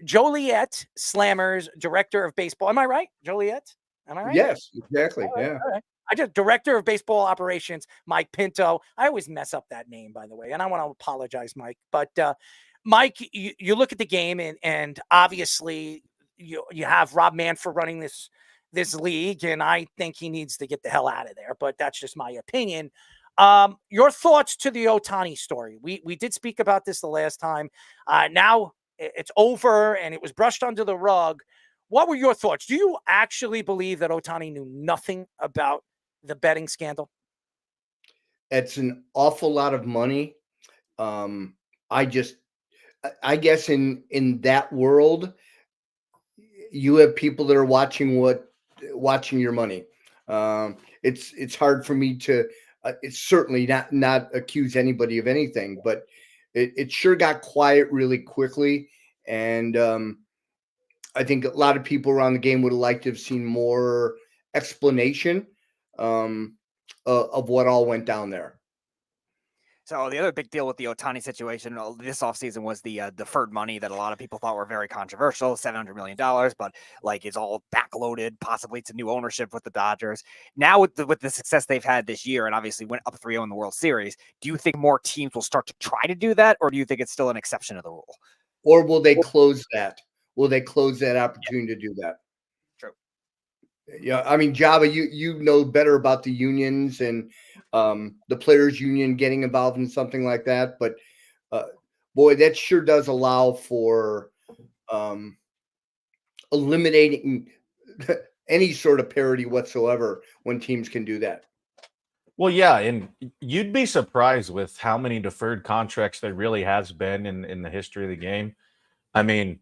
Joliet Slammers, director of baseball. Am I right, Joliet? Am I right? Yes, exactly. All right, yeah. all right. Director of baseball operations, Mike Pinto. I always mess up that name, by the way, and I want to apologize, Mike. But Mike, you look at the game, and obviously you have Rob Manfred running this league, and I think he needs to get the hell out of there. But that's just my opinion. Your thoughts to the Ohtani story? We did speak about this the last time. Now it's over, and it was brushed under the rug. What were your thoughts? Do you actually believe that Ohtani knew nothing about the betting scandal? It's an awful lot of money. I guess in that world, you have people that are watching your money. It's hard for me to. It's certainly not accuse anybody of anything, but it sure got quiet really quickly, and I think a lot of people around the game would have liked to have seen more explanation of what all went down there. So the other big deal with the Ohtani situation this offseason was the deferred money that a lot of people thought were very controversial, $700 million, but like it's all backloaded, possibly to new ownership with the Dodgers. Now with the success they've had this year and obviously went up 3-0 in the World Series, do you think more teams will start to try to do that, or do you think it's still an exception to the rule? Or will they close that? Will they close that opportunity to do that? True. Yeah, Java, you know better about the unions and the players' union getting involved in something like that. But boy, that sure does allow for eliminating any sort of parity whatsoever when teams can do that. Well, yeah, and you'd be surprised with how many deferred contracts there really has been in the history of the game. I mean,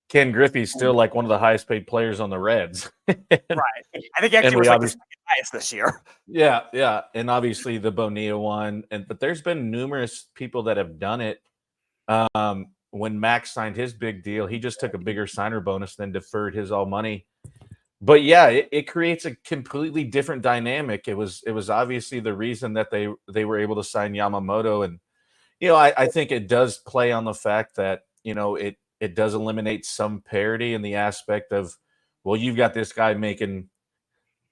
Ken Griffey's still like one of the highest paid players on the Reds. Right. I think he And actually we was like the obviously, second highest this year. yeah, and obviously the Bonilla one, but there's been numerous people that have done it. When Max signed his big deal, he just took a bigger signer bonus than deferred his all money. But yeah, it creates a completely different dynamic. It was obviously the reason that they were able to sign Yamamoto, and I think it does play on the fact that it does eliminate some parity in the aspect of, well, you've got this guy making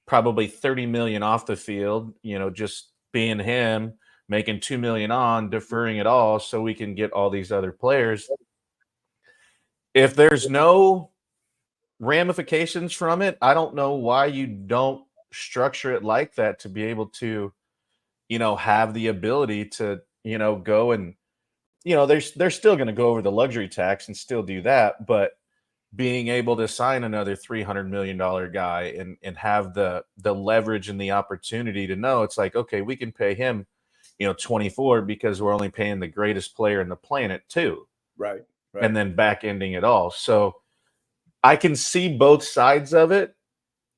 probably 30 million off the field, just being him, making 2 million on, deferring it all so we can get all these other players. If there's no ramifications from it, I don't know why you don't structure it like that to be able to, have the ability to, go and, they're still going to go over the luxury tax and still do that, but being able to sign another $300 million guy and have the leverage and the opportunity to know it's like, okay, we can pay him, 24 because we're only paying the greatest player in the planet too. Right. And then back ending it all. So I can see both sides of it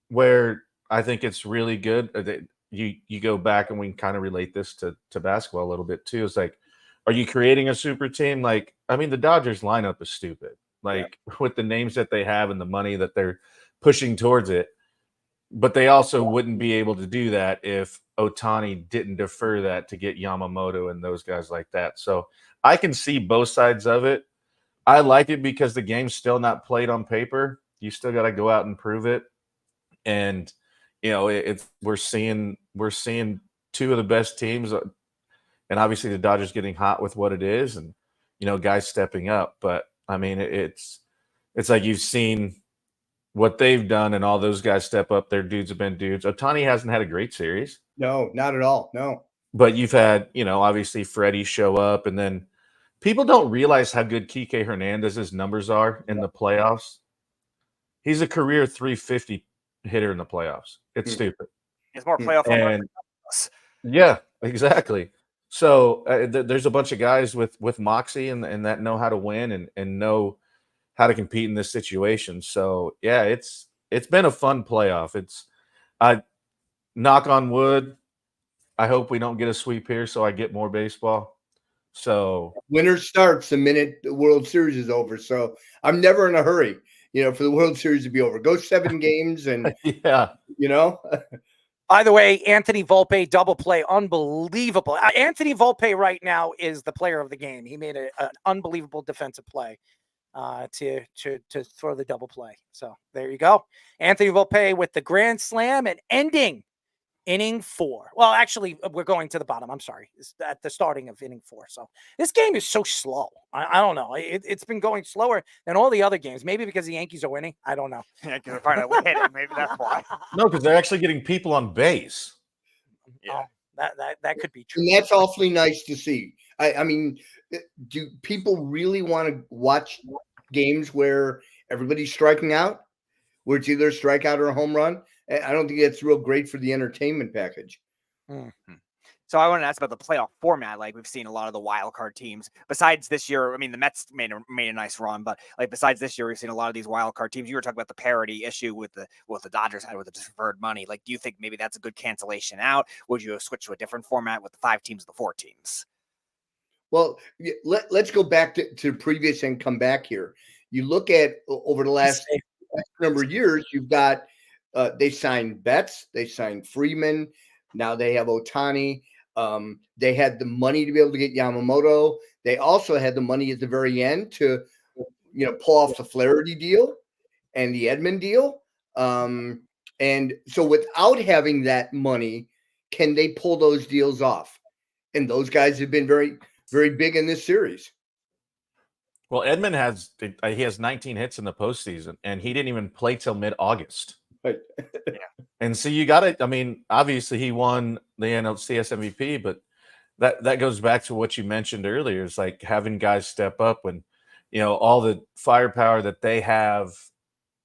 where I think it's really good. You go back and we can kind of relate this to basketball a little bit too. It's like, are you creating a super team? Like, I mean, the Dodgers lineup is stupid. Like with the names that they have and the money that they're pushing towards it. But they also wouldn't be able to do that if Ohtani didn't defer that to get Yamamoto and those guys like that. So I can see both sides of it. I like it because the game's still not played on paper. You still got to go out and prove it. And we're seeing two of the best teams, and obviously the Dodgers getting hot with what it is, and guys stepping up. But I mean, it's like you've seen what they've done, and all those guys step up. Their dudes have been dudes. Ohtani hasn't had a great series. No, not at all. No. But you've had, obviously Freddie show up, and then people don't realize how good Kike Hernandez's numbers are in the playoffs. He's a career 350 hitter in the playoffs. It's stupid. It's more playoff home runs. Yeah, exactly. So there's a bunch of guys with moxie and that know how to win and know how to compete in this situation. So yeah, it's been a fun playoff. I knock on wood. I hope we don't get a sweep here, so I get more baseball. So winter starts the minute the World Series is over. So I'm never in a hurry, for the World Series to be over. Go 7 games and yeah, By the way, Anthony Volpe double play, unbelievable. Anthony Volpe right now is the player of the game. He made an unbelievable defensive play to throw the double play. So there you go. Anthony Volpe with the grand slam and ending inning 4. Well, actually, we're going to the bottom. I'm sorry. It's at the starting of inning 4. So this game is so slow. I don't know. It's been going slower than all the other games. Maybe because the Yankees are winning. I don't know. Yankees are finally winning. Maybe that's why. No, because they're actually getting people on base. Yeah. That could be true. And that's awfully nice to see. I mean, do people really want to watch games where everybody's striking out, where it's either a strikeout or a home run? I don't think that's real great for the entertainment package. Mm-hmm. So I want to ask about the playoff format. Like we've seen a lot of the wild card teams. Besides this year, I mean, the Mets made a nice run, but like besides this year, we've seen a lot of these wild card teams. You were talking about the parity issue with the Dodgers had with the deferred money. Like, do you think maybe that's a good cancellation out? Would you switch to a different format with the 5 teams, the 4 teams? Well, let's go back to previous and come back here. You look at over the last number of years, you've got they signed Betts, they signed Freeman. Now they have Ohtani. They had the money to be able to get Yamamoto. They also had the money at the very end to, pull off the Flaherty deal and the Edman deal. And so without having that money, can they pull those deals off? And those guys have been very, very big in this series. Well, Edman has 19 hits in the postseason, and he didn't even play till mid-August. Right. Yeah. And so you got it. I mean, obviously he won the NLCS MVP, but that goes back to what you mentioned earlier. It's like having guys step up when, all the firepower that they have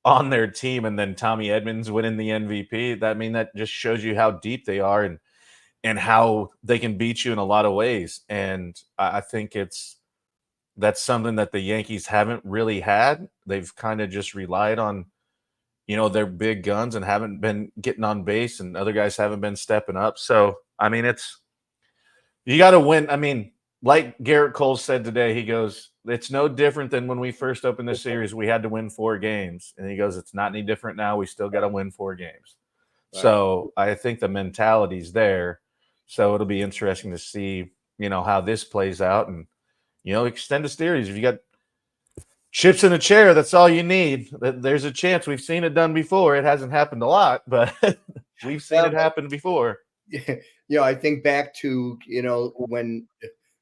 on their team, and then Tommy Edmonds winning the MVP. That just shows you how deep they are. And and how they can beat you in a lot of ways. And I think that's something that the Yankees haven't really had. They've kind of just relied on, their big guns and haven't been getting on base, and other guys haven't been stepping up. So, I mean, you got to win. I mean, like Garrett Cole said today, he goes, it's no different than when we first opened this series. We had to win 4 games. And he goes, it's not any different now. We still got to win 4 games. Right. So I think the mentality's there. So it'll be interesting to see, how this plays out and, extend the series. If you got chips in a chair, that's all you need. There's a chance. We've seen it done before. It hasn't happened a lot, but we've seen it happen before. I think back to, when,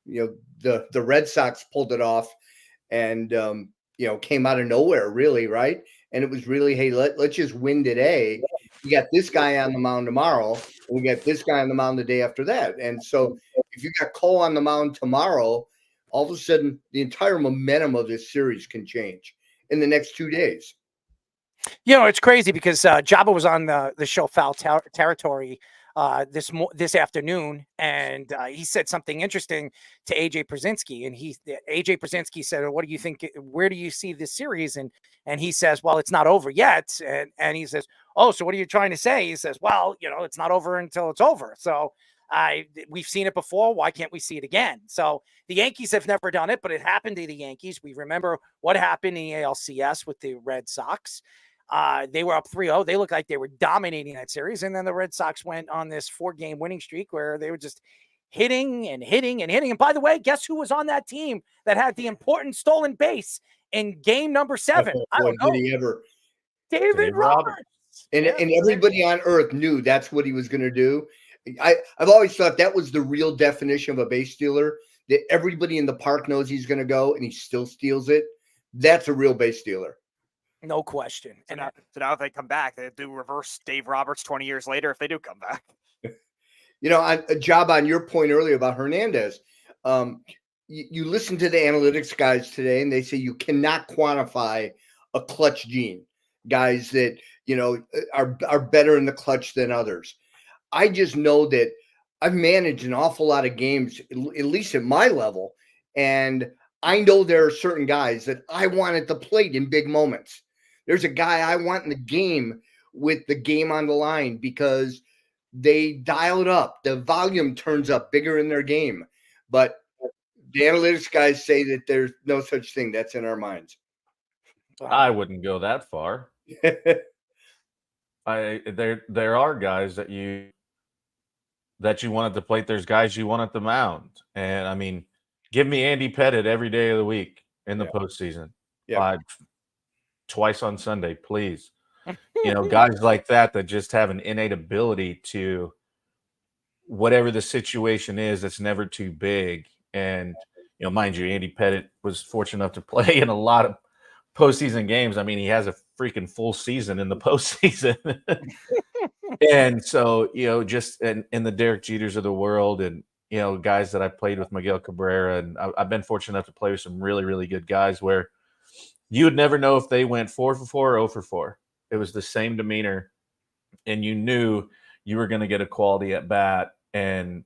the Red Sox pulled it off and, came out of nowhere, really, right? And it was really, hey, let's just win today. You got this guy on the mound tomorrow, and we got this guy on the mound the day after that. And so if you got Cole on the mound tomorrow, all of a sudden the entire momentum of this series can change in the next 2 days. It's crazy because Jabba was on the show Foul Territory this afternoon, and he said something interesting to AJ Przinsky, and AJ Przinsky said, "What do you think? Where do you see this series?" And he says, "Well, it's not over yet." And he says, "Oh, so what are you trying to say?" He says, "Well, it's not over until it's over." So we've seen it before. Why can't we see it again? So the Yankees have never done it, but it happened to the Yankees. We remember what happened in the ALCS with the Red Sox. They were up 3-0. They looked like they were dominating that series. And then the Red Sox went on this 4-game winning streak where they were just hitting and hitting and hitting. And by the way, guess who was on that team that had the important stolen base in game number 7? I don't know. Did he ever? David Roberts. And everybody on earth knew that's what he was going to do. I've always thought that was the real definition of a base stealer, that everybody in the park knows he's going to go and he still steals it. That's a real base stealer. No question. So now if they come back, they do reverse Dave Roberts 20 years later if they do come back. A job on your point earlier about Hernandez. You listen to the analytics guys today, and they say you cannot quantify a clutch gene. Guys that, are better in the clutch than others. I just know that I've managed an awful lot of games, at least at my level, and I know there are certain guys that I want at the plate in big moments. There's a guy I want in the game with the game on the line because they dial it up. The volume turns up bigger in their game. But the analytics guys say that there's no such thing. That's in our minds. I wouldn't go that far. There are guys that you want at the plate. There's guys you want at the mound. And, I mean, give me Andy Pettitte every day of the week in the postseason. Yeah. Twice on Sunday, please. Guys like that just have an innate ability to, whatever the situation is, it's never too big. And, mind you, Andy Pettitte was fortunate enough to play in a lot of postseason games. I mean, he has a freaking full season in the postseason. And so, just in the Derek Jeters of the world and, guys that I played with, Miguel Cabrera, and I've been fortunate enough to play with some really, really good guys where you would never know if they went 4 for 4 or 0 for 4. It was the same demeanor, and you knew you were going to get a quality at bat and,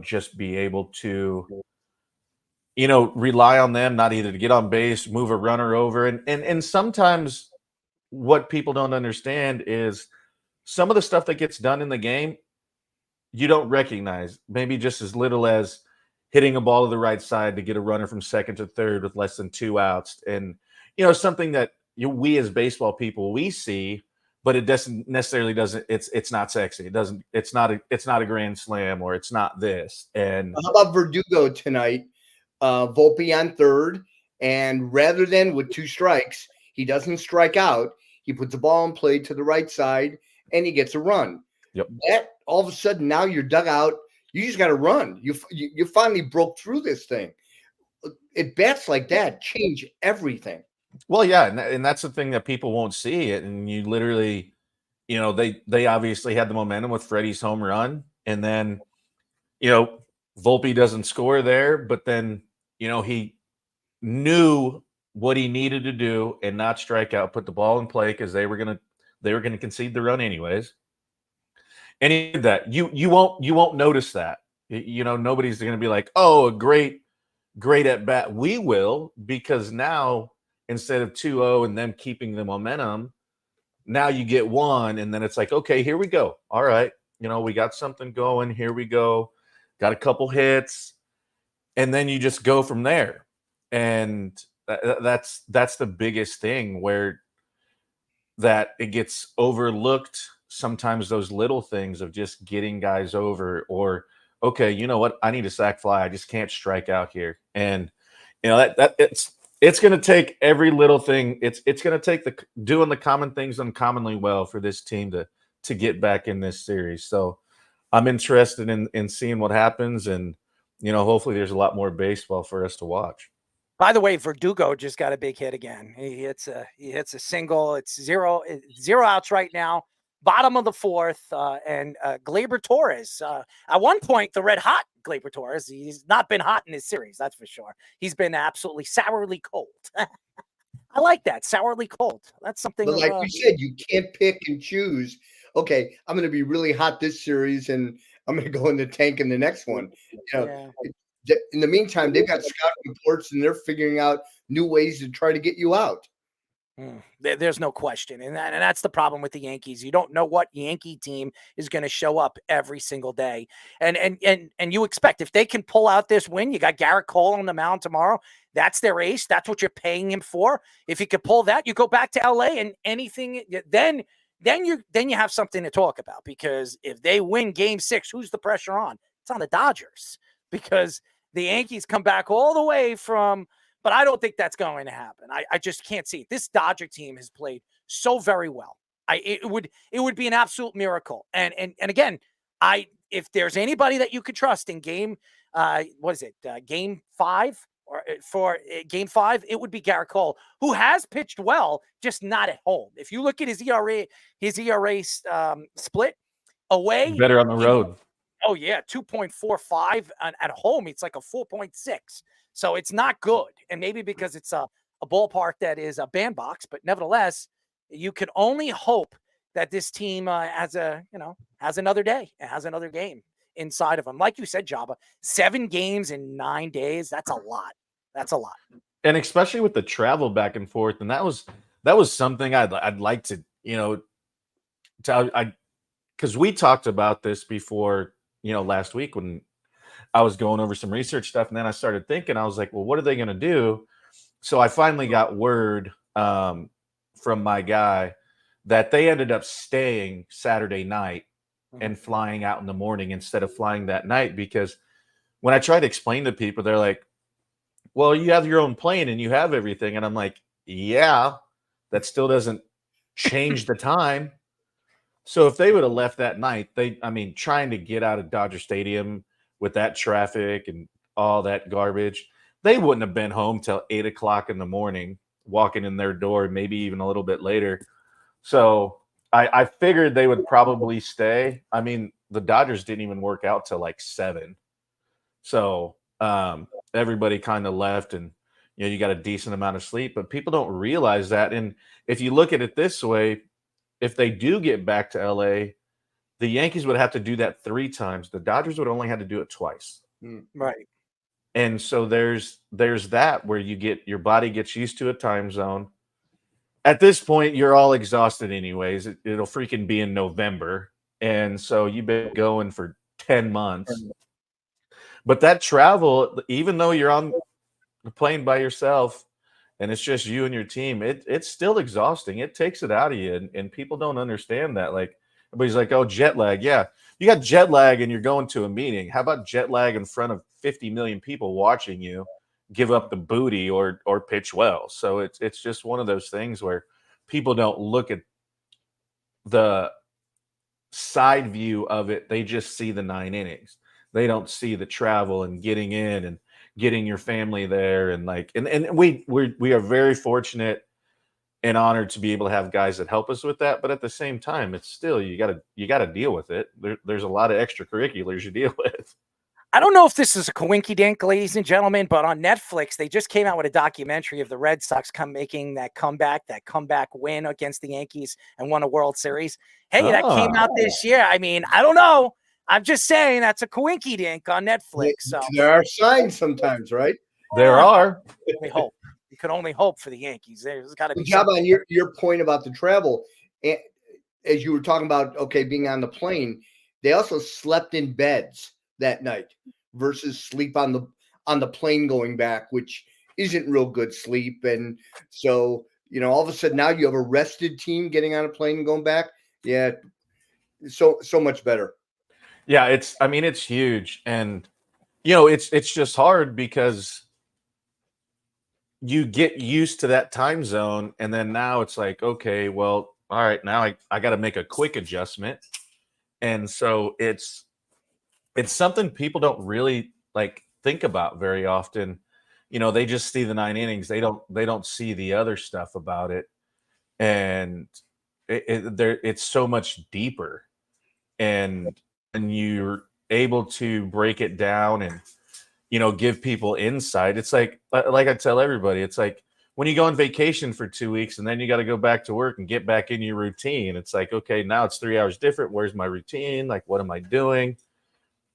just be able to, rely on them, not either to get on base, move a runner over. And sometimes what people don't understand is some of the stuff that gets done in the game, you don't recognize, maybe just as little as hitting a ball to the right side to get a runner from second to third with less than 2 outs. And, something that we as baseball people, we see, but it doesn't necessarily it's not sexy. It's not a grand slam, or it's not this. And how about Verdugo tonight? Volpe on third, and rather than with 2 strikes, he doesn't strike out. He puts the ball in play to the right side, and he gets a run. Yep. That all of a sudden now you're dug out. You just got to run. You finally broke through this thing. At bats like that change everything. Well, yeah, and that's the thing that people won't see it. And you literally, they obviously had the momentum with Freddie's home run, and then, Volpe doesn't score there, but then, he knew what he needed to do and not strike out, put the ball in play because they were gonna concede the run anyways. And he did that. You won't notice that. You know, nobody's going to be like, oh, a great at bat. We will, because now instead of 2-0 and them keeping the momentum, now you get one, and then it's like, okay, here we go. All right, you know, we got something going. Here we go. Got a couple hits, and then you just go from there. And that's the biggest thing, where that it gets overlooked sometimes, those little things of just getting guys over, or okay, you know what, I need a sack fly, I just can't strike out here. And you know that it's going to take every little thing. It's going to take doing the common things uncommonly well for this team to get back in this series. So I'm interested in seeing what happens, and you know, hopefully there's a lot more baseball for us to watch. By the way, Verdugo just got a big hit again. He hits a single. It's zero outs right now. Bottom of the fourth, and Gleyber Torres. At one point, the red hot Gleyber Torres. He's not been hot in this series, that's for sure. He's been absolutely sourly cold. I like that, sourly cold. That's something. But like you said, you can't pick and choose. Okay, I'm going to be really hot this series, and I'm going to go in the tank in the next one. You know, in the meantime, they've got scout reports, and they're figuring out new ways to try to get you out. There's no question. And that's the problem with the Yankees. You don't know what Yankee team is going to show up every single day. And you expect, if they can pull out this win, you got Garrett Cole on the mound tomorrow. That's their ace. That's what you're paying him for. If you could pull that, you go back to LA, and anything, then you have something to talk about, because if they win game 6, who's the pressure on? It's on the Dodgers, because the Yankees come back all the way from, but I don't think that's going to happen. I just can't see it. This Dodger team has played so very well. It would be an absolute miracle. And again, if there's anybody that you could trust in game, game 5 or for game 5, it would be Garrett Cole, who has pitched well, just not at home. If you look at his ERA split away, Better on the road. Oh yeah, 2.45 at home. It's like a 4.6. So it's not good. And maybe because it's a ballpark that is a bandbox, but nevertheless, you can only hope that this team has another day, has another game inside of them. Like you said, Jabba, 7 games in 9 days. That's a lot. That's a lot. And especially with the travel back and forth. And that was something I'd like to, you know, because we talked about this before, you know, last week when I was going over some research stuff, and then I started thinking, I was like, well, what are they going to do? So I finally got word from my guy that they ended up staying Saturday night and flying out in the morning instead of flying that night, because when I try to explain to people, they're like, well, you have your own plane and you have everything. And I'm like, yeah, that still doesn't change the time. So if they would have left that night, trying to get out of Dodger Stadium with that traffic and all that garbage, they wouldn't have been home till 8 o'clock in the morning, walking in their door, maybe even a little bit later. So I figured they would probably stay. I mean, the Dodgers didn't even work out till like 7. So everybody kind of left, and you know, you got a decent amount of sleep, but people don't realize that. And if you look at it this way, if they do get back to LA, the Yankees would have to do that 3 times. The Dodgers would only have to do it twice. Right. And so there's that where your body gets used to a time zone. At this point, you're all exhausted anyways. It'll freaking be in November. And so you've been going for 10 months. But that travel, even though you're on the plane by yourself and it's just you and your team, it's still exhausting. It takes it out of you. And people don't understand that. Like, everybody's like, oh, jet lag. Yeah, you got jet lag and you're going to a meeting. How about jet lag in front of 50 million people watching you give up the booty or pitch well? So it's just one of those things where people don't look at the side view of it. They just see the 9 innings. They don't see the travel and getting in and getting your family there. And we are very fortunate and honored to be able to have guys that help us with that. But at the same time, it's still, you got to deal with it. There's a lot of extracurriculars you deal with. I don't know if this is a coinky-dink, ladies and gentlemen, but on Netflix, they just came out with a documentary of the Red Sox making that comeback win against the Yankees and won a World Series. Hey, that came out this year. I mean, I don't know. I'm just saying that's a coinky-dink on Netflix. So There are signs sometimes, right? There are. We hope. We could only hope for the Yankees. There's got to be Good job something. on your point about the travel. And as you were talking about, being on the plane, they also slept in beds that night versus sleep on the plane going back, which isn't real good sleep. And so, all of a sudden now you have a rested team getting on a plane and going back. Yeah. So much better. Yeah, it's huge. And it's just hard because you get used to that time zone, and then now it's like, okay, well, all right, now I got to make a quick adjustment. And so it's something people don't really think about very often. They just see the 9 innings. They don't see the other stuff about it. And it's so much deeper, and you're able to break it down and give people insight. It's like I tell everybody, it's like when you go on vacation for 2 weeks and then you got to go back to work and get back in your routine. It's like, okay, now it's 3 hours different. Where's my routine? Like, what am I doing?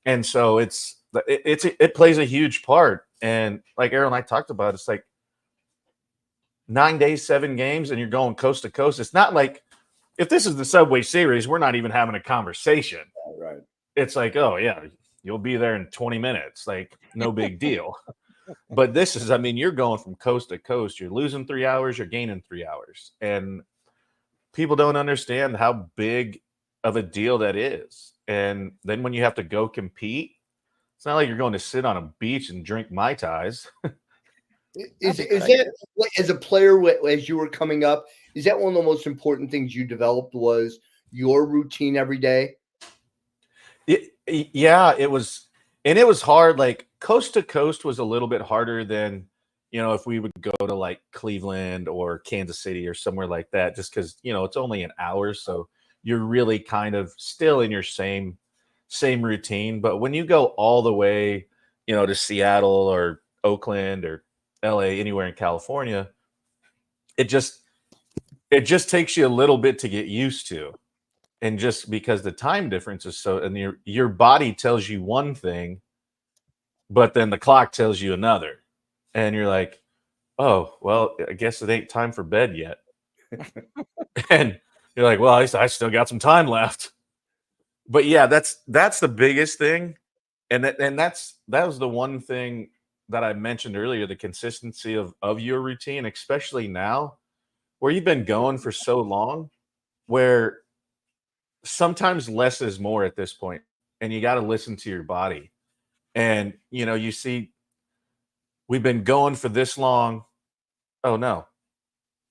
And so it plays a huge part. And like Aaron and I talked about, it's like 9 days, 7 games, and you're going coast to coast. It's not like if this is the Subway Series, we're not even having a conversation. Right. It's like, oh yeah, you'll be there in 20 minutes. Like, no big deal. But this is, you're going from coast to coast. You're losing 3 hours, you're gaining 3 hours. And people don't understand how big of a deal that is. And then when you have to go compete, it's not like you're going to sit on a beach and drink Mai Tais. Is that, as a player, as you were coming up, is that one of the most important things you developed was your routine every day? Yeah, it was. And it was hard. Like, coast to coast was a little bit harder than, if we would go to like Cleveland or Kansas City or somewhere like that, just because, it's only an hour. So you're really kind of still in your same routine. But when you go all the way, to Seattle or Oakland or LA, anywhere in California, it just takes you a little bit to get used to. And just because the time difference is so, and your body tells you one thing, but then the clock tells you another. And you're like, oh, well, I guess it ain't time for bed yet. And you're like, well, I still got some time left. But yeah, that's the biggest thing. And that was the one thing that I mentioned earlier, the consistency of your routine, especially now where you've been going for so long, where sometimes less is more at this point, and you got to listen to your body. And, you see, we've been going for this long. Oh, no.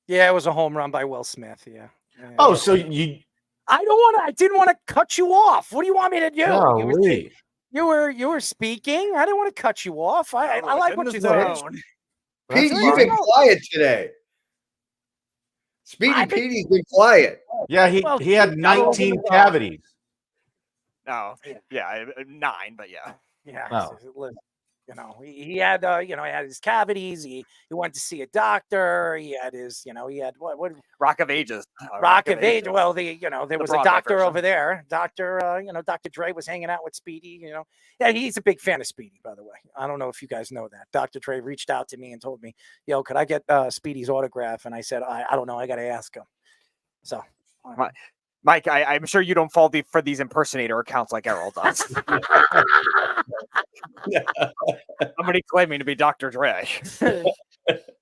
Yeah, it was a home run by Will Smith. Yeah. Oh, so you. I didn't want to cut you off. What do you want me to do? Golly. You were speaking. I didn't want to cut you off. I like what you said. Pete, you've been quiet today. Speedy Petey's been quiet. Yeah, he had 19 cavities. No, yeah, 9, but yeah. Yeah. Oh. He had he had his cavities. He went to see a doctor. He had his, he had what Rock of Ages. Rock of Ages. Well, there was a Broadway doctor version. over there. Dr. Dre was hanging out with Speedy, Yeah, he's a big fan of Speedy, by the way. I don't know if you guys know that. Dr. Dre reached out to me and told me, yo, could I get Speedy's autograph? And I said, I don't know. I got to ask him. So. Mike, I'm sure you don't fall for these impersonator accounts like Errol does. Somebody claiming to be Dr. Dre.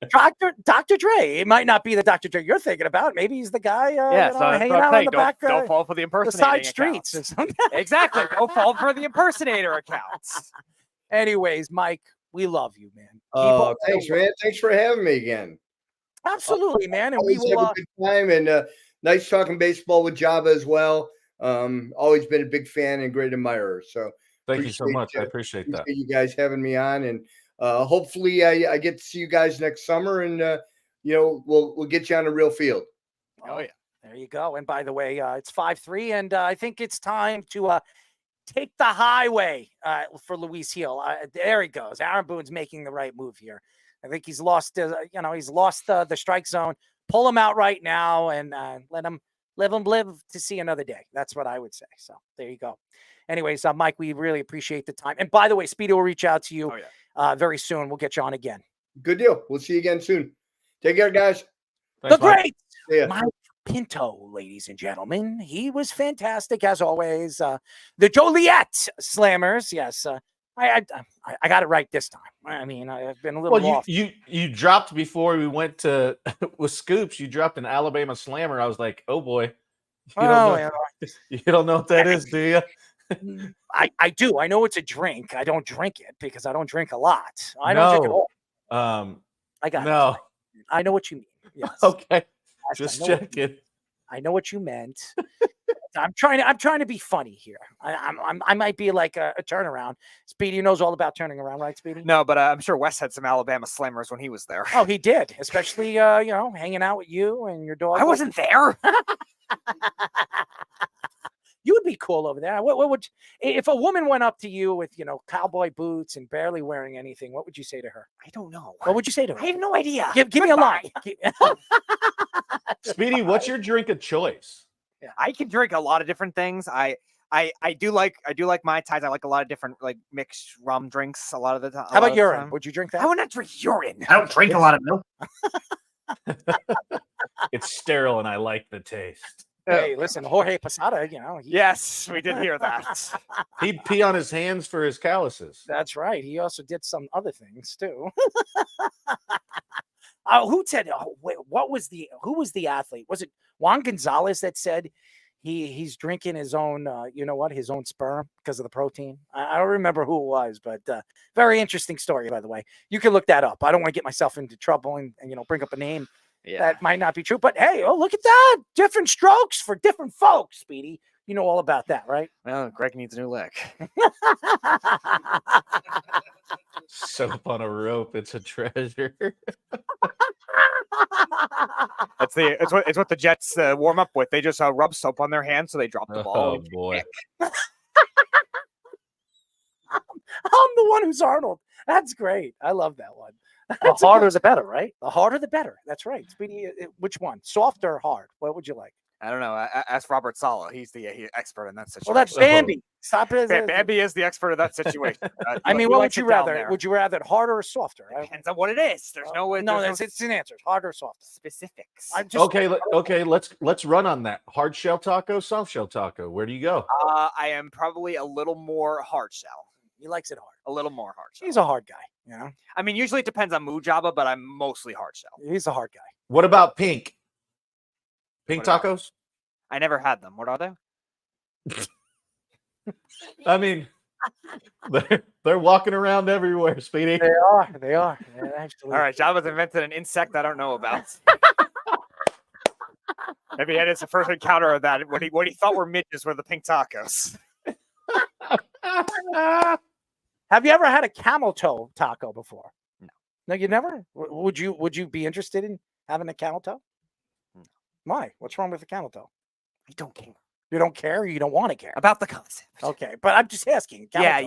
Dr. Dre. It might not be the Dr. Dre you're thinking about. Maybe he's the guy hanging out on the back. Don't fall for the impersonating side streets. accounts. Exactly. Don't fall for the impersonator accounts. Anyways, Mike, we love you, man. Oh, thanks, man. Thanks for having me again. Absolutely, man. And we Always will have a good time, and nice talking baseball with Java as well. Always been a big fan and great admirer. So thank you so much. I appreciate that. You guys having me on, and hopefully I get to see you guys next summer, and we'll get you on a real field. Oh yeah, there you go. And by the way, it's 5-3, and I think it's time to take the highway for Luis Hill. There he goes. Aaron Boone's making the right move here. I think he's lost, the strike zone. Pull him out right now and let him live to see another day. That's what I would say. So there you go. Anyways, Mike, we really appreciate the time. And by the way, Speedy will reach out to you very soon. We'll get you on again. Good deal. We'll see you again soon. Take care, guys. Thanks, the great Mike Pinto, ladies and gentlemen. He was fantastic as always. The Joliet Slammers. Yes. I got it right this time. I mean, I've been a little off. You dropped before we went to with Scoops. You dropped an Alabama Slammer. I was like, oh boy. You don't know what that is, do you? I do. I know it's a drink. I don't drink it because I don't drink a lot. I don't drink it all. I got it. I know what you mean. Yes. Okay. Just checking. I know what you meant. I'm trying to be funny here. I might be like a turnaround. Speedy knows all about turning around, right, Speedy? No, but I'm sure Wes had some Alabama Slammers when he was there. Oh, he did, especially hanging out with you and your dog. I wasn't there. You would be cool over there. What would if a woman went up to you with cowboy boots and barely wearing anything? What would you say to her? I don't know. What would you say to her? I have no idea. Give me a line. Speedy, what's your drink of choice? Yeah, I can drink a lot of different things. I do like Mai Tais. I like a lot of different like mixed rum drinks a lot of the time. How about urine? Would you drink that? I would not drink urine. I don't drink a lot of milk. It's sterile and I like the taste. Hey, listen, Jorge Posada, Yes, we did hear that. He'd pee on his hands for his calluses. That's right. He also did some other things too. Who said? Who was the athlete? Was it Juan Gonzalez that said he's drinking his own? His own sperm because of the protein. I don't remember who it was, but very interesting story, by the way. You can look that up. I don't want to get myself into trouble and bring up a name. Yeah. That might not be true, but hey, look at that. Different strokes for different folks, Speedy. You know all about that, right? Well, Greg needs a new lick. Soap on a rope. It's a treasure. It's what the Jets warm up with. They just rub soap on their hands so they drop the ball. Oh, boy. I'm the one who's Arnold. That's great. I love that one. The harder the better, right? The harder the better. That's right. Speedy, which one? Soft or hard? What would you like? I don't know. Ask Robert Saleh. He's the expert in that situation. Well, that's Bambi. Stop it. Bambi is the expert in that situation. I mean, what would you rather? Would you rather it harder or softer? Depends on what it is. There's no way. No, it's an answer. Harder or softer? Specifics. Okay. Let's run on that. Hard shell taco, soft shell taco. Where do you go? I am probably a little more hard shell. He likes it hard. A little more hard shell. He's a hard guy. I mean, usually it depends on mood Jabba, but I'm mostly hard shell. He's a hard guy. What about pink? Pink tacos? I never had them. What are they? I mean, they're walking around everywhere, Speedy. They are. Yeah, actually. All right, Jabba's invented an insect I don't know about. Maybe he had his first encounter of that. What he thought were midges were the pink tacos. Have you ever had a camel toe taco before? No, you never. Would you be interested in having a camel toe? No. Why? What's wrong with the camel toe? I don't care. You don't care? Or you don't want to care about the concept? Okay, but I'm just asking. Yeah.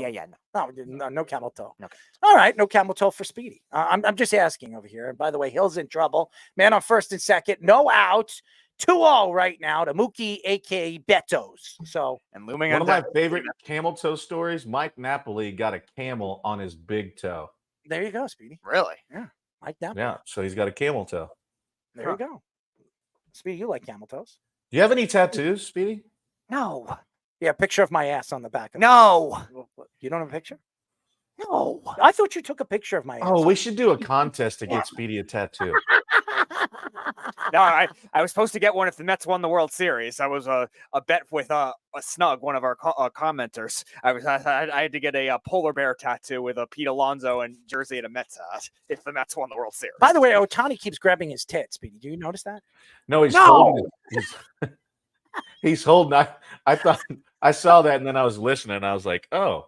No camel toe. Okay. All right, no camel toe for Speedy. I'm just asking over here. And by the way, Hill's in trouble. Man on first and second, no outs. 2-0 right now to Mookie, a.k.a. Betos. So, and looming one of my favorite camel toe stories, Mike Napoli got a camel on his big toe. There you go, Speedy. Really? Yeah. Mike Napoli. Yeah, so he's got a camel toe. There you go. Speedy, you like camel toes. Do you have any tattoos, Speedy? No. Yeah, a picture of my ass on the back. No. You don't have a picture? No. I thought you took a picture of my ass. Oh, we should do a contest to get Speedy a tattoo. No, I was supposed to get one if the Mets won the World Series. I was a bet with a Snug, one of our commenters. I had to get a polar bear tattoo with a Pete Alonso and jersey at a Mets hat if the Mets won the World Series. By the way, Ohtani keeps grabbing his tits. Speedy, do you notice that? No, he's holding. He's holding. I thought I saw that and then I was listening. And I was like, oh.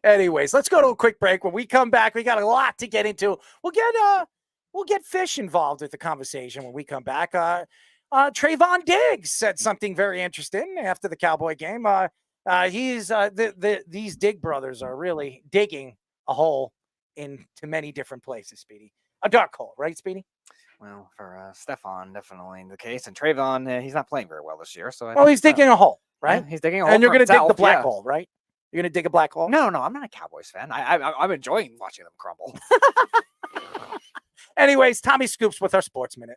Anyways, let's go to a quick break. When we come back, we got a lot to get into. We'll get Fish involved with the conversation when we come back. Trevon Diggs said something very interesting after the Cowboy game. These Dig brothers are really digging a hole into many different places, Speedy. A dark hole, right, Speedy? Well, for Stefon, definitely the case. And Trevon, he's not playing very well this year. So He's digging a hole, right? Yeah, he's digging a hole. And you're going to dig the black hole, right? You're going to dig a black hole? No, I'm not a Cowboys fan. I'm enjoying watching them crumble. Anyways, Tommy Scoops with our Sports Minute.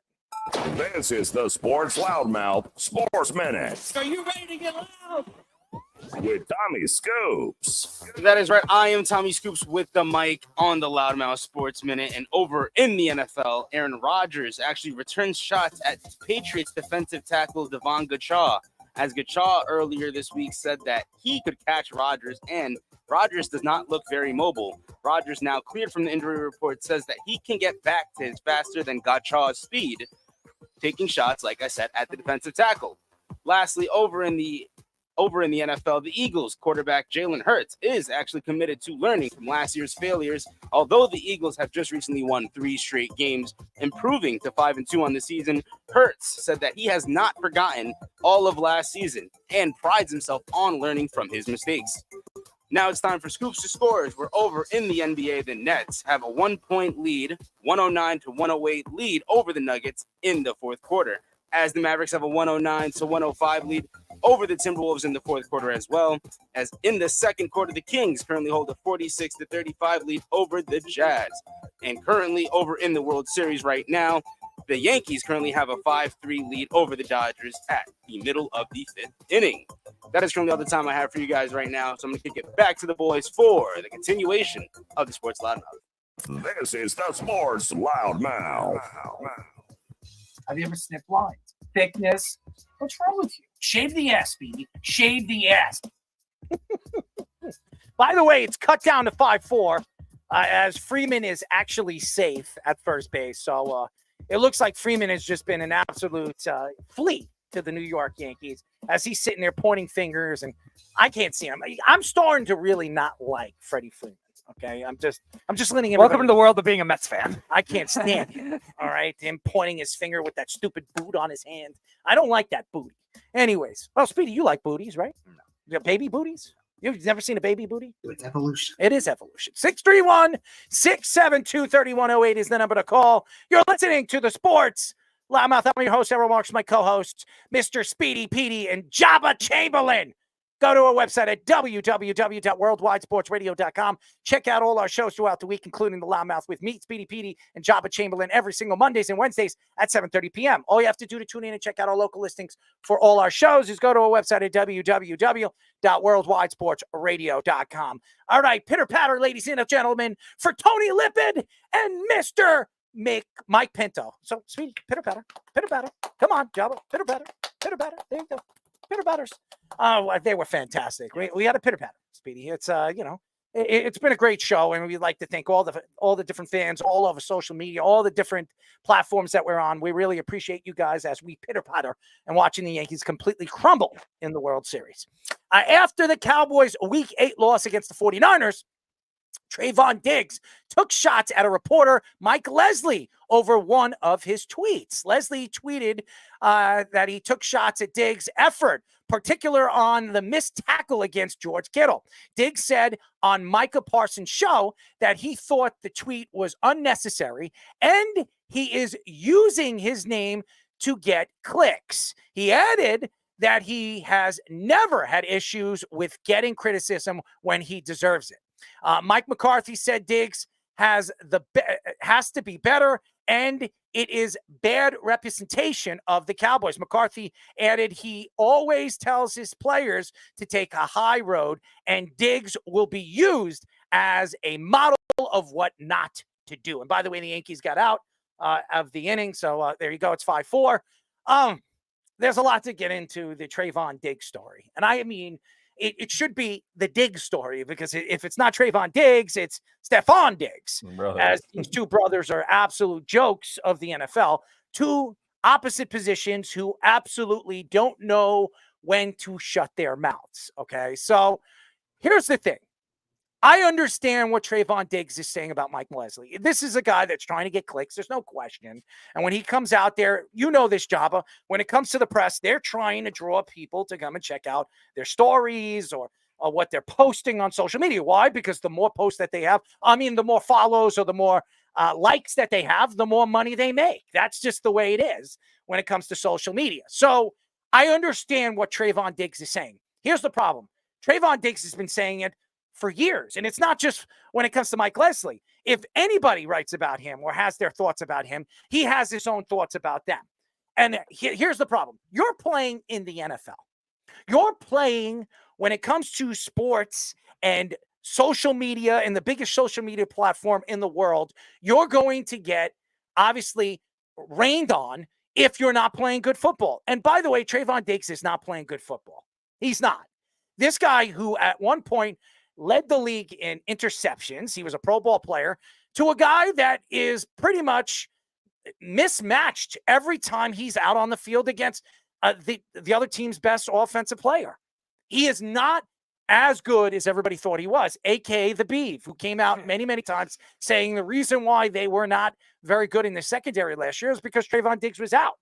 This is the Sports Loudmouth Sports Minute Are you ready to get loud? with Tommy Scoops. That is right. I am Tommy Scoops with the mic on the Loudmouth Sports Minute. And over in the NFL, Aaron Rodgers actually returns shots at Patriots defensive tackle Devon Gachaw, as Gachaw earlier this week said that he could catch Rodgers, and Rodgers does not look very mobile. Rodgers, now cleared from the injury report, says that he can get back to his faster than Gachaw's speed, taking shots, like I said, at the defensive tackle. Lastly, over in the NFL, the Eagles quarterback Jalen Hurts is actually committed to learning from last year's failures. Although the Eagles have just recently won 3 straight games, improving to 5-2 on the season, Hurts said that he has not forgotten all of last season and prides himself on learning from his mistakes. Now it's time for Scoops to Scores. We're over in the NBA. The Nets have a 1-point lead, 109-108 lead over the Nuggets in the fourth quarter, as the Mavericks have a 109-105 lead over the Timberwolves in the fourth quarter, as well as in the second quarter. The Kings currently hold a 46-35 lead over the Jazz. And currently over in the World Series right now, the Yankees currently have a 5-3 lead over the Dodgers at the middle of the 5th inning. That is currently all the time I have for you guys right now, so I'm going to kick it back to the boys for the continuation of the Sports Loudmouth. This is the Sports Loudmouth. Have you ever sniffed lines? Thickness? What's wrong with you? Shave the ass, Speedy. Shave the ass. By the way, it's cut down to 5-4 as Freeman is actually safe at first base. So it looks like Freeman has just been an absolute flea to the New York Yankees as he's sitting there pointing fingers, and I can't see him. I'm starting to really not like Freddie Freeman. Okay, I'm just letting him. Welcome to the world of being a Mets fan. I can't stand him. All right, him pointing his finger with that stupid boot on his hand. I don't like that booty. Anyways, well, Speedy, you like booties, right? No. You got baby booties? You've never seen a baby booty? It's evolution. It is evolution. 631-672-3108 is the number to call. You're listening to the Sports Loudmouth. I'm your host, Aaron Rodgers, my co-hosts, Mr. Speedy Petey and Jabba Chamberlain. Go to our website at www.worldwidesportsradio.com. Check out all our shows throughout the week, including the Loudmouth with me, Speedy Petey, and Jabba Chamberlain every single Mondays and Wednesdays at 7:30 p.m. All you have to do to tune in and check out our local listings for all our shows is go to our website at www.worldwidesportsradio.com. All right, pitter-patter, ladies and gentlemen, for Tony Lippett and Mr. Mike Pinto. So, Speedy, pitter-patter, pitter-patter. Come on, Jabba, pitter-patter, pitter-patter. There you go. Pitter-patters. Oh, they were fantastic. We had a pitter-patter, Speedy. It's it's been a great show, and we'd like to thank all the different fans all over social media, all the different platforms that we're on. We really appreciate you guys as we pitter-patter and watching the Yankees completely crumble in the World Series. After the Cowboys' Week 8 loss against the 49ers, Trevon Diggs took shots at a reporter, Mike Leslie, over one of his tweets. Leslie tweeted that he took shots at Diggs' effort, particular on the missed tackle against George Kittle. Diggs said on Micah Parsons' show that he thought the tweet was unnecessary and he is using his name to get clicks. He added that he has never had issues with getting criticism when he deserves it. Mike McCarthy said Diggs has to be better, and it is bad representation of the Cowboys. McCarthy added he always tells his players to take a high road, and Diggs will be used as a model of what not to do. And by the way, the Yankees got out of the inning, so there you go. It's 5-4. There's a lot to get into the Trevon Diggs story, and I mean, it should be the Diggs story, because if it's not Trevon Diggs, it's Stefon Diggs, as these two brothers are absolute jokes of the NFL. Two opposite positions who absolutely don't know when to shut their mouths. Okay, so here's the thing. I understand what Trevon Diggs is saying about Mike Leslie. This is a guy that's trying to get clicks. There's no question. And when he comes out there, you know this, Jabba, when it comes to the press, they're trying to draw people to come and check out their stories or what they're posting on social media. Why? Because the more posts that they have, the more follows or the more likes that they have, the more money they make. That's just the way it is when it comes to social media. So I understand what Trevon Diggs is saying. Here's the problem. Trevon Diggs has been saying it for years. And it's not just when it comes to Mike Leslie. If anybody writes about him or has their thoughts about him, he has his own thoughts about them. And here's the problem. You're playing in the NFL. You're playing when it comes to sports and social media and the biggest social media platform in the world. You're going to get, obviously, rained on if you're not playing good football. And by the way, Trevon Diggs is not playing good football. He's not. This guy who at one point led the league in interceptions, he was a Pro Bowl player, to a guy that is pretty much mismatched every time he's out on the field against the other team's best offensive player. He is not as good as everybody thought he was, a.k.a. the Beeve, who came out many, many times saying the reason why they were not very good in the secondary last year is because Trevon Diggs was out.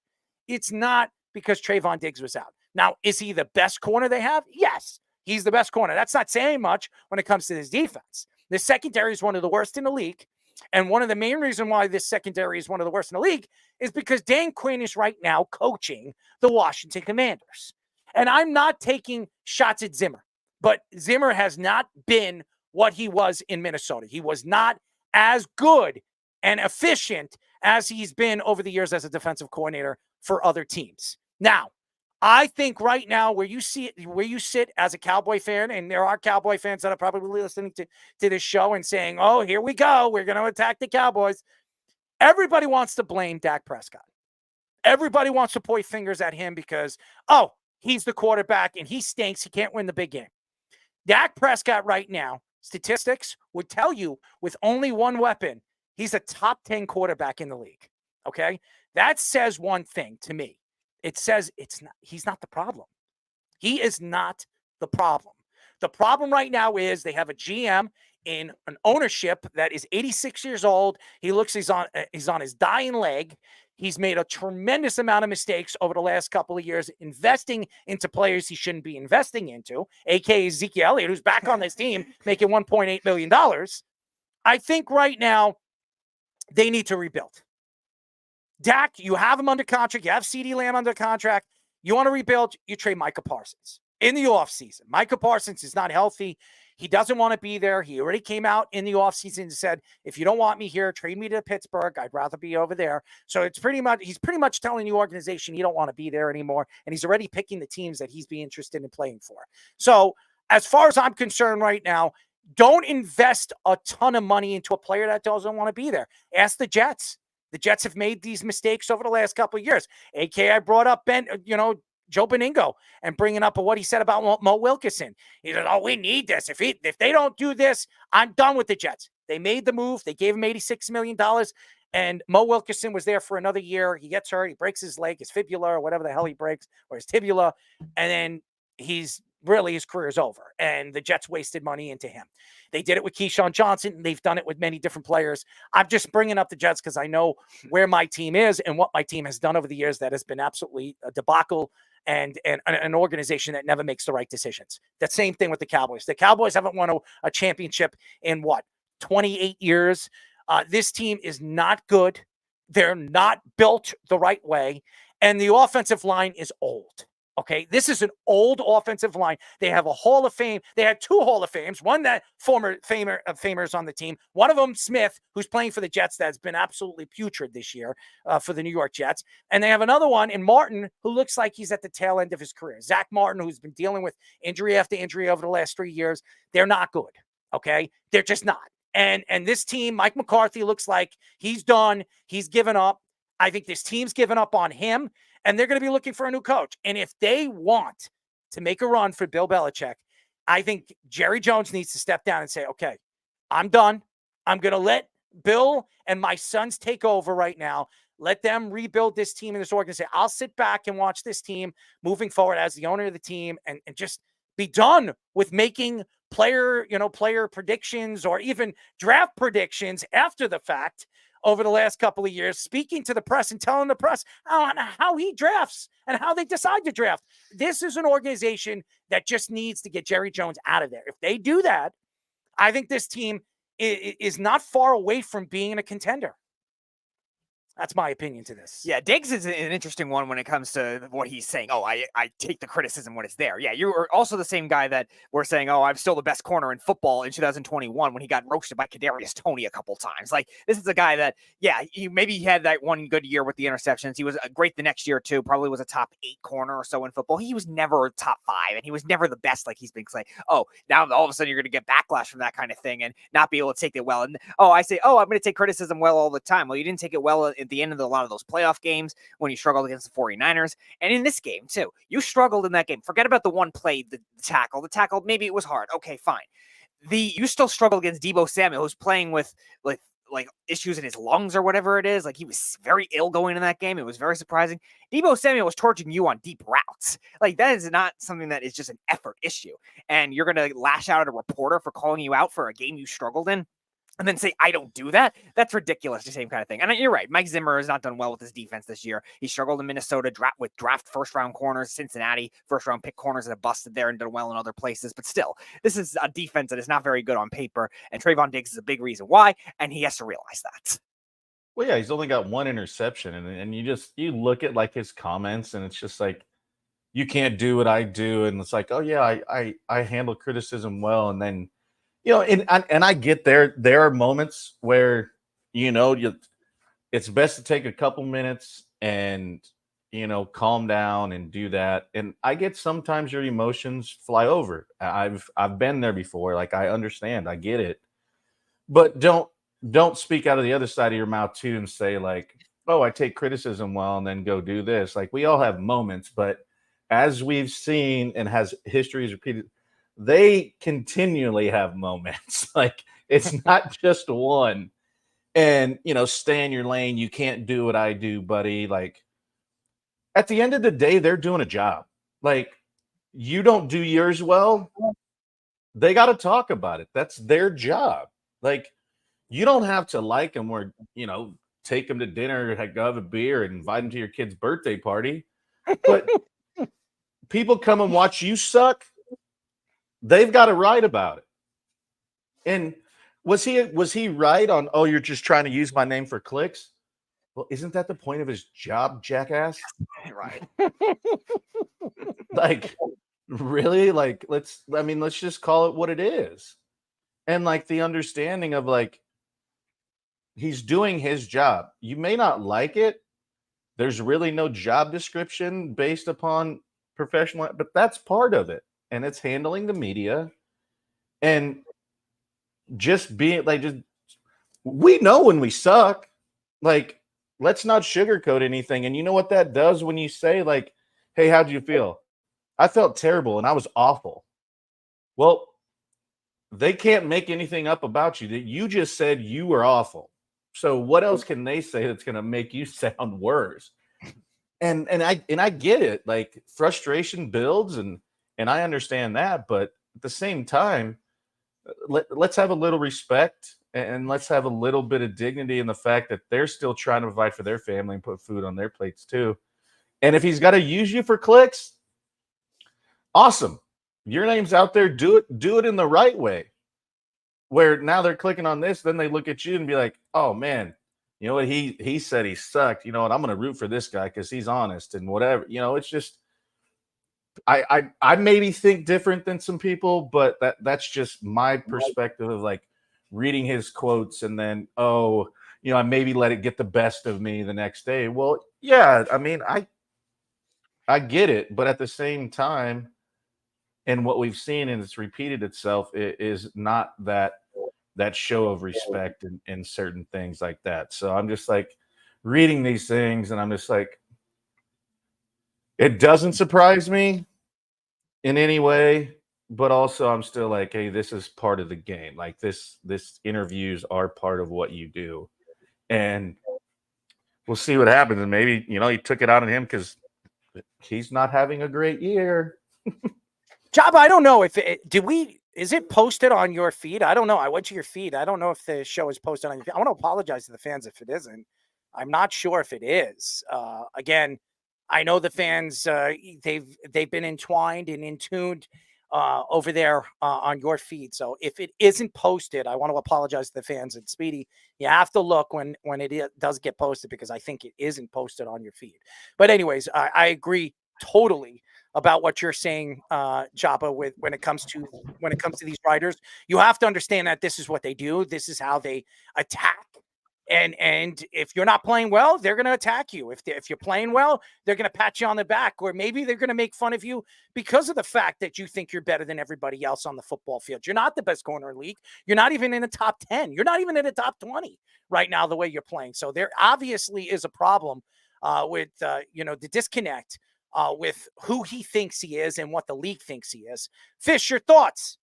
It's not because Trevon Diggs was out. Now, is he the best corner they have? Yes. He's the best corner. That's not saying much when it comes to his defense. The secondary is one of the worst in the league. And one of the main reasons why this secondary is one of the worst in the league is because Dan Quinn is right now coaching the Washington Commanders. And I'm not taking shots at Zimmer, but Zimmer has not been what he was in Minnesota. He was not as good and efficient as he's been over the years as a defensive coordinator for other teams. Now, I think right now where you sit as a Cowboy fan, and there are Cowboy fans that are probably listening to this show and saying, oh, here we go. We're going to attack the Cowboys. Everybody wants to blame Dak Prescott. Everybody wants to point fingers at him because, oh, he's the quarterback and he stinks. He can't win the big game. Dak Prescott right now, statistics would tell you with only one weapon, he's a top 10 quarterback in the league. Okay? That says one thing to me. It says he's not the problem. He is not the problem. The problem right now is they have a GM in an ownership that is 86 years old. He looks he's on his dying leg. He's made a tremendous amount of mistakes over the last couple of years, investing into players he shouldn't be investing into, a.k.a. Ezekiel Elliott, who's back on this team making $1.8 million. I think right now they need to rebuild. Dak, you have him under contract. You have CeeDee Lamb under contract. You want to rebuild, you trade Micah Parsons in the offseason. Micah Parsons is not healthy. He doesn't want to be there. He already came out in the offseason and said, if you don't want me here, trade me to Pittsburgh. I'd rather be over there. So he's pretty much telling the organization he don't want to be there anymore. And he's already picking the teams that he's be interested in playing for. So as far as I'm concerned right now, don't invest a ton of money into a player that doesn't want to be there. Ask the Jets. The Jets have made these mistakes over the last couple of years. AK, I brought up Joe Beningo and bringing up what he said about Mo Wilkerson. He said, oh, we need this. If they don't do this, I'm done with the Jets. They made the move. They gave him $86 million. And Mo Wilkerson was there for another year. He gets hurt. He breaks his leg, his fibula, or whatever the hell he breaks, or his tibula. And then his career is over. And the Jets wasted money into him. They did it with Keyshawn Johnson. They've done it with many different players. I'm just bringing up the Jets because I know where my team is and what my team has done over the years that has been absolutely a debacle and an organization that never makes the right decisions. The same thing with the Cowboys. The Cowboys haven't won a championship in 28 years. This team is not good. They're not built the right way. And the offensive line is old. Okay, this is an old offensive line. They have a Hall of Fame. They had two Hall of Fames, one that former famers on the team. One of them, Smith, who's playing for the Jets, that's been absolutely putrid this year for the New York Jets. And they have another one in Martin, who looks like he's at the tail end of his career. Zach Martin, who's been dealing with injury after injury over the last 3 years. They're not good, okay? They're just not. And this team, Mike McCarthy, looks like he's done. He's given up. I think this team's given up on him. And they're going to be looking for a new coach. And if they want to make a run for Bill Belichick, I think Jerry Jones needs to step down and say, okay, I'm done. I'm going to let Bill and my sons take over right now. Let them rebuild this team and this organization. I'll sit back and watch this team moving forward as the owner of the team and just be done with making player predictions or even draft predictions after the fact over the last couple of years, speaking to the press and telling the press how he drafts and how they decide to draft. This is an organization that just needs to get Jerry Jones out of there. If they do that, I think this team is not far away from being a contender. That's my opinion to this. Yeah, Diggs is an interesting one when it comes to what he's saying. Oh, I take the criticism when it's there. Yeah, you are also the same guy that we're saying, oh, I'm still the best corner in football in 2021 when he got roasted by Kadarius Toney a couple times. Like, this is a guy that, yeah, maybe he had that one good year with the interceptions. He was great the next year, too. Probably was a top 8 corner or so in football. He was never a top 5, and he was never the best like he's been saying. Oh, now all of a sudden you're going to get backlash from that kind of thing and not be able to take it well. And, I say, I'm going to take criticism well all the time. Well, you didn't take it well at the end of a lot of those playoff games when you struggled against the 49ers. And in this game, too, you struggled in that game. Forget about the one play, the tackle. The tackle, maybe it was hard. Okay, fine. You still struggled against Deebo Samuel, who's playing with like issues in his lungs or whatever it is. Like, he was very ill going in that game. It was very surprising. Deebo Samuel was torching you on deep routes. Like, that is not something that is just an effort issue. And you're going to lash out at a reporter for calling you out for a game you struggled in and then say, I don't do that? That's ridiculous, the same kind of thing. And you're right. Mike Zimmer has not done well with his defense this year. He struggled in Minnesota with draft first-round corners. Cincinnati, first-round pick corners that have busted there and done well in other places. But still, this is a defense that is not very good on paper. And Trevon Diggs is a big reason why, and he has to realize that. Well, yeah, he's only got one interception. And you look at, like, his comments, and it's just like, you can't do what I do. And it's like, oh, yeah, I handle criticism well. And then, and I get there are moments where, it's best to take a couple minutes and, calm down and do that. And I get sometimes your emotions fly over. I've been there before. Like, I understand, I get it. But don't speak out of the other side of your mouth too and say, like, oh, I take criticism well and then go do this. Like, we all have moments, but as we've seen and has history is repeated, they continually have moments. Like, it's not just one. And, stay in your lane. You can't do what I do, buddy. Like, at the end of the day, they're doing a job. Like, you don't do yours well, they got to talk about it. That's their job. Like, you don't have to like them or, take them to dinner, have a beer, and invite them to your kid's birthday party. But people come and watch you suck. They've got to write about it. And was he right on, oh, you're just trying to use my name for clicks? Well, isn't that the point of his job, jackass? Right. Like, really? Like, let's just call it what it is. And, like, the understanding of, like, he's doing his job. You may not like it. There's really no job description based upon professional, but that's part of it. And it's handling the media and just being like, we know when we suck. Like, let's not sugarcoat anything. And you know what that does when you say, like, hey, how'd you feel? I felt terrible and I was awful. Well, they can't make anything up about you. You just said you were awful. So what else can they say that's going to make you sound worse? And I get it. Like, frustration builds and I understand that, but at the same time, let's have a little respect and let's have a little bit of dignity in the fact that they're still trying to provide for their family and put food on their plates too. And if he's got to use you for clicks, awesome. Your name's out there. Do it in the right way. Where now they're clicking on this, then they look at you and be like, oh man, you know what? He said he sucked. You know what? I'm going to root for this guy because he's honest and whatever. It's just, I maybe think different than some people, but that's just my perspective of, like, reading his quotes and then, I maybe let it get the best of me the next day. Well, yeah, I mean, I get it, but at the same time, and what we've seen, and it's repeated itself, is not that show of respect in certain things like that. So I'm just like reading these things, and I'm just like, it doesn't surprise me in any way, but also I'm still like, hey, this is part of the game. Like, this interviews are part of what you do, and we'll see what happens. And maybe he took it out on him because he's not having a great year. Job, I don't know if Is it posted on your feed? I don't know. I went to your feed. I don't know if the show is posted on your feed. I want to apologize to the fans if it isn't. I'm not sure if it is. Again, I know the fans. They've been entwined and in tuned over there on your feed. So if it isn't posted, I want to apologize to the fans. And Speedy, you have to look when it does get posted, because I think it isn't posted on your feed. But anyways, I agree totally about what you're saying, Jabba, with when it comes to these writers. You have to understand that this is what they do. This is how they attack. And if you're not playing well, they're going to attack you. If you're playing well, they're going to pat you on the back, or maybe they're going to make fun of you because of the fact that you think you're better than everybody else on the football field. You're not the best corner in the league. You're not even in the top 10. You're not even in the top 20 right now, the way you're playing. So there obviously is a problem with the disconnect with who he thinks he is and what the league thinks he is. Fish, your thoughts?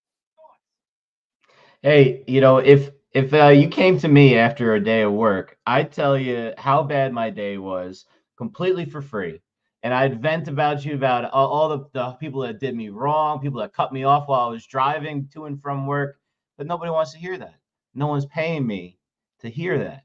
Hey, if you came to me after a day of work, I'd tell you how bad my day was completely for free. And I'd vent about you, about all the people that did me wrong, people that cut me off while I was driving to and from work. But nobody wants to hear that. No one's paying me to hear that.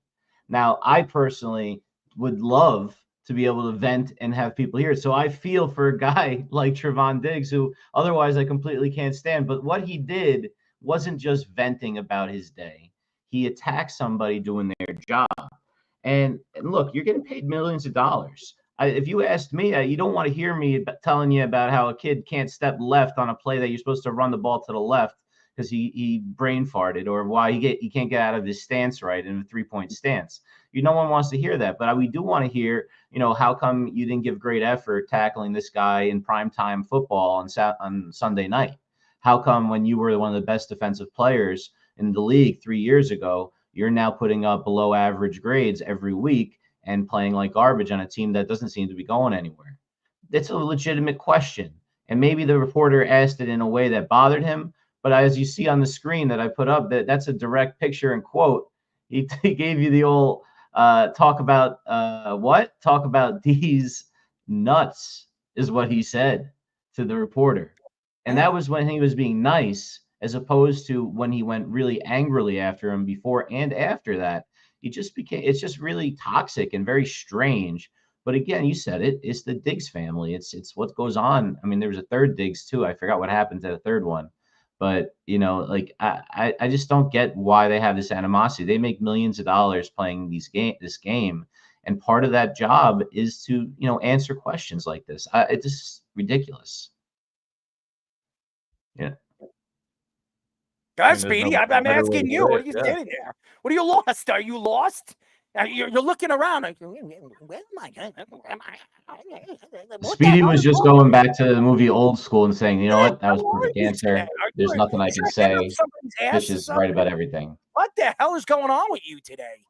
Now, I personally would love to be able to vent and have people hear it. So I feel for a guy like Trevon Diggs, who otherwise I completely can't stand. But what he did wasn't just venting about his day. He attacked somebody doing their job. And look, you're getting paid millions of dollars. If you asked me, you don't want to hear me telling you about how a kid can't step left on a play that you're supposed to run the ball to the left because he brain farted, or why he can't get out of his stance right in a 3-point stance. No one wants to hear that. But we do want to hear, how come you didn't give great effort tackling this guy in primetime football on Sunday night? How come when you were one of the best defensive players in the league 3 years ago, you're now putting up below average grades every week and playing like garbage on a team that doesn't seem to be going anywhere? It's a legitimate question. And maybe the reporter asked it in a way that bothered him. But as you see on the screen that I put up, that's a direct picture and quote. He gave you the old talk about these nuts is what he said to the reporter. And that was when he was being nice, as opposed to when he went really angrily after him before and after that. It's just really toxic and very strange. But again, you said it, it's the Diggs family. It's what goes on. I mean, there was a third Diggs too. I forgot what happened to the third one. But, I just don't get why they have this animosity. They make millions of dollars playing this game. And part of that job is to, answer questions like this. It's just ridiculous. Yeah. God, Speedy, I'm asking you. What are you standing there? What are you lost? Are you lost? You're looking around. Where am I? Speedy was just going back to the movie Old School and saying, you know what? That was perfect answer. There's nothing I can say. Fish is right about everything. What the hell is going on with you today?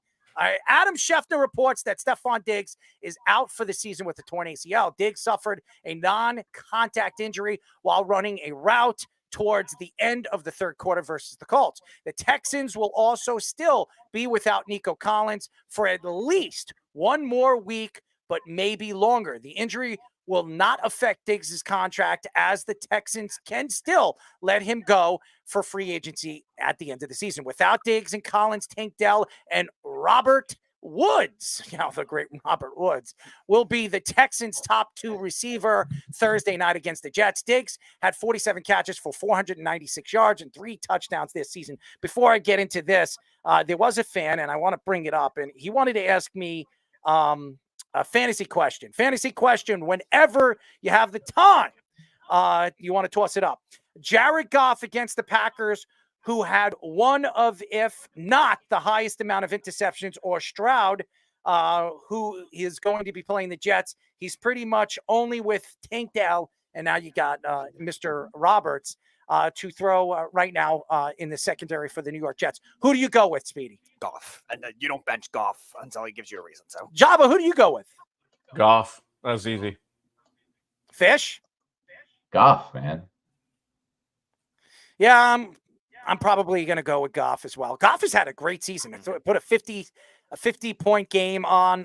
Adam Schefter reports that Stefon Diggs is out for the season with a torn ACL. Diggs suffered a non-contact injury while running a route towards the end of the third quarter versus the Colts. The Texans will also still be without Nico Collins for at least one more week, but maybe longer. The injury will not affect Diggs' contract, as the Texans can still let him go for free agency at the end of the season. Without Diggs and Collins, Tank Dell and Robert Woods, the great Robert Woods, will be the Texans' top 2 receiver Thursday night against the Jets. Diggs had 47 catches for 496 yards and 3 touchdowns this season. Before I get into this, there was a fan, and I want to bring it up, and he wanted to ask me a fantasy question. Fantasy question whenever you have the time. You want to toss it up. Jared Goff against the Packers, who had one of, if not the highest amount of interceptions, or Stroud, who is going to be playing the Jets. He's pretty much only with Tank Dell, and now you got Mr. Roberts to throw right now in the secondary for the New York Jets. Who do you go with, Speedy? Goff. And you don't bench Goff until he gives you a reason. So, Jabba, who do you go with? Goff. That's easy. Fish? Goff, man. Yeah, I'm probably going to go with Goff as well. Goff has had a great season. Put a 50 50-point game on,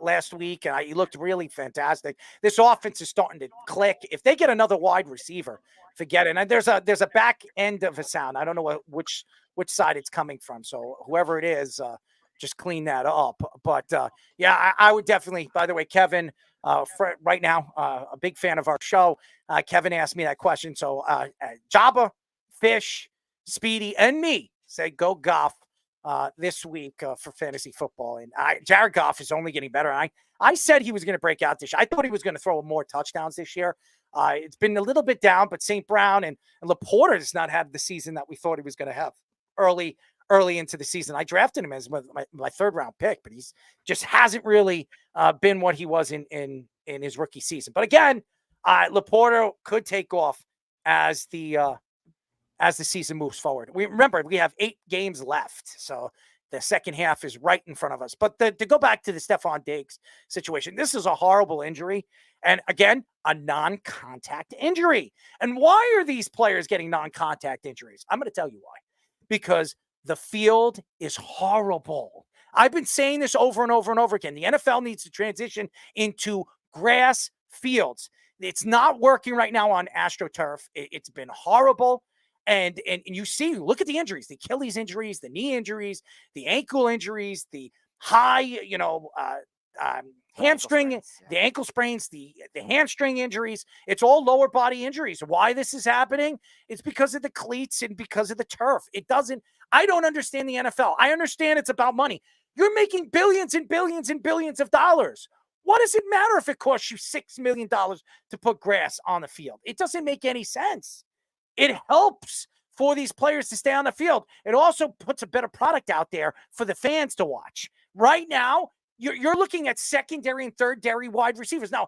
last week, and he looked really fantastic. This offense is starting to click. If they get another wide receiver, forget it. And there's a back end of a sound. I don't know which side it's coming from. So whoever it is, just clean that up. But I would definitely. By the way, Kevin, right now, a big fan of our show. Kevin asked me that question. So Jabba, Fish, Speedy, and me say go Goff this week for fantasy football. And Jared Goff is only getting better. And I said he was going to break out this year. I thought he was going to throw more touchdowns this year. It's been a little bit down, but St. Brown and Laporta does not have the season that we thought he was going to have early into the season. I drafted him as my third round pick, but he's just hasn't really been what he was in his rookie season. But again, Laporta could take off as the season moves forward. We have 8 games left, so the second half is right in front of us. But to go back to the Stefon Diggs situation, this is a horrible injury. And again, a non-contact injury. And why are these players getting non-contact injuries? I'm going to tell you why. Because the field is horrible. I've been saying this over and over and over again. The NFL needs to transition into grass fields. It's not working right now on AstroTurf. It's been horrible. And you see, look at the injuries, the Achilles injuries, the knee injuries, the ankle injuries, the high, hamstring, the ankle sprains, the hamstring injuries. It's all lower body injuries. Why this is happening? It's because of the cleats and because of the turf. I don't understand the NFL. I understand it's about money. You're making billions and billions and billions of dollars. What does it matter if it costs you $6 million to put grass on the field? It doesn't make any sense. It helps for these players to stay on the field. It also puts a better product out there for the fans to watch. Right now, you're looking at secondary and third-dairy wide receivers. Now,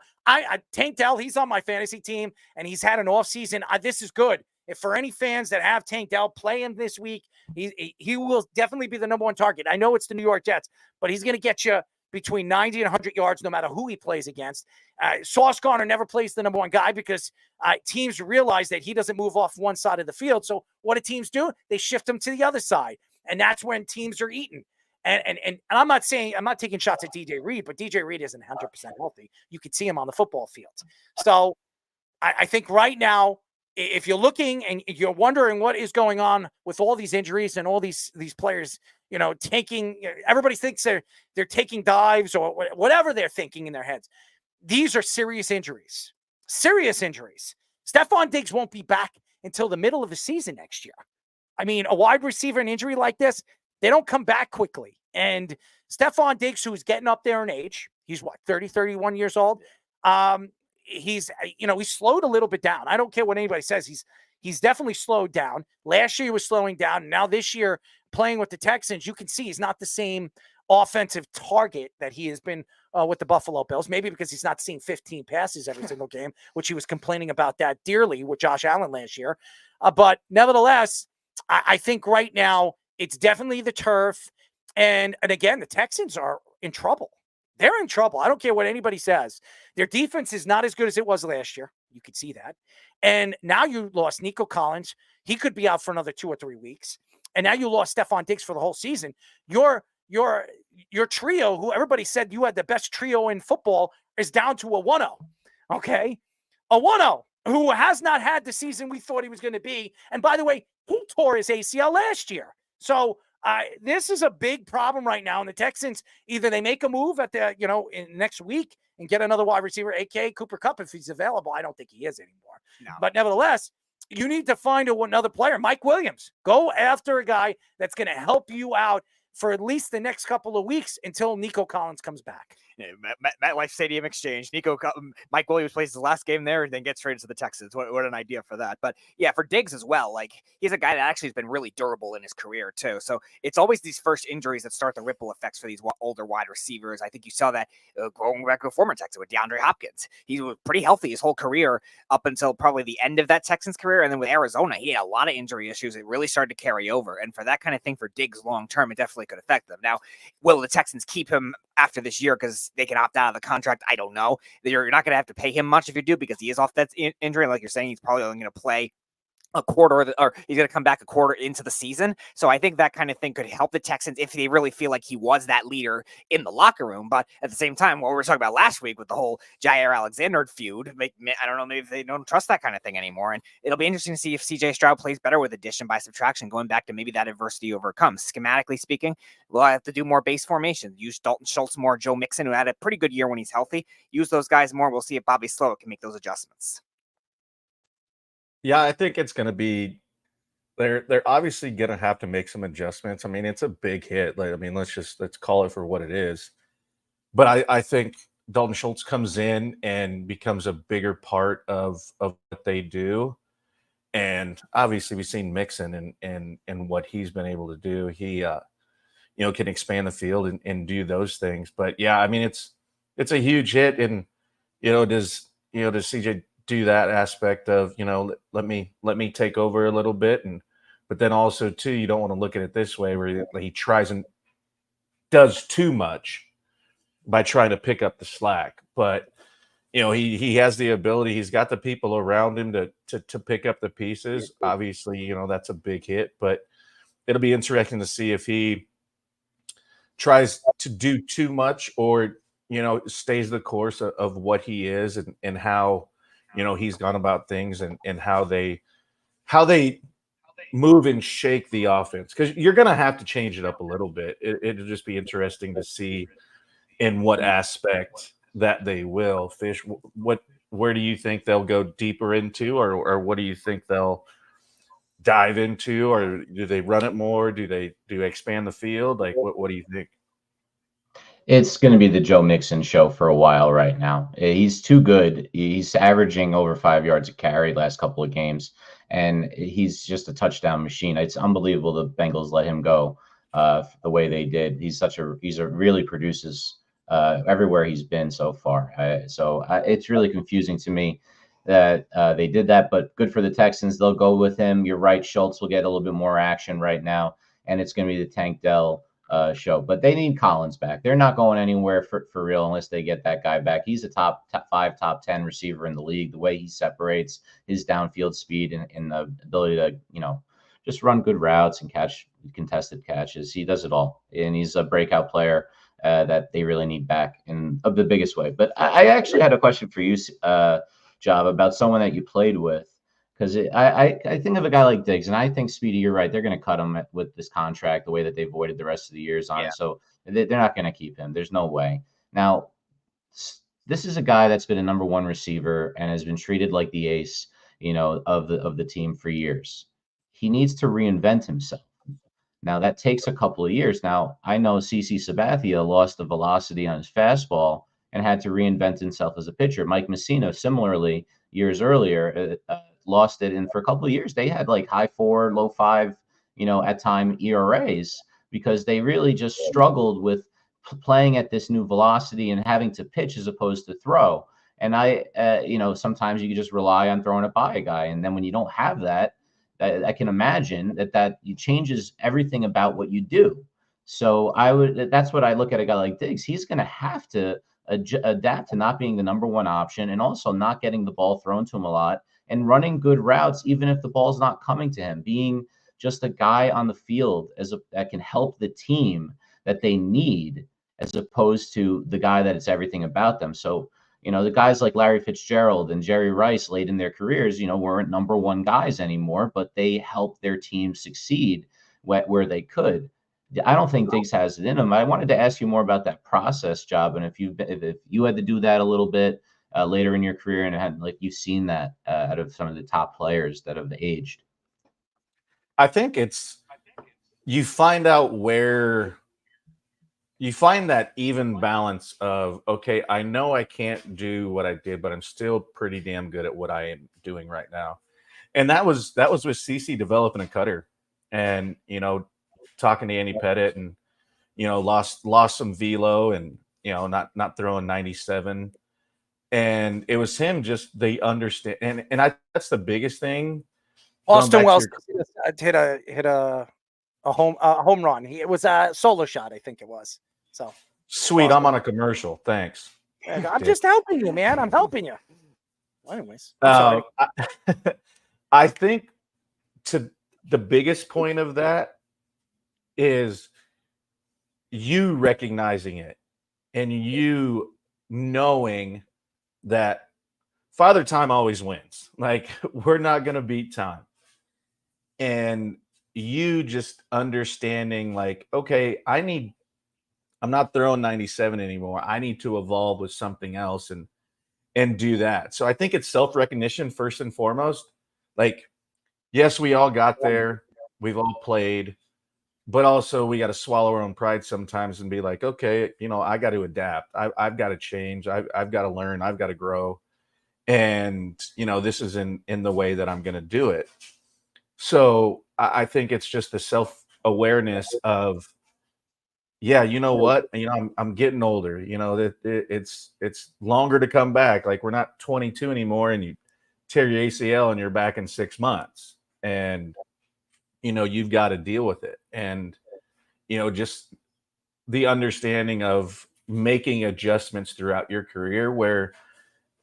Tank Dell, he's on my fantasy team, and he's had an offseason. This is good. If for any fans that have Tank Dell, play him this week. He will definitely be the number one target. I know it's the New York Jets, but he's going to get you between 90 and 100 yards no matter who he plays against. Sauce Gardner never plays the number one guy because teams realize that he doesn't move off one side of the field. So what do teams do? They shift him to the other side, and that's when teams are eating. And I'm not taking shots at DJ Reed, but DJ Reed isn't 100% healthy. You can see him on the football field. So I think right now, if you're looking and you're wondering what is going on with all these injuries and all these players, everybody thinks they're taking dives or whatever they're thinking in their heads. These are serious injuries. Serious injuries. Stefon Diggs won't be back until the middle of the season next year. I mean, a wide receiver, an injury like this, they don't come back quickly. And Stefon Diggs, who's getting up there in age, he's 30, 31 years old. He's slowed a little bit down. I don't care what anybody says. He's definitely slowed down. Last year he was slowing down. And now this year, playing with the Texans, you can see he's not the same offensive target that he has been with the Buffalo Bills. Maybe because he's not seeing 15 passes every single game, which he was complaining about that dearly with Josh Allen last year. But nevertheless, I think right now it's definitely the turf. And again, the Texans are in trouble. They're in trouble. I don't care what anybody says. Their defense is not as good as it was last year. You could see that. And now you lost Nico Collins. He could be out for another 2 or 3 weeks. And now you lost Stefon Diggs for the whole season. Your trio, who everybody said you had the best trio in football, is down to a 1-0. Okay? A 1-0 who has not had the season we thought he was going to be. And by the way, he tore his ACL last year. So this is a big problem right now. And the Texans, either they make a move at in next week and get another wide receiver, a.k.a. Cooper Kupp, if he's available. I don't think he is anymore. No. But nevertheless, you need to find another player. Mike Williams. Go after a guy that's going to help you out for at least the next couple of weeks until Nico Collins comes back. MetLife Stadium exchange. Mike Williams plays his last game there and then gets traded to the Texans. What an idea for that. But yeah, for Diggs as well, he's a guy that actually has been really durable in his career too. So it's always these first injuries that start the ripple effects for these older wide receivers. I think you saw that going back to a former Texan with DeAndre Hopkins. He was pretty healthy his whole career up until probably the end of that Texans career. And then with Arizona, he had a lot of injury issues. It really started to carry over. And for that kind of thing for Diggs long term, it definitely could affect them. Now, will the Texans keep him after this year because they can opt out of the contract? I don't know. You're not going to have to pay him much if you do because he is off that injury. Like you're saying, he's probably only going to play a quarter, or he's going to come back a quarter into the season. So I think that kind of thing could help the Texans if they really feel like he was that leader in the locker room. But at the same time, what we were talking about last week with the whole Jair Alexander feud, I don't know, maybe they don't trust that kind of thing anymore. And it'll be interesting to see if CJ Stroud plays better with addition by subtraction, going back to maybe that adversity overcomes. Schematically speaking, we'll have to do more base formation. Use Dalton Schultz more, Joe Mixon, who had a pretty good year when he's healthy. Use those guys more. We'll see if Bobby Slowick can make those adjustments. Yeah, I think it's going to be. They're obviously going to have to make some adjustments. I mean, it's a big hit. Like, I mean, let's call it for what it is. But I think Dalton Schultz comes in and becomes a bigger part of what they do. And obviously, we've seen Mixon and what he's been able to do. He can expand the field and do those things. But yeah, I mean, it's a huge hit. And does CJ do that aspect of let me take over a little bit, but then also too, you don't want to look at it this way where he tries and does too much by trying to pick up the slack. But he has the ability, he's got the people around him to pick up the pieces. Obviously, that's a big hit, but it'll be interesting to see if he tries to do too much or stays the course of what he is and how he's gone about things and how they move and shake the offense, because you're going to have to change it up a little bit. It'll just be interesting to see in what aspect that they will. Fish, where do you think they'll go deeper into, or what do you think they'll dive into, or do they run it more? Do they expand the field? Like, what do you think? It's going to be the Joe Mixon show for a while right now. He's too good. He's averaging over 5 yards a carry last couple of games, and he's just a touchdown machine. It's unbelievable the Bengals let him go the way they did. He's really produces everywhere he's been so far. It's really confusing to me that they did that, but good for the Texans. They'll go with him. You're right. Schultz will get a little bit more action right now, and it's going to be the Tank Dell show. But they need Collins back. They're not going anywhere for real unless they get that guy back. He's a top 5, top 10 receiver in the league. The way he separates, his downfield speed and the ability to, just run good routes and catch contested catches. He does it all. And he's a breakout player that they really need back in the biggest way. But I actually had a question for you, Job, about someone that you played with. Because I think of a guy like Diggs, and I think, Speedy, you're right. They're going to cut him with this contract the way that they avoided the rest of the years on. Yeah. So they're not going to keep him. There's no way. Now, this is a guy that's been a number one receiver and has been treated like the ace, of the team for years. He needs to reinvent himself. Now, that takes a couple of years. Now, I know CeCe Sabathia lost the velocity on his fastball and had to reinvent himself as a pitcher. Mike Messina, similarly, years earlier, lost it, and for a couple of years they had like high 4, low 5, at time ERAs, because they really just struggled with playing at this new velocity and having to pitch as opposed to throw. And sometimes you can just rely on throwing it by a guy, and then when you don't have that, I can imagine that changes everything about what you do. So that's what I look at a guy like Diggs. He's going to have to adapt to not being the number one option, and also not getting the ball thrown to him a lot, and running good routes, even if the ball's not coming to him, being just a guy on the field that can help the team that they need, as opposed to the guy that it's everything about them. So, the guys like Larry Fitzgerald and Jerry Rice late in their careers, weren't number one guys anymore, but they helped their team succeed where they could. I don't think Diggs has it in him. I wanted to ask you more about that process, Job, and if you had to do that a little bit later in your career, and you've seen that out of some of the top players that have aged. I think you find out where you find that even balance of, okay, I know I can't do what I did, but I'm still pretty damn good at what I am doing right now. And that was with CeCe developing a cutter, and talking to Andy Pettit, and lost some velo, and not throwing 97. And it was him, just they understand, and that's the biggest thing. Austin Wells hit a home run. It was a solo shot, I think it was. So sweet. I'm on a commercial. Thanks. I'm just helping you, man. I'm helping you. Well, anyways, I'm sorry. I think to the biggest point of that is you recognizing it and you knowing that Father Time always wins. Like, we're not going to beat time. And you just understanding, like, okay, I'm not throwing 97 anymore. I need to evolve with something else and do that. So I think it's self-recognition first and foremost. Like, yes, we all got there. We've all played, but also we got to swallow our own pride sometimes and be like, okay, I got to adapt. I've got to change. I've got to learn. I've got to grow. And, this is in the way that I'm going to do it. So I think it's just the self-awareness of, yeah, you know what? I'm getting older. That it's longer to come back. Like, we're not 22 anymore, and you tear your ACL and you're back in 6 months, and you've got to deal with it. And just the understanding of making adjustments throughout your career, where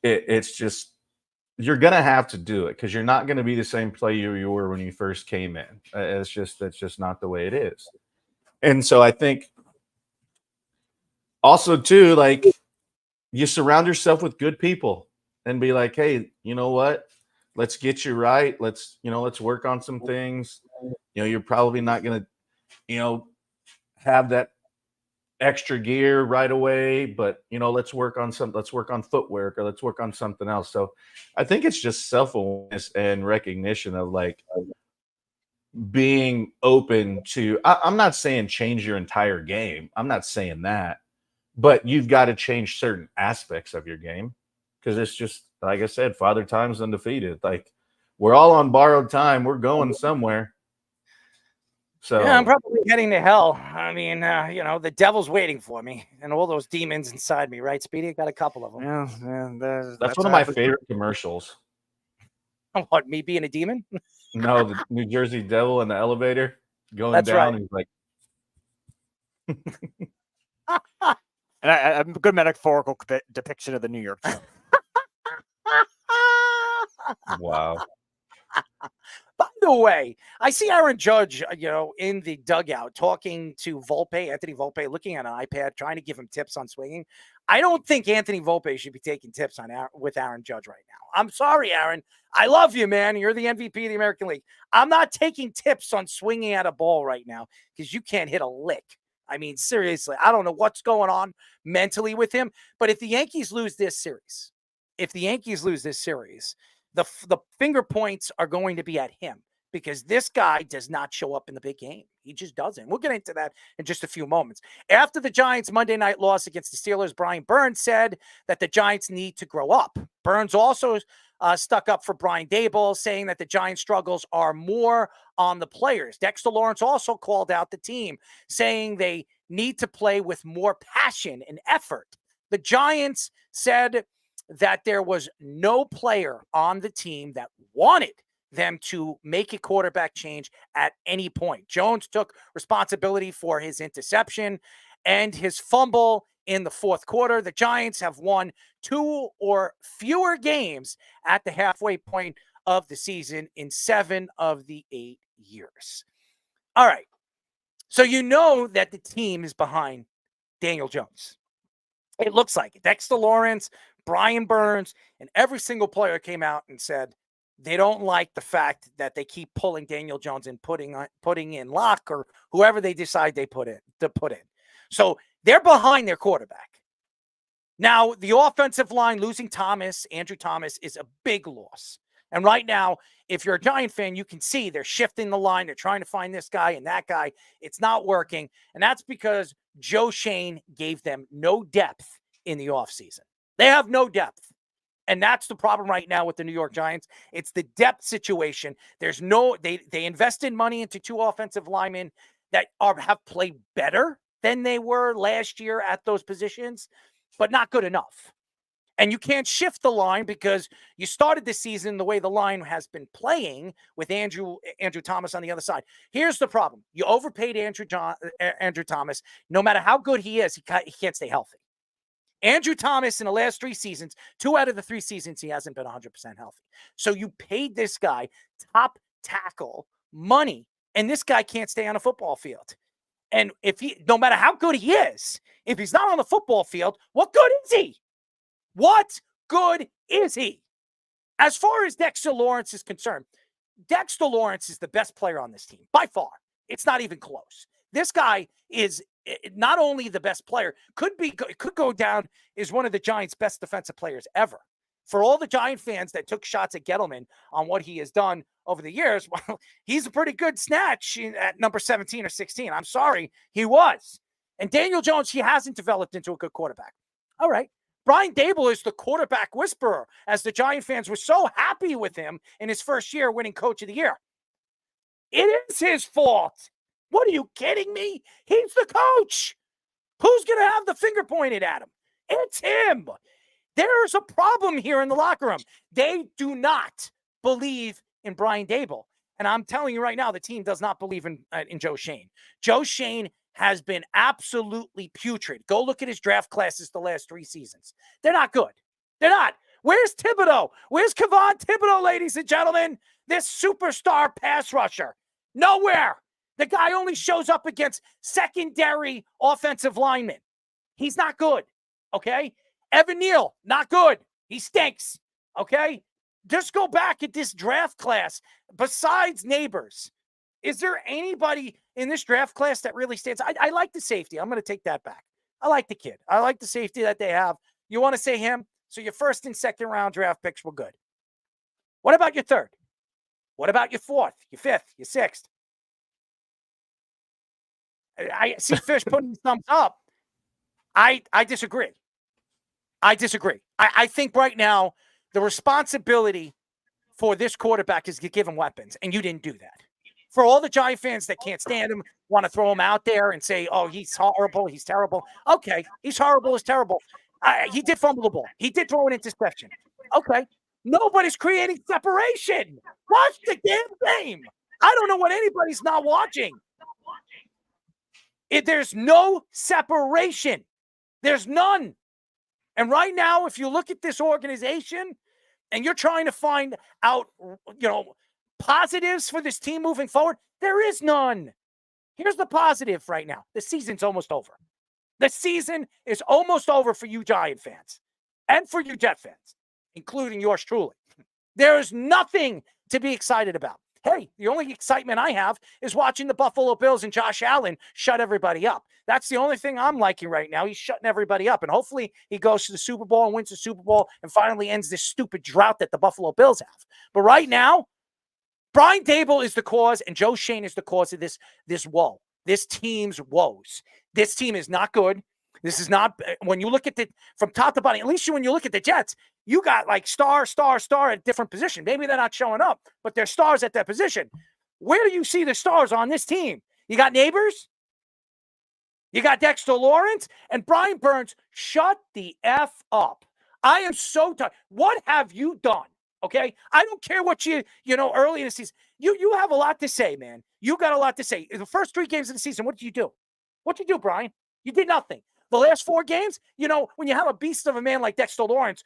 it's just you're gonna have to do it because you're not gonna be the same player you were when you first came in. That's just not the way it is. And so I think also too, like, you surround yourself with good people and be like, hey, you know what? Let's get you right. Let's work on some things. You're probably not gonna, have that extra gear right away, but let's work on footwork, or let's work on something else. So I think it's just self-awareness and recognition of, like, being open to, I'm not saying change your entire game. I'm not saying that, but you've got to change certain aspects of your game, because it's just, like I said, Father Time's undefeated. Like, we're all on borrowed time. We're going somewhere. So yeah, I'm probably heading to hell. I mean, the devil's waiting for me, and all those demons inside me, right, Speedy? I got a couple of them. Yeah, that's one of my favorite commercials. What, me being a demon? No, the New Jersey Devil in the elevator going That's down. right. He's like, and a good metaphorical depiction of the New York Giants. wow. By the way, I see Aaron Judge, in the dugout talking to Anthony Volpe, looking at an iPad, trying to give him tips on swinging. I don't think Anthony Volpe should be taking tips with Aaron Judge right now. I'm sorry, Aaron. I love you, man. You're the MVP of the American League. I'm not taking tips on swinging at a ball right now because you can't hit a lick. I mean, seriously, I don't know what's going on mentally with him. But if the Yankees lose this series, the finger points are going to be at him, because this guy does not show up in the big game. He just doesn't. We'll get into that in just a few moments. After the Giants' Monday night loss against the Steelers, Brian Burns said that the Giants need to grow up. Burns also stuck up for Brian Daboll, saying that the Giants' struggles are more on the players. Dexter Lawrence also called out the team, saying they need to play with more passion and effort. The Giants said that there was no player on the team that wanted them to make a quarterback change at any point. Jones took responsibility for his interception and his fumble in the fourth quarter. The Giants have won 2 or fewer games at the halfway point of the season in 7 of the 8 years. All right. So you know that the team is behind Daniel Jones. It looks like it. Dexter Lawrence, Brian Burns, and every single player came out and said they don't like the fact that they keep pulling Daniel Jones and putting in Locke or whoever they decide to put in. So they're behind their quarterback. Now, the offensive line, losing Andrew Thomas, is a big loss. And right now, if you're a Giant fan, you can see they're shifting the line. They're trying to find this guy and that guy. It's not working. And that's because Joe Shane gave them no depth in the offseason. They have no depth. And that's the problem right now with the New York Giants. It's the depth situation. They invested money into 2 offensive linemen that have played better than they were last year at those positions, but not good enough. And you can't shift the line because you started the season the way the line has been playing with Andrew Thomas on the other side. Here's the problem. You overpaid Andrew Thomas. No matter how good he is, he can't stay healthy. Andrew Thomas in the last 3 seasons, 2 out of the 3 seasons, he hasn't been 100% healthy. So you paid this guy top tackle, money, and this guy can't stay on a football field. And if he, no matter how good he is, if he's not on the football field, what good is he? What good is he? As far as Dexter Lawrence is concerned, Dexter Lawrence is the best player on this team by far. It's not even close. This guy is not only the best player, could go down as one of the Giants' best defensive players ever. For all the Giant fans that took shots at Gettleman on what he has done over the years, well, he's a pretty good snatch at number 17 or 16. I'm sorry, he was. And Daniel Jones, he hasn't developed into a good quarterback. All right. Brian Daboll is the quarterback whisperer, as the Giant fans were so happy with him in his first year winning Coach of the Year. It is his fault. What, are you kidding me? He's the coach. Who's going to have the finger pointed at him? It's him. There's a problem here in the locker room. They do not believe in Brian Daboll. And I'm telling you right now, the team does not believe in Joe Schoen. Joe Schoen has been absolutely putrid. Go look at his draft classes the last 3 seasons. They're not good. They're not. Where's Thibodeau? Where's Kayvon Thibodeau, ladies and gentlemen? This superstar pass rusher. Nowhere. The guy only shows up against secondary offensive linemen. He's not good, okay? Evan Neal, not good. He stinks, okay? Just go back at this draft class. Besides Neighbors, is there anybody in this draft class that really stands? I like the safety. I'm going to take that back. I like the kid. I like the safety that they have. You want to say him? So your first and second round draft picks were good. What about your third? What about your fourth, your fifth, your sixth? I see Fish putting thumbs up. I disagree. I disagree. I think right now the responsibility for this quarterback is to give him weapons, and you didn't do that. For all the Giant fans that can't stand him, want to throw him out there and say, oh, he's horrible, he's terrible. Okay, he's horrible, he's terrible. He did fumble the ball. He did throw an interception. Okay, nobody's creating separation. Watch the damn game. I don't know what anybody's not watching. There's no separation. There's none. And right now, if you look at this organization and you're trying to find out, positives for this team moving forward, there is none. Here's the positive right now. The season's almost over. The season is almost over for you Giant fans and for you Jet fans, including yours truly. There is nothing to be excited about. Hey, the only excitement I have is watching the Buffalo Bills and Josh Allen shut everybody up. That's the only thing I'm liking right now. He's shutting everybody up. And hopefully he goes to the Super Bowl and wins the Super Bowl and finally ends this stupid drought that the Buffalo Bills have. But right now, Brian Daboll is the cause and Joe Schoen is the cause of this woe, this team's woes. This team is not good. This is not, when you look at it from top to bottom, at least when you look at the Jets, you got like star at different position. Maybe they're not showing up, but they're stars at that position. Where do you see the stars on this team? You got Neighbors, you got Dexter Lawrence, and Brian Burns. Shut the F up. I am so tired. What have you done? Okay? I don't care what early in the season. You have a lot to say, man. You got a lot to say. In the first 3 games of the season, what did you do? What did you do, Brian? You did nothing. The last 4 games, when you have a beast of a man like Dexter Lawrence,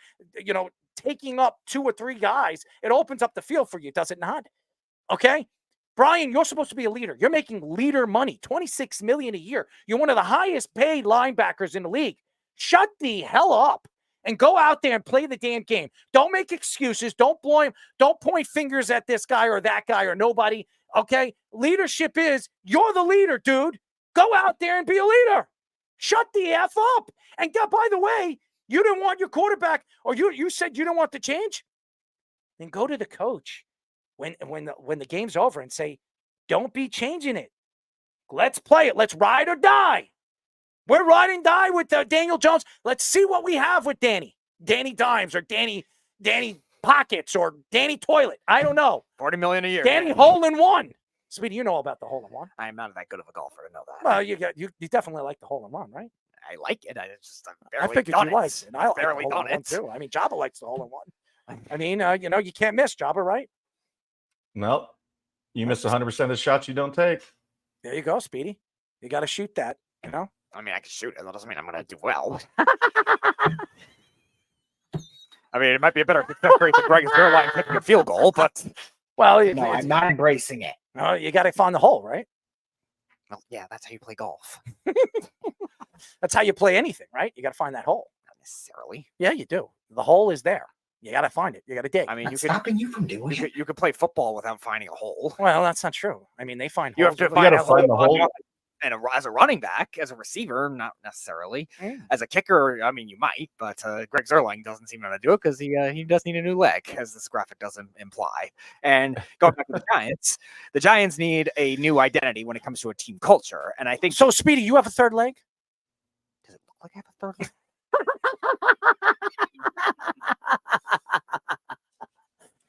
taking up 2 or 3 guys, it opens up the field for you, does it not? Okay? Brian, you're supposed to be a leader. You're making leader money, $26 million a year. You're one of the highest paid linebackers in the league. Shut the hell up and go out there and play the damn game. Don't make excuses. Don't blame. Don't point fingers at this guy or that guy or nobody. Okay? Leadership is, you're the leader, dude. Go out there and be a leader. Shut the F up. And by the way, you didn't want your quarterback, or you said you didn't want the change? Then go to the coach when the game's over and say, don't be changing it. Let's play it. Let's ride or die. We're ride and die with Daniel Jones. Let's see what we have with Danny Dimes or Danny Pockets or Danny Toilet. I don't know. $40 million a year. Danny Hole in One. Speedy, you know about the hole in one. I'm not that good of a golfer to know that. Well, you definitely like the hole in one, right? I like it. I figured you liked it. And I like barely the hole done in one it too. I mean, Jabba likes the hole in one. I mean, you can't miss Jabba, right? Nope. You miss 100% of the shots you don't take. There you go, Speedy. You got to shoot that. I mean, I can shoot it. That doesn't mean I'm going to do well. I mean, it might be a better success rate than Greg Zerline kicking a field goal, but Well, No, I'm not embracing it. No, you got to find the hole, right? Well, yeah, that's how you play golf. That's how you play anything, right? You got to find that hole. Not necessarily. Yeah, you do. The hole is there. You got to find it. You got to dig. I mean, That's you from doing it. You could play football without finding a hole. Well, that's not true. I mean, they find You have holes. to find gotta find the hole. And as a running back, as a receiver, not necessarily. As a kicker, I mean, you might, but Greg Zerling doesn't seem to know how to do it because he does need a new leg, as this graphic doesn't imply. And going back to the Giants need a new identity when it comes to a team culture. And I think So, Speedy, you have a third leg? Does it look like I have a third leg?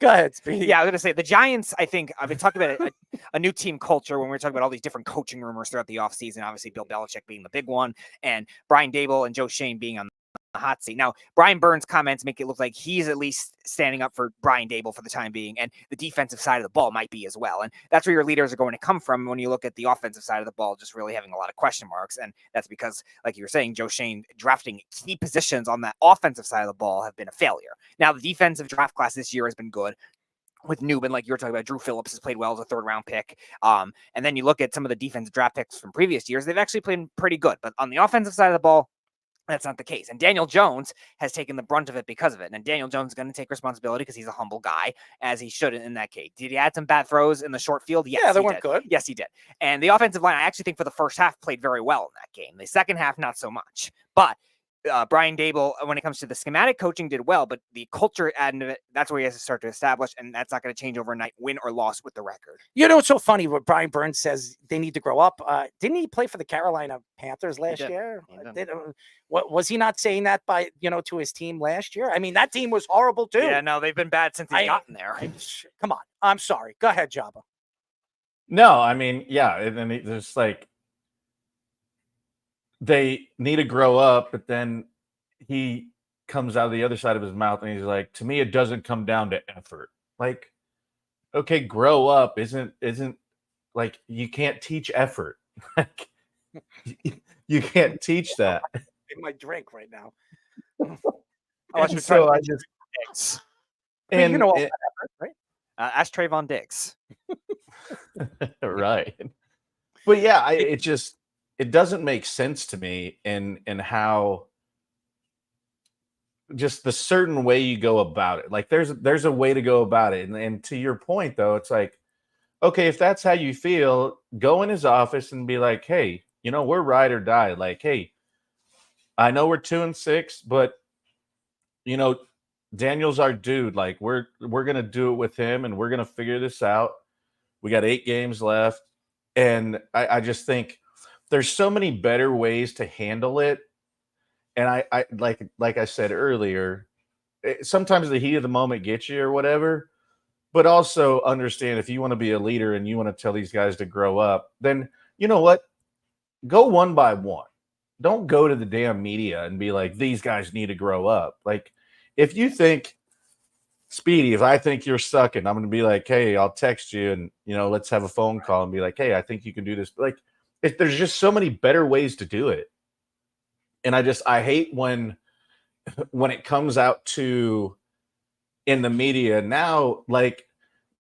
Go ahead, Speedy. Yeah, I was going to say the Giants, I think, I've been talking about a new team culture when we were talking about all these different coaching rumors throughout the offseason. Obviously, Bill Belichick being the big one, and Brian Dable and Joe Shane being on the hot seat. Now, Brian Burns' comments make it look like he's at least standing up for Brian Dable for the time being, and the defensive side of the ball might be as well. And that's where your leaders are going to come from when you look at the offensive side of the ball, just really having a lot of question marks. And that's because, like you were saying, Joe Shane drafting key positions on that offensive side of the ball have been a failure. Now, the defensive draft class this year has been good. With Newman, like you were talking about, Drew Phillips has played well as a third-round pick. And then you look at some of the defensive draft picks from previous years, they've actually played pretty good. But on the offensive side of the ball, that's not the case. And Daniel Jones has taken the brunt of it because of it. And Daniel Jones is going to take responsibility because he's a humble guy, as he should in that case. Did he add some bad throws in the short field? Yes, Yeah, they he weren't did. good. Yes, he did. And the offensive line, I actually think for the first half played very well in that game. The second half, not so much. But Brian Dable, when it comes to the schematic coaching, did well, but the culture end of it, that's where he has to start to establish, and that's not going to change overnight, win or loss with the record. You know, it's so funny what Brian Burns says they need to grow up. Didn't he play for the Carolina Panthers last year? What was he not saying that to his team last year? I mean, that team was horrible too. Yeah, no, they've been bad since he's gotten there. Come on. I'm sorry. Go ahead, Jabba. No, I mean, yeah, and then there's like they need to grow up, but then he comes out of the other side of his mouth and he's like, to me, it doesn't come down to effort. Like, okay, grow up isn't like you can't teach effort. Like, you can't teach that. In my drink right now. And so I just And you know all it, that effort, right? Ask Trevon Diggs. right. But yeah, it doesn't make sense to me in how just the certain way you go about it. Like there's a way to go about it. And to your point though, it's like, okay, if that's how you feel, go in his office and be like, hey, we're ride or die. Like, hey, I know we're 2-6, but Daniel's our dude. Like we're gonna do it with him and we're gonna figure this out. We got 8 games left. And I just think there's so many better ways to handle it. And I like I said earlier, sometimes the heat of the moment gets you or whatever, but also understand if you want to be a leader and you want to tell these guys to grow up, then you know what? Go one by one. Don't go to the damn media and be like, these guys need to grow up. Like, if you think, Speedy, if I think you're sucking, I'm going to be like, hey, I'll text you and, let's have a phone call and be like, hey, I think you can do this. Like, there's just so many better ways to do it. And I hate when it comes out to in the media now, like,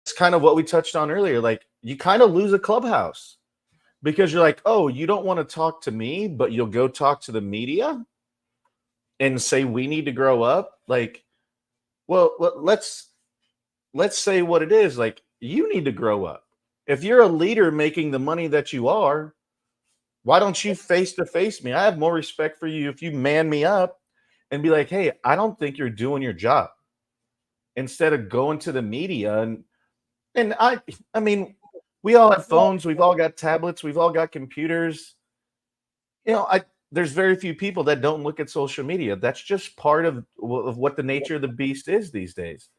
it's kind of what we touched on earlier. Like, you kind of lose a clubhouse because you're like, oh, you don't want to talk to me, but you'll go talk to the media and say we need to grow up. Like, well, let's say what it is. Like, you need to grow up. If you're a leader making the money that you are, why don't you face to face me? I have more respect for you if you man me up and be like, hey, I don't think you're doing your job, instead of going to the media. And I mean, we all have phones, we've all got tablets, we've all got computers. There's very few people that don't look at social media. That's just part of what the nature of the beast is these days.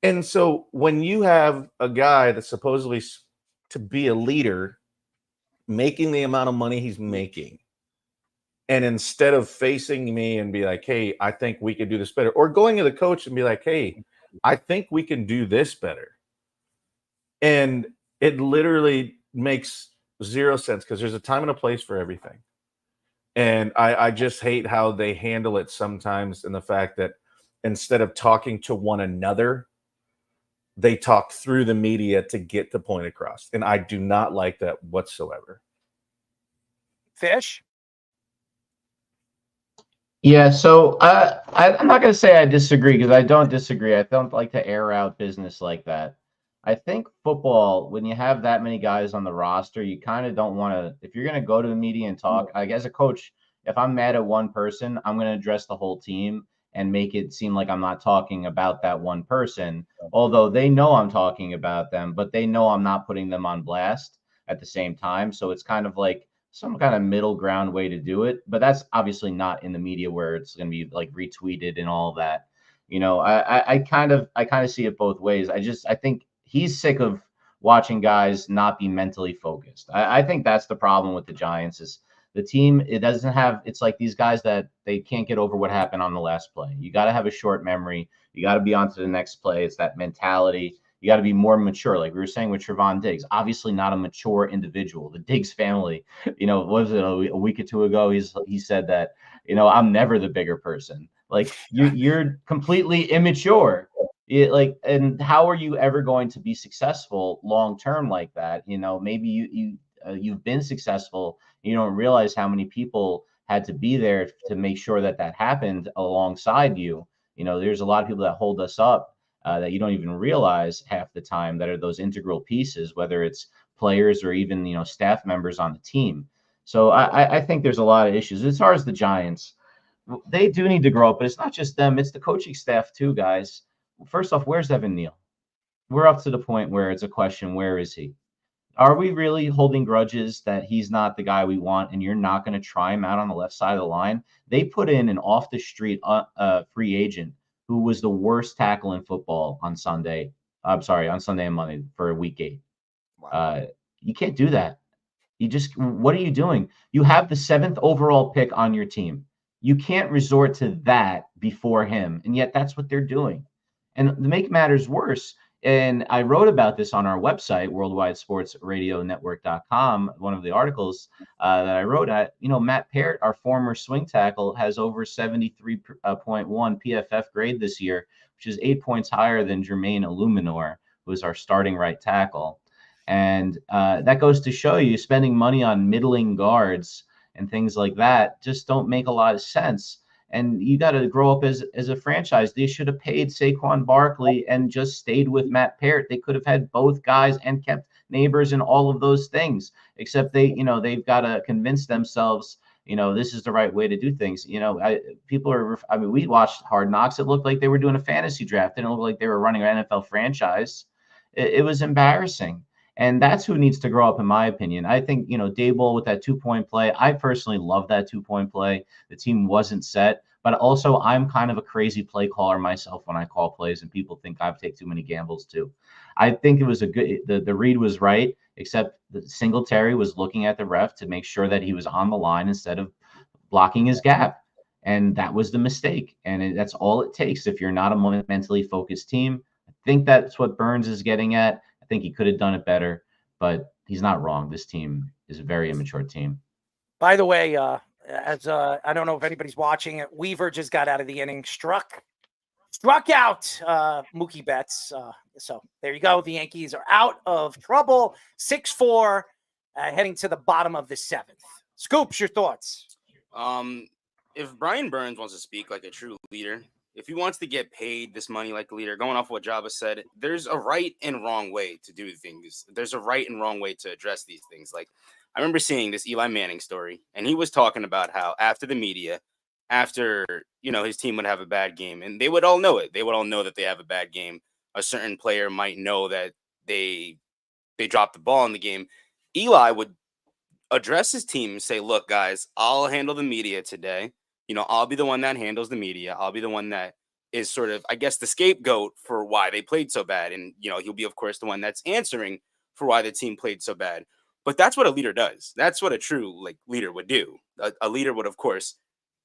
And so when you have a guy that's supposedly to be a leader making the amount of money he's making, and instead of facing me and be like, hey, I think we could do this better, or going to the coach and be like, hey, I think we can do this better. And it literally makes zero sense because there's a time and a place for everything. And I just hate how they handle it sometimes, in the fact that instead of talking to one another, they talk through the media to get the point across. And I do not like that whatsoever. Fish? Yeah, so I'm not going to say I disagree because I don't disagree. I don't like to air out business like that. I think football, when you have that many guys on the roster, you kind of don't want to, if you're going to go to the media and talk, like as a coach, if I'm mad at one person, I'm going to address the whole team and make it seem like I'm not talking about that one person, although they know I'm talking about them, but they know I'm not putting them on blast at the same time. So it's kind of like some kind of middle ground way to do it, but that's obviously not in the media where it's going to be like retweeted and all of that. You know, I kind of see it both ways. I think he's sick of watching guys not be mentally focused. I think that's the problem with the Giants is the team. It doesn't have. It's like these guys that they can't get over what happened on the last play. You got to have a short memory. You got to be on to the next play. It's that mentality. You got to be more mature, like we were saying with Trevon Diggs. Obviously, not a mature individual. The Diggs family, you know, what was it a week or two ago? He said that, you know, I'm never the bigger person. Like you're completely immature. And how are you ever going to be successful long term like that? You know, maybe you've been successful. You don't realize how many people had to be there to make sure that happened alongside you. You know, there's a lot of people that hold us up. That you don't even realize half the time that are those integral pieces, whether it's players or even, you know, staff members on the team. So I think there's a lot of issues. As far as the Giants, they do need to grow up, but it's not just them. It's the coaching staff too, guys. First off, where's Evan Neal? We're up to the point where it's a question, where is he? Are we really holding grudges that he's not the guy we want and you're not going to try him out on the left side of the line? They put in an off-the-street free agent who was the worst tackle in football on Sunday. I'm sorry, on Sunday and Monday for week 8. Wow. You can't do that. What are you doing? You have the 7th overall pick on your team. You can't resort to that before him. And yet that's what they're doing. And to make matters worse, and I wrote about this on our website, worldwidesportsradionetwork.com, one of the articles that I wrote at, you know, Matt Parrott, our former swing tackle, has over 73.1 PFF grade this year, which is 8 points higher than Jermaine Illuminor, who is our starting right tackle. And that goes to show you spending money on middling guards and things like that just don't make a lot of sense. And you got to grow up as a franchise. They should have paid Saquon Barkley and just stayed with Matt Parrott. They could have had both guys and kept Neighbors and all of those things, except they've got to convince themselves, you know, this is the right way to do things. You know, we watched Hard Knocks. It looked like they were doing a fantasy draft. It didn't look like they were running an NFL franchise. It was embarrassing. And that's who needs to grow up, in my opinion. I think, you know, Daboll with that 2-point play, I personally love that 2-point play. The team wasn't set, but also I'm kind of a crazy play caller myself when I call plays, and people think I take too many gambles too. I think it was the read was right, except the Singletary was looking at the ref to make sure that he was on the line instead of blocking his gap. And that was the mistake. And that's all it takes if you're not a mentally focused team. I think that's what Burns is getting at. I think he could have done it better, but he's not wrong. This team is a very immature team. By the way, I don't know if anybody's watching it, Weaver just got out of the inning, struck out Mookie Betts. So there you go. The Yankees are out of trouble. 6-4, heading to the bottom of the 7th. Scoops, your thoughts? If Brian Burns wants to speak like a true leader, if he wants to get paid this money like a leader, going off what Jabba said, there's a right and wrong way to do things. There's a right and wrong way to address these things. Like, I remember seeing this Eli Manning story, and he was talking about how after the media, after, you know, his team would have a bad game, and they would all know it. They would all know that they have a bad game. A certain player might know that they dropped the ball in the game. Eli would address his team and say, look, guys, I'll handle the media today. You know, I'll be the one that handles the media. I'll be the one that is sort of, I guess, the scapegoat for why they played so bad. And, you know, he'll be, of course, the one that's answering for why the team played so bad. But that's what a leader does. That's what a true leader would do. A leader would, of course,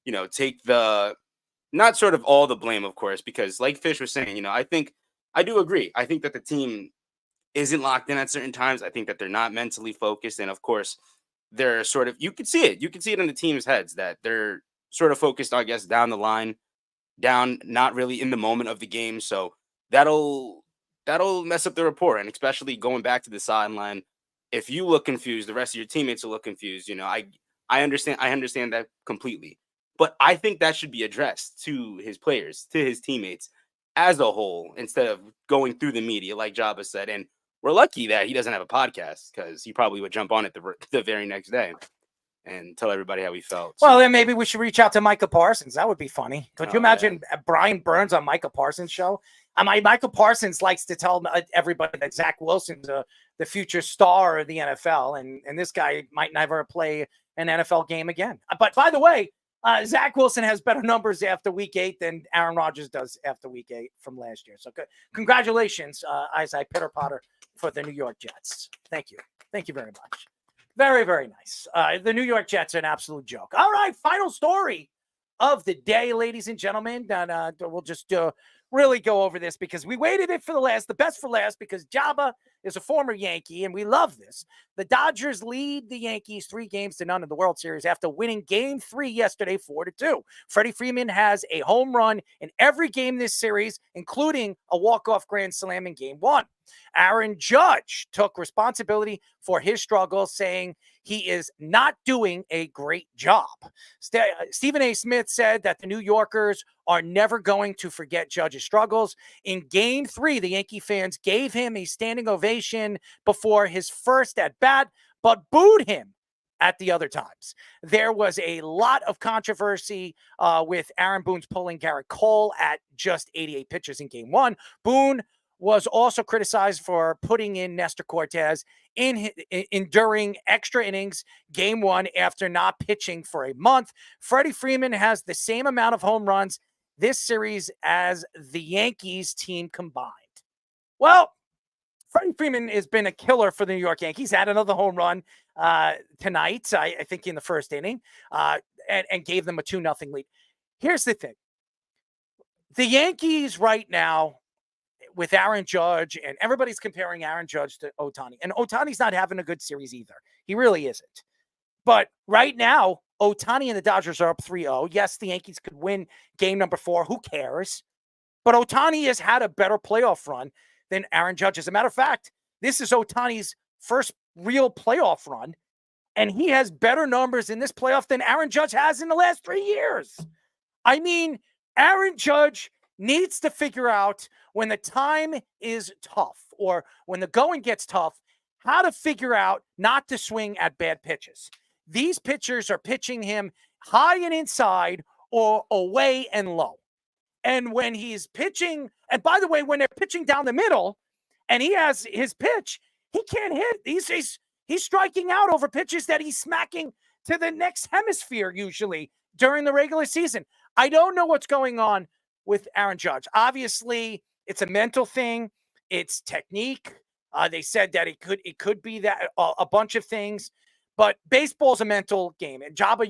you know, take not sort of all the blame, of course, because like Fish was saying, you know, I do agree. I think that the team isn't locked in at certain times. I think that they're not mentally focused. And of course, they're sort of, you can see it in the team's heads that they're sort of focused, I guess, down the line, not really in the moment of the game. So that'll that'll mess up the rapport. And especially going back to the sideline, if you look confused, the rest of your teammates will look confused. I understand that completely. But I think that should be addressed to his players, to his teammates as a whole, instead of going through the media, like Jabba said. And we're lucky that he doesn't have a podcast, because he probably would jump on it the very next day and tell everybody how he felt. Well, then maybe we should reach out to Micah Parsons. That would be funny. Could you imagine Brian Burns on Micah Parsons' show? Micah Parsons likes to tell everybody that Zach Wilson's the future star of the NFL, and this guy might never play an NFL game again. But by the way, Zach Wilson has better numbers after week 8 than Aaron Rodgers does after week 8 from last year. So congratulations, Isaac Pitter-Potter, for the New York Jets. Thank you. Thank you very much. Very, very nice. The New York Jets are an absolute joke. All right, final story of the day, ladies and gentlemen. And we'll just really go over this because we waited it for the best for last, because Jabba is a former Yankee, and we love this. The Dodgers lead the Yankees 3-0 in the World Series after winning Game 3 yesterday 4-2. Freddie Freeman has a home run in every game this series, including a walk-off grand slam in Game 1. Aaron Judge took responsibility for his struggles, saying he is not doing a great job. Stephen A. Smith said that the New Yorkers are never going to forget Judge's struggles. In Game 3, the Yankee fans gave him a standing ovation before his first at-bat, but booed him at the other times. There was a lot of controversy with Aaron Boone's pulling Garrett Cole at just 88 pitches in Game 1. Boone was also criticized for putting in Nestor Cortez during extra innings Game 1 after not pitching for a month. Freddie Freeman has the same amount of home runs this series as the Yankees team combined. Well, Freddie Freeman has been a killer for the New York Yankees. Had another home run tonight, I think in the first inning, and gave them a 2-0 lead. Here's the thing. The Yankees right now, with Aaron Judge, and everybody's comparing Aaron Judge to Ohtani. And Ohtani's not having a good series either. He really isn't. But right now, Ohtani and the Dodgers are up 3-0. Yes, the Yankees could win game number 4. Who cares? But Ohtani has had a better playoff run than Aaron Judge. As a matter of fact, this is Ohtani's first real playoff run, and he has better numbers in this playoff than Aaron Judge has in the last 3 years. I mean, Aaron Judge needs to figure out, when the time is tough or when the going gets tough, how to figure out not to swing at bad pitches. These pitchers are pitching him high and inside or away and low. And when he's pitching, and by the way, when they're pitching down the middle and he has his pitch, he can't hit. He's striking out over pitches that he's smacking to the next hemisphere usually during the regular season. I don't know what's going on with Aaron Judge. Obviously, it's a mental thing. It's technique. They said that it could be that a bunch of things, but baseball's a mental game. And Jabba,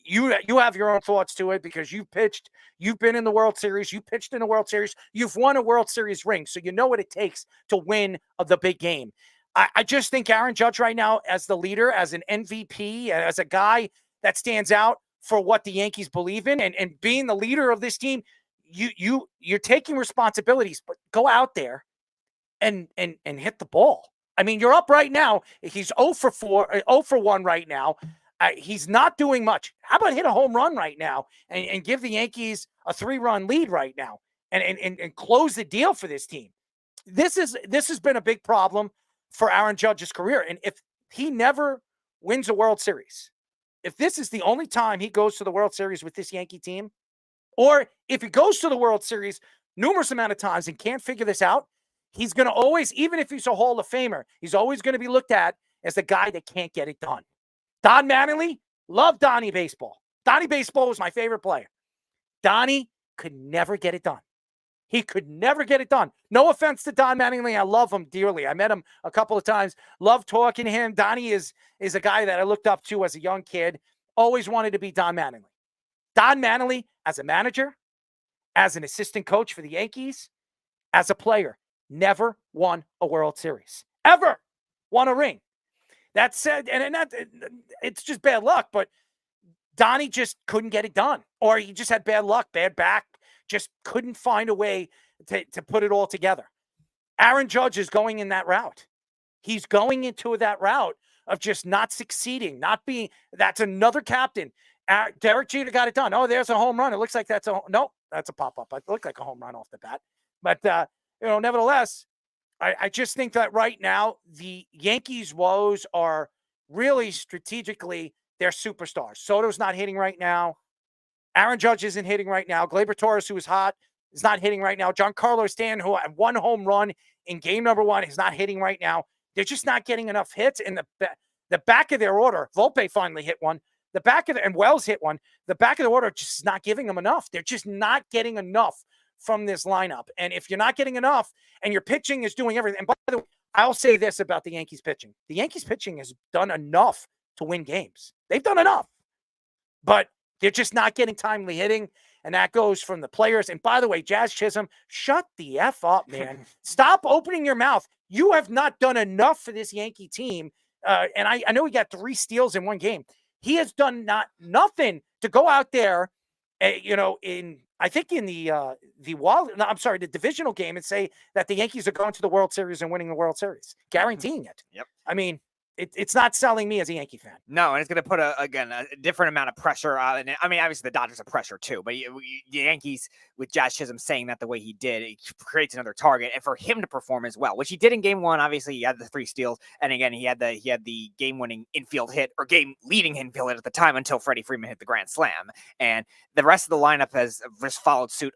you have your own thoughts to it, because you've pitched, you've been in the World Series, you pitched in the World Series, you've won a World Series ring, so you know what it takes to win the big game. I just think Aaron Judge right now, as the leader, as an MVP, as a guy that stands out for what the Yankees believe in, and being the leader of this team, you're taking responsibilities, but go out there and hit the ball. I mean, you're up right now. He's 0 for 1 right now. He's not doing much. How about hit a home run right now and give the Yankees a 3-run lead right now and close the deal for this team? This has been a big problem for Aaron Judge's career. And if he never wins a World Series, if this is the only time he goes to the World Series with this Yankee team, or if he goes to the World Series numerous amount of times and can't figure this out, he's going to always, even if he's a Hall of Famer, he's always going to be looked at as the guy that can't get it done. Don Mattingly, love Donnie Baseball. Donnie Baseball was my favorite player. Donnie could never get it done. He could never get it done. No offense to Don Mattingly. I love him dearly. I met him a couple of times. Love talking to him. Donnie is a guy that I looked up to as a young kid. Always wanted to be Don Mattingly. Don Mattingly, as a manager, as an assistant coach for the Yankees, as a player, never won a World Series. Ever won a ring. That said, and it's just bad luck, but Donnie just couldn't get it done. Or he just had bad luck, bad back, just couldn't find a way to put it all together. Aaron Judge is going in that route. He's going into that route of just not succeeding, not being. That's another captain. Derek Jeter got it done. Oh, there's a home run. It looks like that's a pop-up. It looked like a home run off the bat. But, nevertheless, I just think that right now the Yankees' woes are really strategically their superstars. Soto's not hitting right now. Aaron Judge isn't hitting right now. Gleyber Torres, who is hot, is not hitting right now. Giancarlo Stanton, who had one home run in game number 1, is not hitting right now. They're just not getting enough hits. In the back of their order, Volpe finally hit one. And Wells hit one. The back of the order just not giving them enough. They're just not getting enough from this lineup. And if you're not getting enough and your pitching is doing everything, and by the way, I'll say this about the Yankees pitching. The Yankees pitching has done enough to win games. They've done enough. But they're just not getting timely hitting, and that goes from the players. And by the way, Jazz Chisholm, shut the F up, man. Stop opening your mouth. You have not done enough for this Yankee team. And I know he got 3 steals in one game. He has done nothing to go out there, in the divisional game and say that the Yankees are going to the World Series and winning the World Series, guaranteeing it. Yep. I mean, it's not selling me as a Yankee fan. No, and it's going to put a different amount of pressure on it. I mean, obviously the Dodgers are pressure too, but the Yankees with Jazz Chisholm saying that the way he did, it creates another target, and for him to perform as well, which he did in game 1. Obviously, he had the 3 steals, and again, he had the game-winning infield hit or game-leading infield hit at the time until Freddie Freeman hit the grand slam, and the rest of the lineup has just followed suit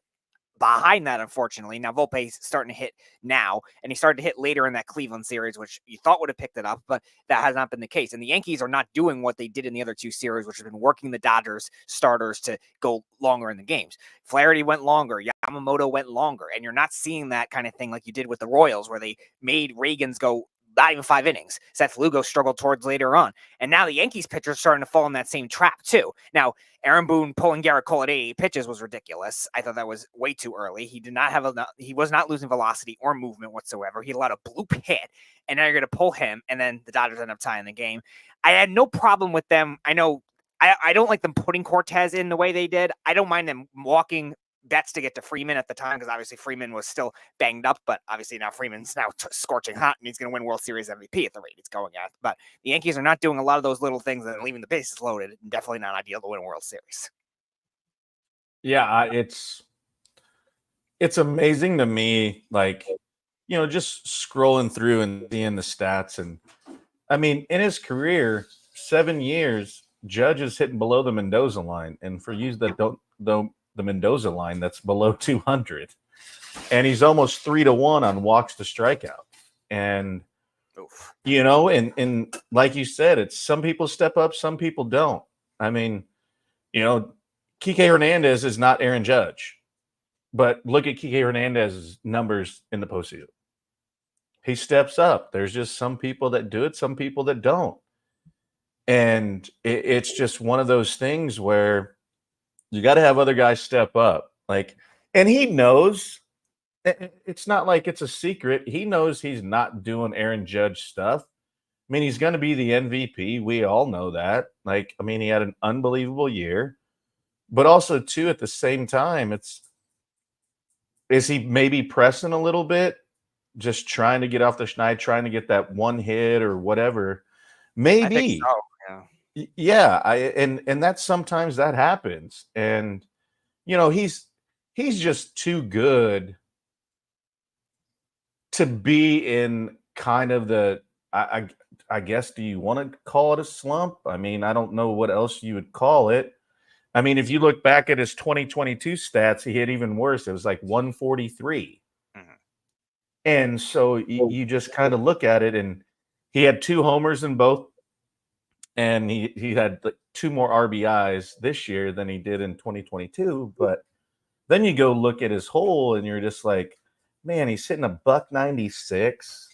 behind that, unfortunately. Now, Volpe's starting to hit now, and he started to hit later in that Cleveland series, which you thought would have picked it up, but that has not been the case. And the Yankees are not doing what they did in the other 2 series, which has been working the Dodgers starters to go longer in the games. Flaherty went longer. Yamamoto went longer. And you're not seeing that kind of thing like you did with the Royals, where they made Reagans go not even 5 innings. Seth Lugo struggled towards later on. And now the Yankees pitchers are starting to fall in that same trap too. Now, Aaron Boone pulling Garrett Cole at 88 pitches was ridiculous. I thought that was way too early. He did not have he was not losing velocity or movement whatsoever. He allowed a bloop hit, and now you're going to pull him, and then the Dodgers end up tying the game. I had no problem with them. I know I don't like them putting Cortez in the way they did. I don't mind them walking Betts to get to Freeman at the time, because obviously Freeman was still banged up, but obviously now Freeman's now scorching hot, and he's going to win World Series MVP at the rate it's going at. But the Yankees are not doing a lot of those little things and leaving the bases loaded, and definitely not ideal to win a World Series. Yeah, it's amazing to me, like, just scrolling through and seeing the stats. And I mean, in his career, 7 years, Judge is hitting below the Mendoza line. And for you that don't know the Mendoza line, that's below 200. And he's almost 3-1 on walks to strikeout. And, and like you said, it's some people step up, some people don't. I mean, Kike Hernandez is not Aaron Judge. But look at Kike Hernandez's numbers in the postseason. He steps up. There's just some people that do it, some people that don't. And it's just one of those things where you got to have other guys step up. And he knows, it's not like it's a secret. He knows he's not doing Aaron Judge stuff. I mean, he's going to be the MVP. We all know that. He had an unbelievable year. But also, too, at the same time, is he maybe pressing a little bit, just trying to get off the schneid, trying to get that one hit or whatever? Maybe. I think so. Yeah, and that's sometimes that happens. And he's just too good to be in kind of the I guess, do you want to call it a slump? I mean, I don't know what else you would call it. I mean, if you look back at his 2022 stats, he hit even worse. It was like 143. And so you just kind of look at it, and he had 2 homers in both. And he had 2 more RBIs this year than he did in 2022. But then you go look at his whole, and you're just like, man, he's hitting $196,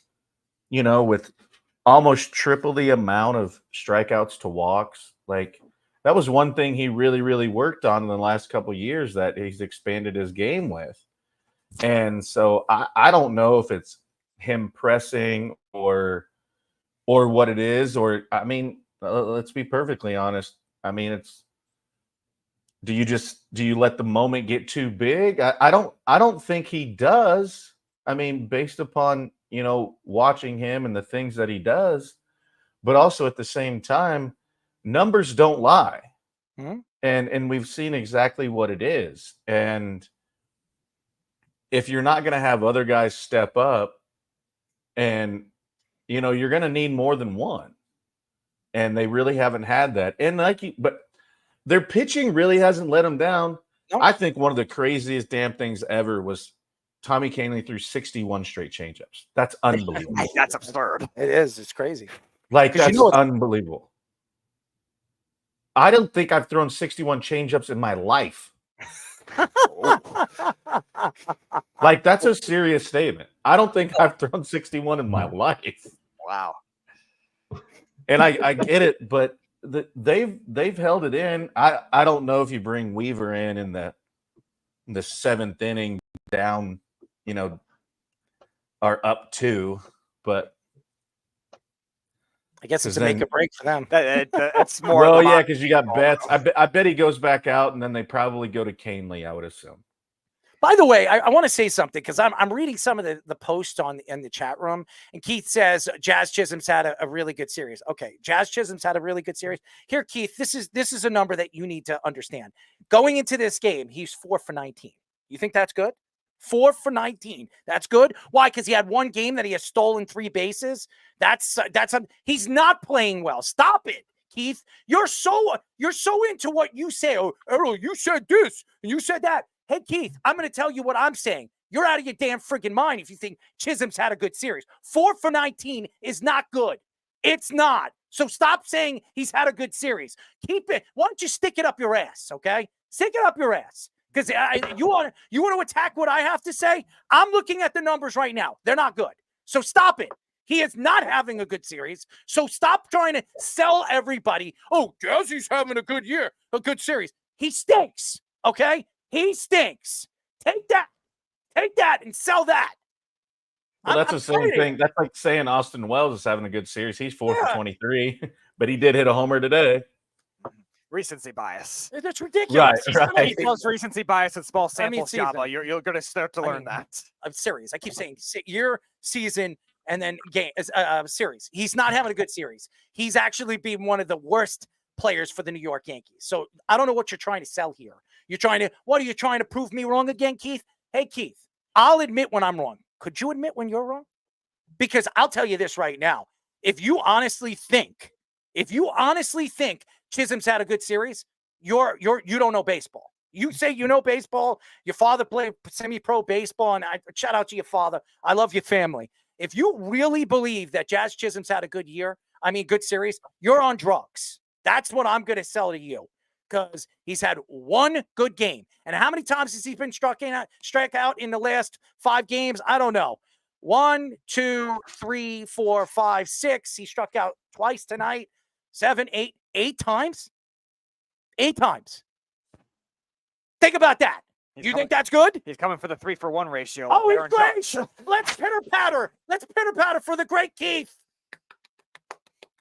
with almost triple the amount of strikeouts to walks. That was one thing he really, really worked on in the last couple of years that he's expanded his game with. And so I don't know if it's him pressing or what it is, or, I mean, let's be perfectly honest. I mean, do you let the moment get too big? I don't think he does. I mean, based upon, watching him and the things that he does, but also at the same time, numbers don't lie. Mhm. And we've seen exactly what it is. And if you're not going to have other guys step up and, you're going to need more than one. And they really haven't had that. And but their pitching really hasn't let them down. Nope. I think one of the craziest damn things ever was Tommy Kahnle threw 61 straight changeups. That's unbelievable. That's absurd. It is. It's crazy. Like, 'Cause that's unbelievable. I don't think I've thrown 61 changeups in my life. Like, that's a serious statement. I don't think I've thrown 61 in my life. Wow. And I get it, but they've held it in. I don't know if you bring Weaver in the seventh inning down, or up 2, but I guess it's a make or break for them. That's more. Well, yeah, because you got Betts. I bet he goes back out, and then they probably go to Kahnle, I would assume. By the way, I want to say something because I'm reading some of the posts in the chat room, and Keith says Jazz Chisholm's had a really good series. Okay, Jazz Chisholm's had a really good series. Here, Keith, this is a number that you need to understand. Going into this game, he's 4 for 19. You think that's good? 4 for 19. That's good. Why? Because he had one game that he has stolen 3 bases. He's not playing well. Stop it, Keith. You're so into what you say. Oh, Errol, you said this and you said that. Hey, Keith, I'm going to tell you what I'm saying. You're out of your damn freaking mind if you think Chisholm's had a good series. 4 for 19 is not good. It's not. So stop saying he's had a good series. Keep it. Why don't you stick it up your ass, okay? Stick it up your ass. Because you want to attack what I have to say? I'm looking at the numbers right now. They're not good. So stop it. He is not having a good series. So stop trying to sell everybody. Oh, Jazzy's having a good year, a good series. He stinks, okay? He stinks. Take that and sell that. Well, that's the same thing. That's like saying Austin Wells is having a good series. He's 4 for 23, but he did hit a homer today. Recency bias. That's ridiculous. Right. He loves recency bias and small samples, Jabba. You're going to start to learn that. I'm serious. I keep saying year, season, and then game series. He's not having a good series. He's actually been one of the worst players for the New York Yankees. So I don't know what you're trying to sell here. What are you trying to prove me wrong again, Keith? Hey, Keith, I'll admit when I'm wrong. Could you admit when you're wrong? Because I'll tell you this right now. If you honestly think Chisholm's had a good series, you don't know baseball. You say you know baseball. Your father played semi-pro baseball, and I shout out to your father. I love your family. If you really believe that Jazz Chisholm's had a good good series, you're on drugs. That's what I'm going to sell to you. Because he's had one good game. And how many times has he been struck out in the last 5 games? I don't know. 1, 2, 3, 4, 5, 6. He struck out twice tonight. 7, 8 times. 8 times. Think about that. You think that's good? He's coming for the 3-for-1 ratio. Oh, he's great. Let's pitter patter. Let's pitter patter for the great Keith.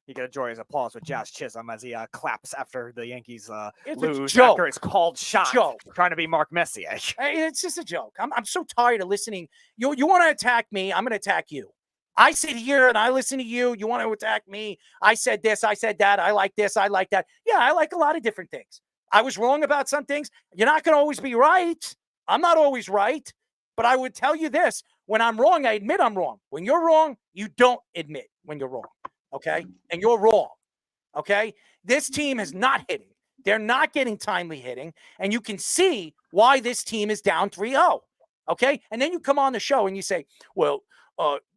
You can enjoy his applause with Jazz Chisholm as he claps after the Yankees It's lose a joke. after his called shot. Joke. Trying to be Mark Messier. Hey, it's just a joke. I'm so tired of listening. You want to attack me? I'm going to attack you. I sit here and I listen to you. You want to attack me? I said this. I said that. I like this. I like that. Yeah, I like a lot of different things. I was wrong about some things. You're not going to always be right. I'm not always right. But I would tell you this. When I'm wrong, I admit I'm wrong. When you're wrong, you don't admit when you're wrong. Okay? And you're wrong. Okay? This team is not hitting. They're not getting timely hitting. And you can see why this team is down 3-0. Okay? And then you come on the show and you say, well,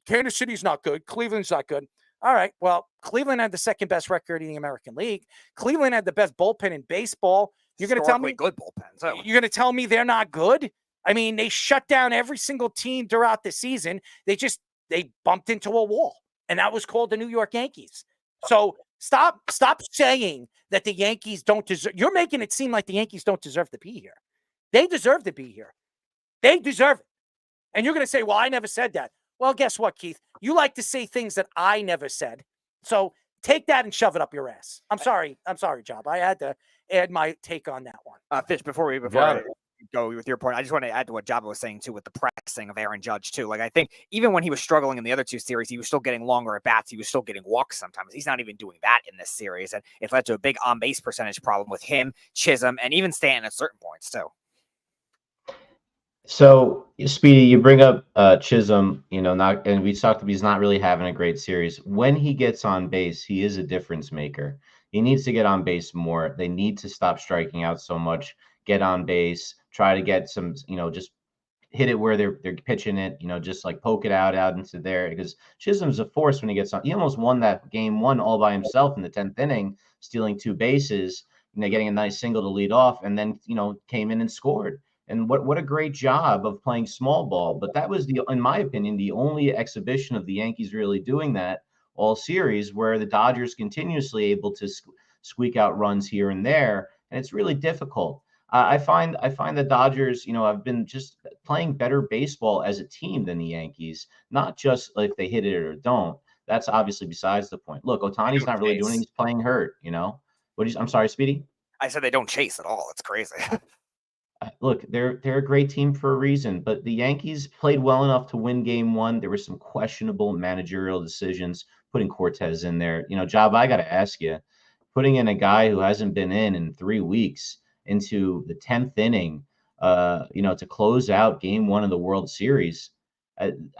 Kansas City's not good. Cleveland's not good. All right. Well, Cleveland had the second best record in the American League. Cleveland had the best bullpen in baseball. You're going to tell me good bullpens. You're going to tell me they're not good? I mean, they shut down every single team throughout the season. They bumped into a wall, and that was called the New York Yankees. So stop saying that the Yankees don't deserve. You're making it seem like the Yankees don't deserve to be here. They deserve to be here. They deserve it. And you're going to say, well, I never said that. Well, guess what, Keith? You like to say things that I never said. So take that and shove it up your ass. I'm sorry, Job. I had to add my take on that one. Fish, before go with your point. I just want to add to what Jabba was saying too with the pressing of Aaron Judge too. Like I think even when he was struggling in the other two series, he was still getting longer at bats. He was still getting walks sometimes. He's not even doing that in this series, and it led to a big on base percentage problem with him, Chisholm, and even Stanton at certain points too. So, Speedy, you bring up Chisholm, and we talked about he's not really having a great series. When he gets on base, he is a difference maker. He needs to get on base more. They need to stop striking out so much, get on base, try to get some, just hit it where they're pitching it, just like poke it out into there, because Chisholm's a force when he gets on. He almost won that game 1 all by himself in the 10th inning, stealing 2 bases, getting a nice single to lead off, and then, came in and scored. And what a great job of playing small ball. But that was, in my opinion, the only exhibition of the Yankees really doing that all series, where the Dodgers continuously able to squeak out runs here and there. And it's really difficult. I find the Dodgers, have been just playing better baseball as a team than the Yankees, not just if they hit it or don't. That's obviously besides the point. Look, Ohtani's not really doing it. He's playing hurt, I'm sorry, Speedy? I said they don't chase at all. It's crazy. Look, they're a great team for a reason, but the Yankees played well enough to win game 1. There were some questionable managerial decisions, putting Cortez in there. Job, I got to ask you, putting in a guy who hasn't been in 3 weeks into the 10th inning, to close out game 1 of the World Series.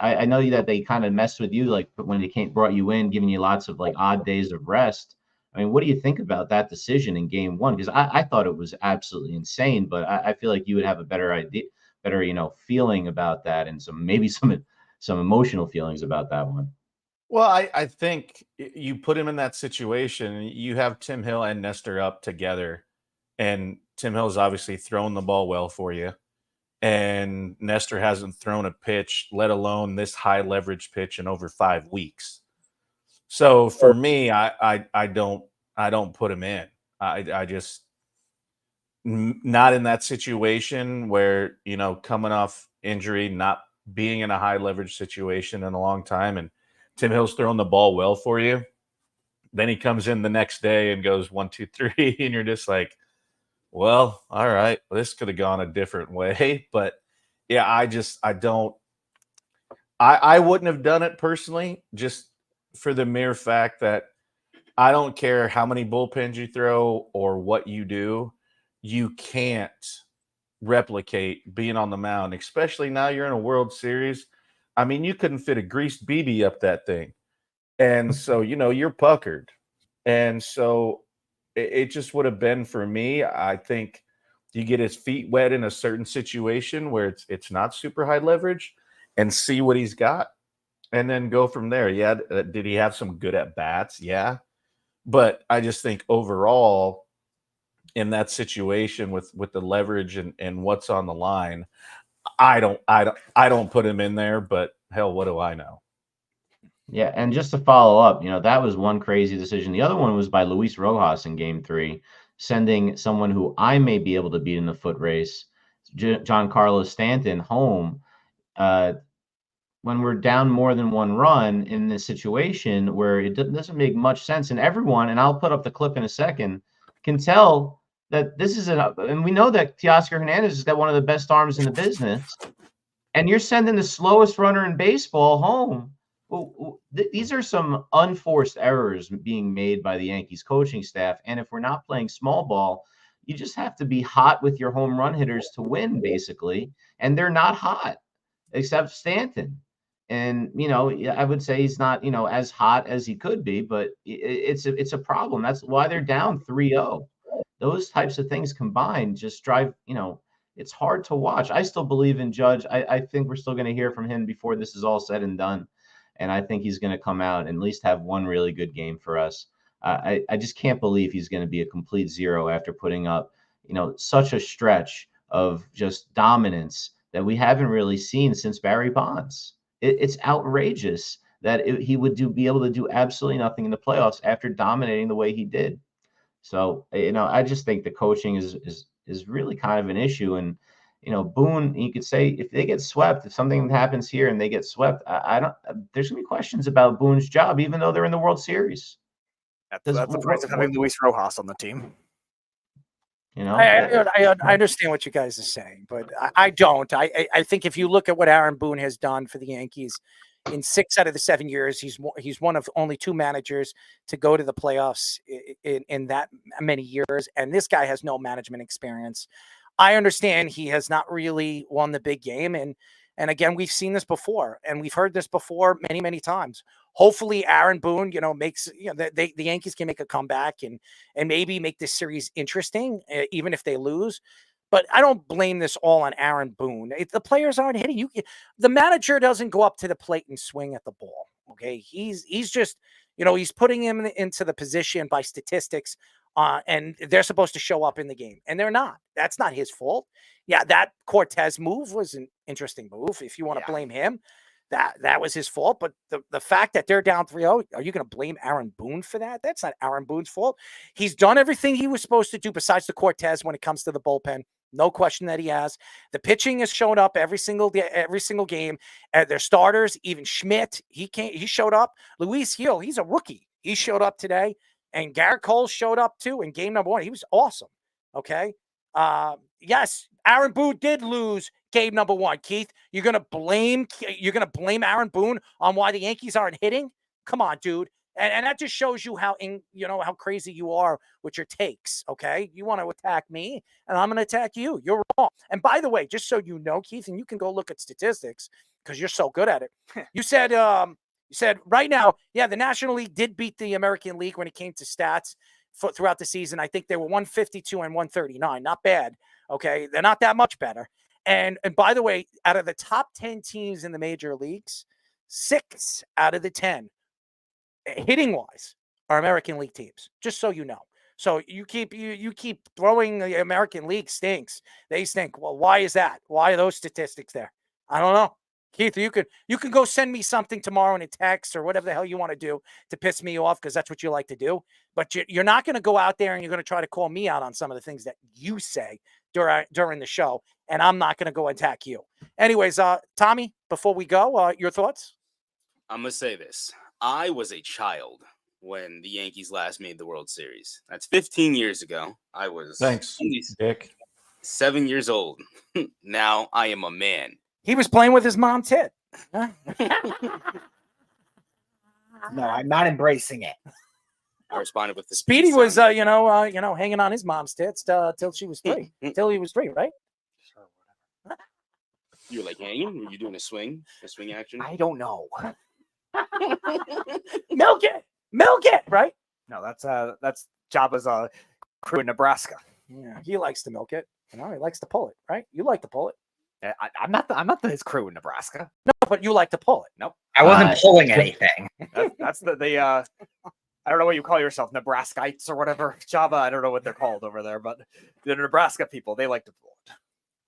I know that they kind of messed with you, like when they brought you in, giving you lots of like odd days of rest. I mean, what do you think about that decision in game 1? Because I thought it was absolutely insane, but I feel like you would have a better idea, feeling about that, and some emotional feelings about that one. Well, I think you put him in that situation. You have Tim Hill and Nestor up together, and Tim Hill's obviously thrown the ball well for you, and Nestor hasn't thrown a pitch, let alone this high leverage pitch, in over 5 weeks. So for me, I don't put him in. I just not in that situation where, coming off injury, not being in a high leverage situation in a long time, and Tim Hill's throwing the ball well for you. Then he comes in the next day and goes 1, 2, 3, and you're just like, well, all right, this could have gone a different way. But yeah, I wouldn't have done it personally, just for the mere fact that I don't care how many bullpens you throw or what you do, you can't replicate being on the mound, especially now you're in a World Series. I mean, you couldn't fit a greased BB up that thing. And so, you're puckered. And so it just would have been, for me, I think you get his feet wet in a certain situation where it's not super high leverage, and see what he's got, and then go from there. Yeah. Did he have some good at bats? Yeah. But I just think overall in that situation with the leverage and what's on the line, I don't put him in there, but hell, what do I know? Yeah, and just to follow up, that was one crazy decision. The other one was by Luis Rojas in game 3, sending someone who I may be able to beat in the foot race, Giancarlo Stanton, home when we're down more than 1 run in this situation where it doesn't make much sense. And everyone, and I'll put up the clip in a second, can tell that this is and we know that Teoscar Hernandez has got one of the best arms in the business, and you're sending the slowest runner in baseball home. Well, these are some unforced errors being made by the Yankees coaching staff. And if we're not playing small ball, you just have to be hot with your home run hitters to win, basically. And they're not hot, except Stanton. And, I would say he's not, as hot as he could be, but it's a problem. That's why they're down 3-0. Those types of things combined just drive, it's hard to watch. I still believe in Judge. I think we're still going to hear from him before this is all said and done. And I think he's going to come out and at least have one really good game for us. I just can't believe he's going to be a complete zero after putting up, such a stretch of just dominance that we haven't really seen since Barry Bonds. It's outrageous that he would be able to do absolutely nothing in the playoffs after dominating the way he did. So, I just think the coaching is really kind of an issue. And, Boone, you could say if they get swept, if something happens here and they get swept, there's going to be questions about Boone's job, even though they're in the World Series. That's the price of having Luis Rojas on the team. You know, I understand what you guys are saying, but I don't. I think if you look at what Aaron Boone has done for the Yankees in 6 out of the 7 years, he's one of only 2 managers to go to the playoffs in that many years, and this guy has no management experience. I understand he has not really won the big game, and again, we've seen this before, and we've heard this before many times. Hopefully, Aaron Boone, makes the Yankees can make a comeback and maybe make this series interesting, even if they lose. But I don't blame this all on Aaron Boone. The players aren't hitting. The manager doesn't go up to the plate and swing at the ball. Okay, he's just he's putting him into the position by statistics. And they're supposed to show up in the game, and they're not. That's not his fault. Yeah, that Cortez move was an interesting move. If you want to blame him, that was his fault. But the fact that they're down 3-0, are you going to blame Aaron Boone for that? That's not Aaron Boone's fault. He's done everything he was supposed to do besides the Cortez when it comes to the bullpen. No question that he has. The pitching has shown up every single game. Their starters, even Schmidt, he showed up. Luis Gil, he's a rookie. He showed up today. And Garrett Cole showed up too in game number 1. He was awesome. Okay. Yes, Aaron Boone did lose game number 1. Keith, you're gonna blame Aaron Boone on why the Yankees aren't hitting? Come on, dude. And that just shows you how crazy you are with your takes. Okay. You want to attack me, and I'm gonna attack you. You're wrong. And by the way, just so you know, Keith, and you can go look at statistics because you're so good at it. You said right now, yeah, the National League did beat the American League when it came to stats throughout the season. I think they were 152 and 139. Not bad. Okay. They're not that much better. And by the way, out of the top 10 teams in the major leagues, 6 out of the 10 hitting wise are American League teams, just so you know. So you keep throwing the American League stinks. They stink. Well, why is that? Why are those statistics there? I don't know. Keith, you can go send me something tomorrow in a text or whatever the hell you want to do to piss me off, because that's what you like to do. But you're not going to go out there and you're going to try to call me out on some of the things that you say during the show, and I'm not going to go attack you. Anyways, Tommy, before we go, your thoughts? I'm going to say this. I was a child when the Yankees last made the World Series. That's 15 years ago. I was Dick. 7 years old. Now I am a man. He was playing with his mom's tit. Huh? No, I'm not embracing it. I responded with the Speedy was, hanging on his mom's tits till she was 3. Till he was 3, right? You were like hanging? Were you doing a swing action? I don't know. Milk it, right? No, that's Jabba's crew in Nebraska. Yeah, he likes to milk it. He likes to pull it, right? You like to pull it. I'm not his crew in Nebraska. No, but you like to pull it. Nope. I wasn't pulling anything. That's the I don't know what you call yourself, Nebraskites or whatever. Java, I don't know what they're called over there, but the Nebraska people, they like to pull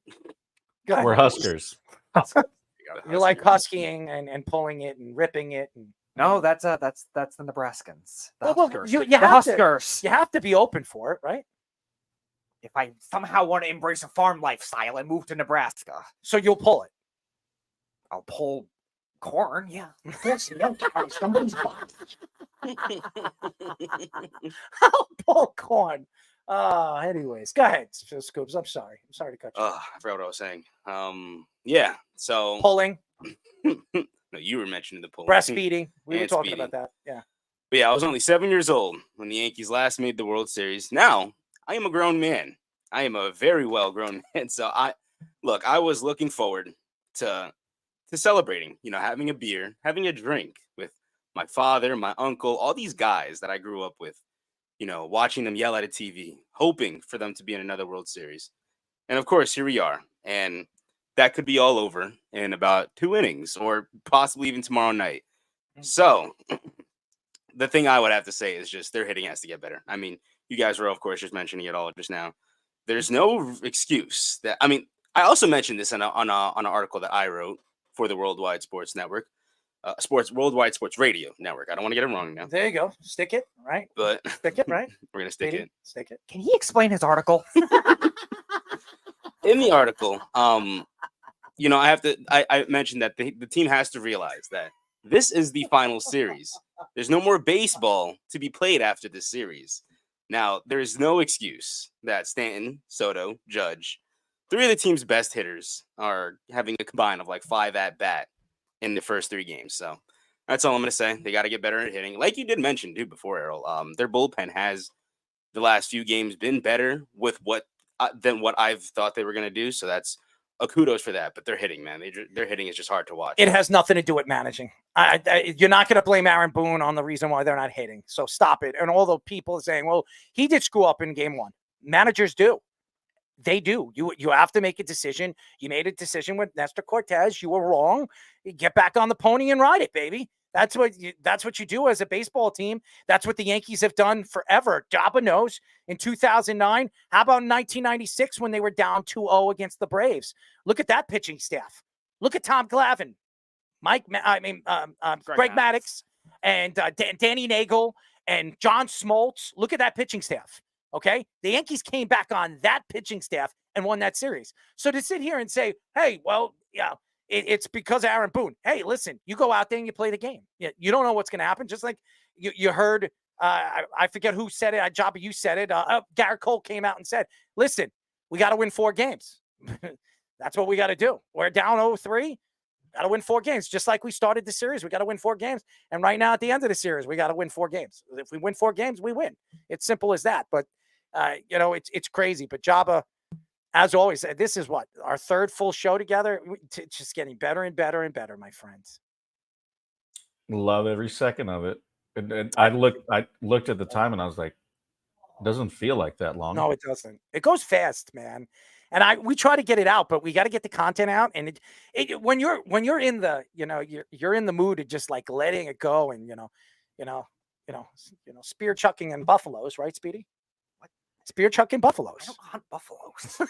it. We're Huskers. You like huskying and pulling it and ripping it. No, that's the Nebraskans. The Huskers. You have to be open for it, right? If I somehow want to embrace a farm lifestyle and move to Nebraska. So you'll pull it. I'll pull corn, yeah. Somebody's butt. I'll pull corn. Anyways, go ahead, Scoops. I'm sorry to cut you. I forgot what I was saying. Yeah, so pulling. No, you were mentioning the pulling. Breastfeeding. We were talking about that. Yeah. But yeah, I was only 7 years old when the Yankees last made the World Series. Now, I am a grown man. I am a very well-grown man. So I was looking forward to celebrating, having a beer, having a drink with my father, my uncle, all these guys that I grew up with, watching them yell at a TV, hoping for them to be in another World Series. And of course, here we are. And that could be all over in about 2 innings or possibly even tomorrow night. So the thing I would have to say is just their hitting has to get better. I mean, you guys were, of course, just mentioning it all just now. There's no excuse that, I also mentioned this on an article that I wrote for the Worldwide Sports Network, Worldwide Sports Radio Network. I don't want to get it wrong now. There you go. Stick it, right? But stick it, right? We're going to stick it. Stick it. Can he explain his article? In the article, I mentioned that the team has to realize that this is the final series. There's no more baseball to be played after this series. Now, there's no excuse that Stanton, Soto, Judge, 3 of the team's best hitters are having a combine of like 5 at bat in the first 3 games. So that's all I'm going to say. They got to get better at hitting. Like you did mention, dude, before, Errol, their bullpen has the last few games been better with than what I've thought they were going to do. So that's a kudos for that. But they're hitting, man. Their hitting is just hard to watch. It has nothing to do with managing. You're not going to blame Aaron Boone on the reason why they're not hitting. So stop it. And all the people saying, well, he did screw up in game 1. Managers do. They do. You have to make a decision. You made a decision with Nestor Cortez. You were wrong. You get back on the pony and ride it, baby. That's what you do as a baseball team. That's what the Yankees have done forever. Jabba knows. In 2009, how about in 1996 when they were down 2-0 against the Braves? Look at that pitching staff. Look at Tom Glavine, Greg Maddux, and Danny Nagel and John Smoltz. Look at that pitching staff. Okay, the Yankees came back on that pitching staff and won that series. So to sit here and say, hey, well, yeah, it's because of Aaron Boone. Hey, listen, you go out there and you play the game. You don't know what's going to happen. Just like you heard, I forget who said it. Jabba, you said it. Garrett Cole came out and said, listen, we got to win 4 games. That's what we got to do. We're down 0-3. Got to win 4 games. Just like we started the series, we got to win 4 games. And right now at the end of the series, we got to win 4 games. If we win 4 games, we win. It's simple as that. But it's crazy. But Jabba, as always, this is what, our 3rd full show together. It's just getting better and better and better, my friends. Love every second of it. And I looked at the time and I was like, it doesn't feel like that long. No, it doesn't. It goes fast, man. And we try to get it out, but we got to get the content out. And when you're in the, you're in the mood of just like letting it go and, spear chucking and buffaloes, right, Speedy? Spear chucking buffaloes. I don't hunt buffaloes.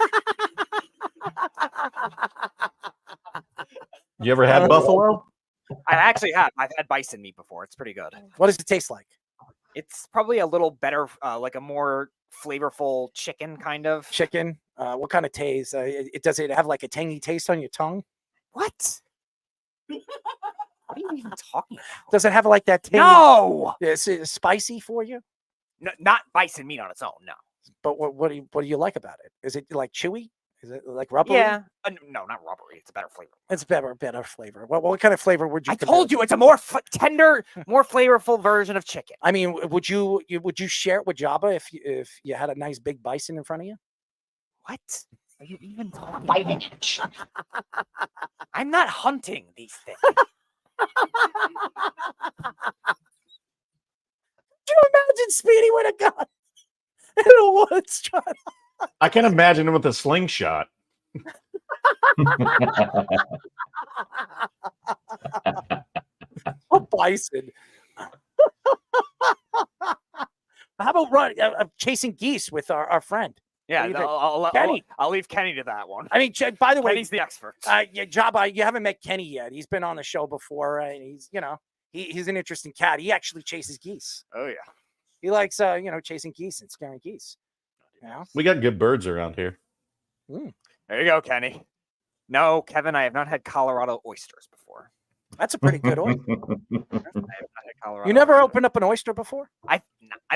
You ever had buffalo? I actually have. I've had bison meat before. It's pretty good. What does it taste like? It's probably a little better, like a more flavorful chicken kind of. Chicken? What kind of taste? Does it have like a tangy taste on your tongue? What? What are you even talking about? Does it have like that tangy? No! Is it spicy for you? No, not bison meat on its own, no. But what do you like about it? Is it like chewy? Is it like rubbery? Yeah. No, not rubbery. It's a better flavor. It's better flavor. What kind of flavor would you? I told you it's a more tender, more flavorful version of chicken. I mean, would you share it with Jabba if you had a nice big bison in front of you? What are you even talking about? I'm not hunting these things. Do you imagine Speedy with a gun in the woods trying? I can imagine him with a slingshot. Oh, bison. How about chasing geese with our friend? Yeah, I'll leave Kenny to that one. I mean, by the way, Kenny's the expert. Jabba, you haven't met Kenny yet. He's been on the show before, and he's he's an interesting cat. He actually chases geese. Oh yeah, he likes chasing geese and scaring geese. We got good birds around here. There you go, Kenny. No, Kevin, I have not had Colorado oysters before. That's a pretty good oyster. I have not had Colorado. You never opened up an oyster before? I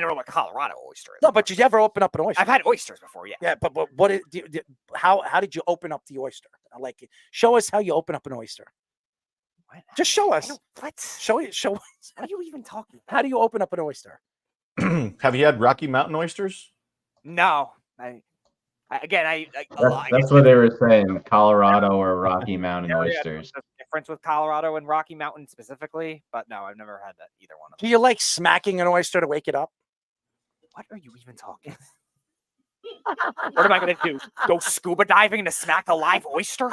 don't know what Colorado oyster is. No, but you never opened up an oyster. I've had oysters before, yeah. Yeah, but how did you open up the oyster? Like, show us how you open up an oyster. What? Just show us. What? Show us. What are you even talking about? How do you open up an oyster? Have you had Rocky Mountain oysters? No. That's what they were saying. Colorado or Rocky Mountain oysters. There's a difference with Colorado and Rocky Mountain specifically, but no, I've never had that either one of them. Do you like smacking an oyster to wake it up? What are you even talking? What am I going to do? Go scuba diving to smack a live oyster?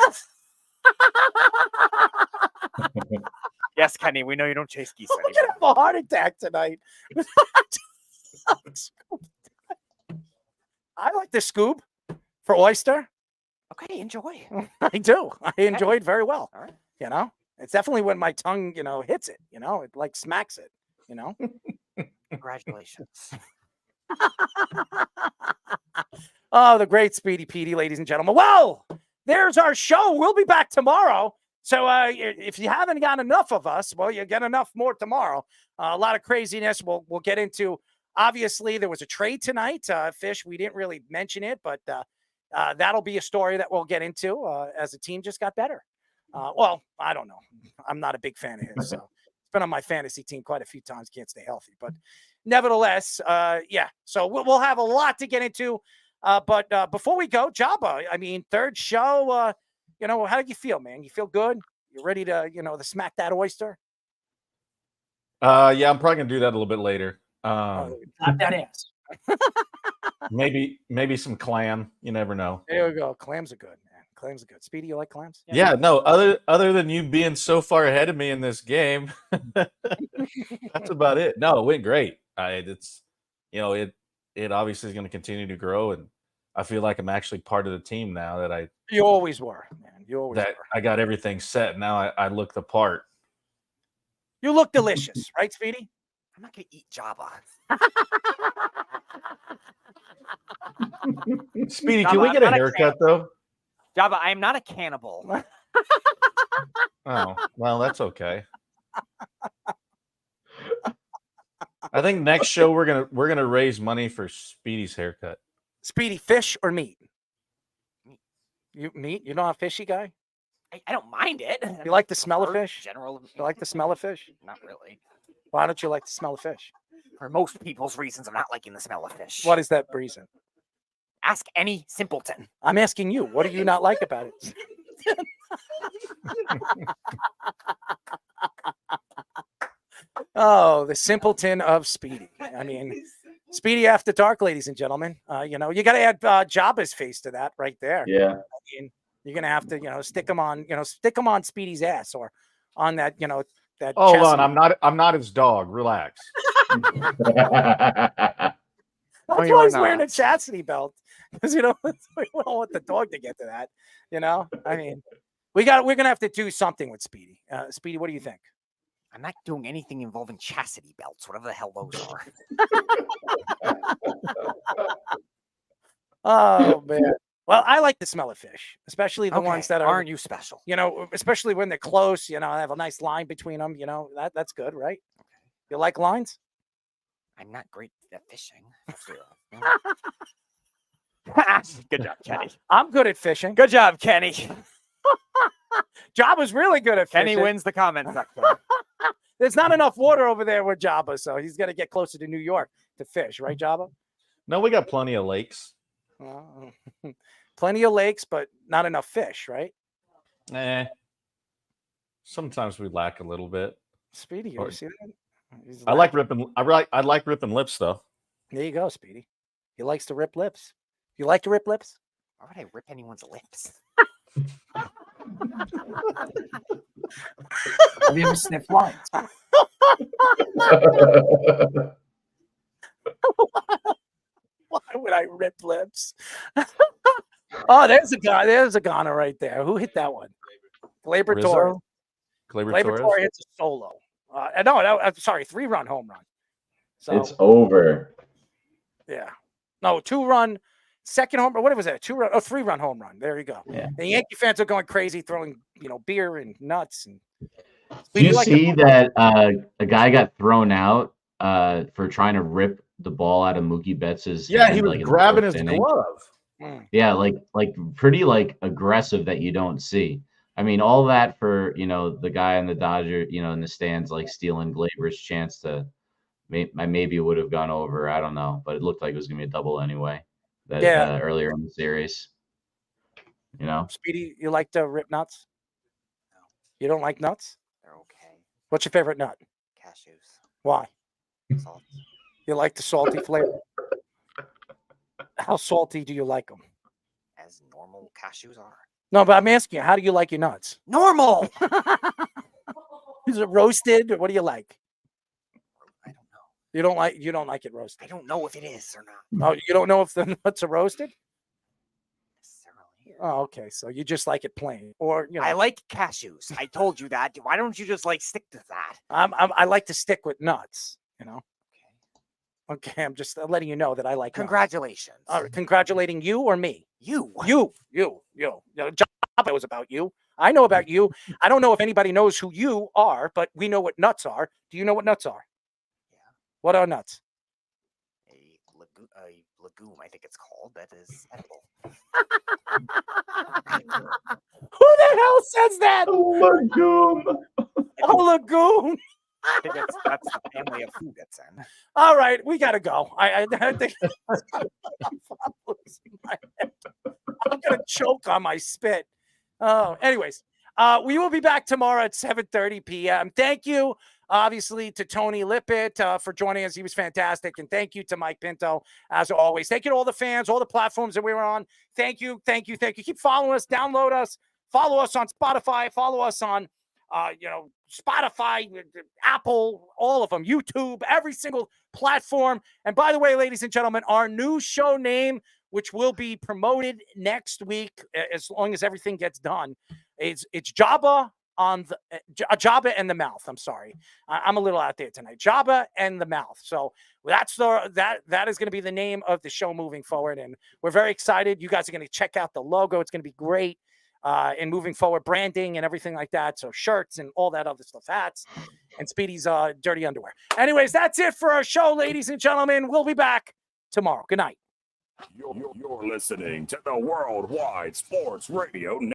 Yes, Kenny, we know you don't chase geese anymore. I'm going to have a heart attack tonight. I like the scoob for oyster. Okay, enjoy. I do. I enjoy it very well. All right. It's definitely when my tongue, hits it, it like smacks it, Congratulations. Oh, the great Speedy Petey, ladies and gentlemen. Well, there's our show. We'll be back tomorrow. So if you haven't got enough of us, well, you get enough more tomorrow. A lot of craziness. We'll get into obviously, there was a trade tonight. Fish, we didn't really mention it, but that'll be a story that we'll get into as the team just got better. Well, I don't know. I'm not a big fan of his, so it's been on my fantasy team quite a few times. Can't stay healthy, but nevertheless, yeah. So we'll have a lot to get into. But before we go, Jabba, I mean, third show, how do you feel, man? You feel good? You ready to, to smack that oyster? Yeah, I'm probably gonna do that a little bit later. Clap that ass. Maybe some clam. You never know. There we go. Clams are good, man. Clams are good. Speedy, you like clams? Yeah, no. Other than you being so far ahead of me in this game, that's about it. No, it went great. It's it obviously is going to continue to grow, and I feel like I'm actually part of the team now that You always were, man. You always were. I got everything set. Now I look the part. You look delicious, right, Speedy? I'm not gonna eat Jabba. Speedy, can we get a haircut though? Jabba, I am not a cannibal. Oh, well, that's okay. I think next show we're gonna raise money for Speedy's haircut. Speedy, fish or meat? You meat? You're not a fishy guy? I don't mind it. You like the smell of fish? General. You like the smell of fish? Not really. Why don't you like the smell of fish? For most people's reasons, I'm not liking the smell of fish. What is that reason? Ask any simpleton. I'm asking you. What do you not like about it? Oh, the simpleton of Speedy. I mean, Speedy After Dark, ladies and gentlemen. You got to add Jabba's face to that right there. Yeah. I mean, you're gonna have to, stick him on Speedy's ass or on that, that. Hold chest. on, I'm not his dog. Relax. That's why he's wearing a chastity belt, because we don't want the dog to get to that. I mean, we're gonna have to do something with Speedy. Speedy, what do you think? I'm not doing anything involving chastity belts, whatever the hell those are. Oh man. Well, I like the smell of fish, especially the ones that aren't you special? Especially when they're close. I have a nice line between them. That's good, right? Okay. You like lines? I'm not great at fishing. Good job, Kenny. I'm good at fishing. Good job, Kenny. Jabba's really good at fishing. Kenny wins the comment section. There's not enough water over there with Jabba, so he's got to get closer to New York to fish, right, Jabba? No, we got plenty of lakes. Plenty of lakes, but not enough fish, right? Sometimes we lack a little bit. Speedy, you see that? I like ripping lips though. There you go, Speedy. He likes to rip lips. You like to rip lips? Why would I rip anyone's lips? Have you ever sniffed lines? Why would I rip lips? Oh, there's a guy. There's a goner right there. Who hit that one? Glaber Torres. Glaber Torres hits a solo. No, I'm sorry, 3-run home run. So it's over. Yeah. No, 2-run, second home run. What was that? 2-run? Oh, 3-run home run. There you go. Yeah. The Yankee fans are going crazy, throwing beer and nuts. And did you see that a guy got thrown out for trying to rip the ball out of Mookie Betts's hand, he was grabbing his glove. Yeah, like pretty aggressive that you don't see. I mean, all that for the guy in the Dodger, in the stands, stealing Glaber's chance to maybe it would have gone over. I don't know, but it looked like it was gonna be a double anyway. Earlier in the series, Speedy, you like to rip nuts? No. You don't like nuts? They're okay. What's your favorite nut? Cashews. Why? Salt. You like the salty flavor? How salty do you like them? As normal cashews are. No, but I'm asking you, how do you like your nuts? Normal. Is it roasted? Or what do you like? I don't know. You don't like it roasted. I don't know if it is or not. Oh, you don't know if the nuts are roasted? Oh, okay. So you just like it plain, or I like cashews. I told you that. Why don't you just stick to that? I like to stick with nuts. Okay. I'm just letting you know that I like. Congratulations. All right, congratulating you or me? You. Job was about you. I know about you. I don't know if anybody knows who you are, but we know what nuts are. Do you know what nuts are? Yeah. What are nuts? a legume, I think it's called, that is edible. Who the hell says that? Legume. A legume. I think that's the family of food it's in. All right, we gotta go. I think I'm losing my head. I'm gonna choke on my spit. Oh, anyways, we will be back tomorrow at 7:30 p.m. Thank you, obviously, to Tony Lippett for joining us. He was fantastic, and thank you to Mike Pinto as always. Thank you to all the fans, all the platforms that we were on. Thank you. Keep following us, download us, follow us on Spotify, follow us on. Spotify, Apple, all of them, YouTube, every single platform. And by the way, ladies and gentlemen, our new show name, which will be promoted next week, as long as everything gets done, it's Jabba on the Jabba and the Mouth. I'm sorry, I'm a little out there tonight. Jabba and the Mouth. So that's that is going to be the name of the show moving forward, and we're very excited. You guys are going to check out the logo. It's going to be great. And moving forward, branding and everything like that. So shirts and all that other stuff, hats and Speedy's dirty underwear. Anyways, that's it for our show, ladies and gentlemen. We'll be back tomorrow. Good night. You're listening to the Worldwide Sports Radio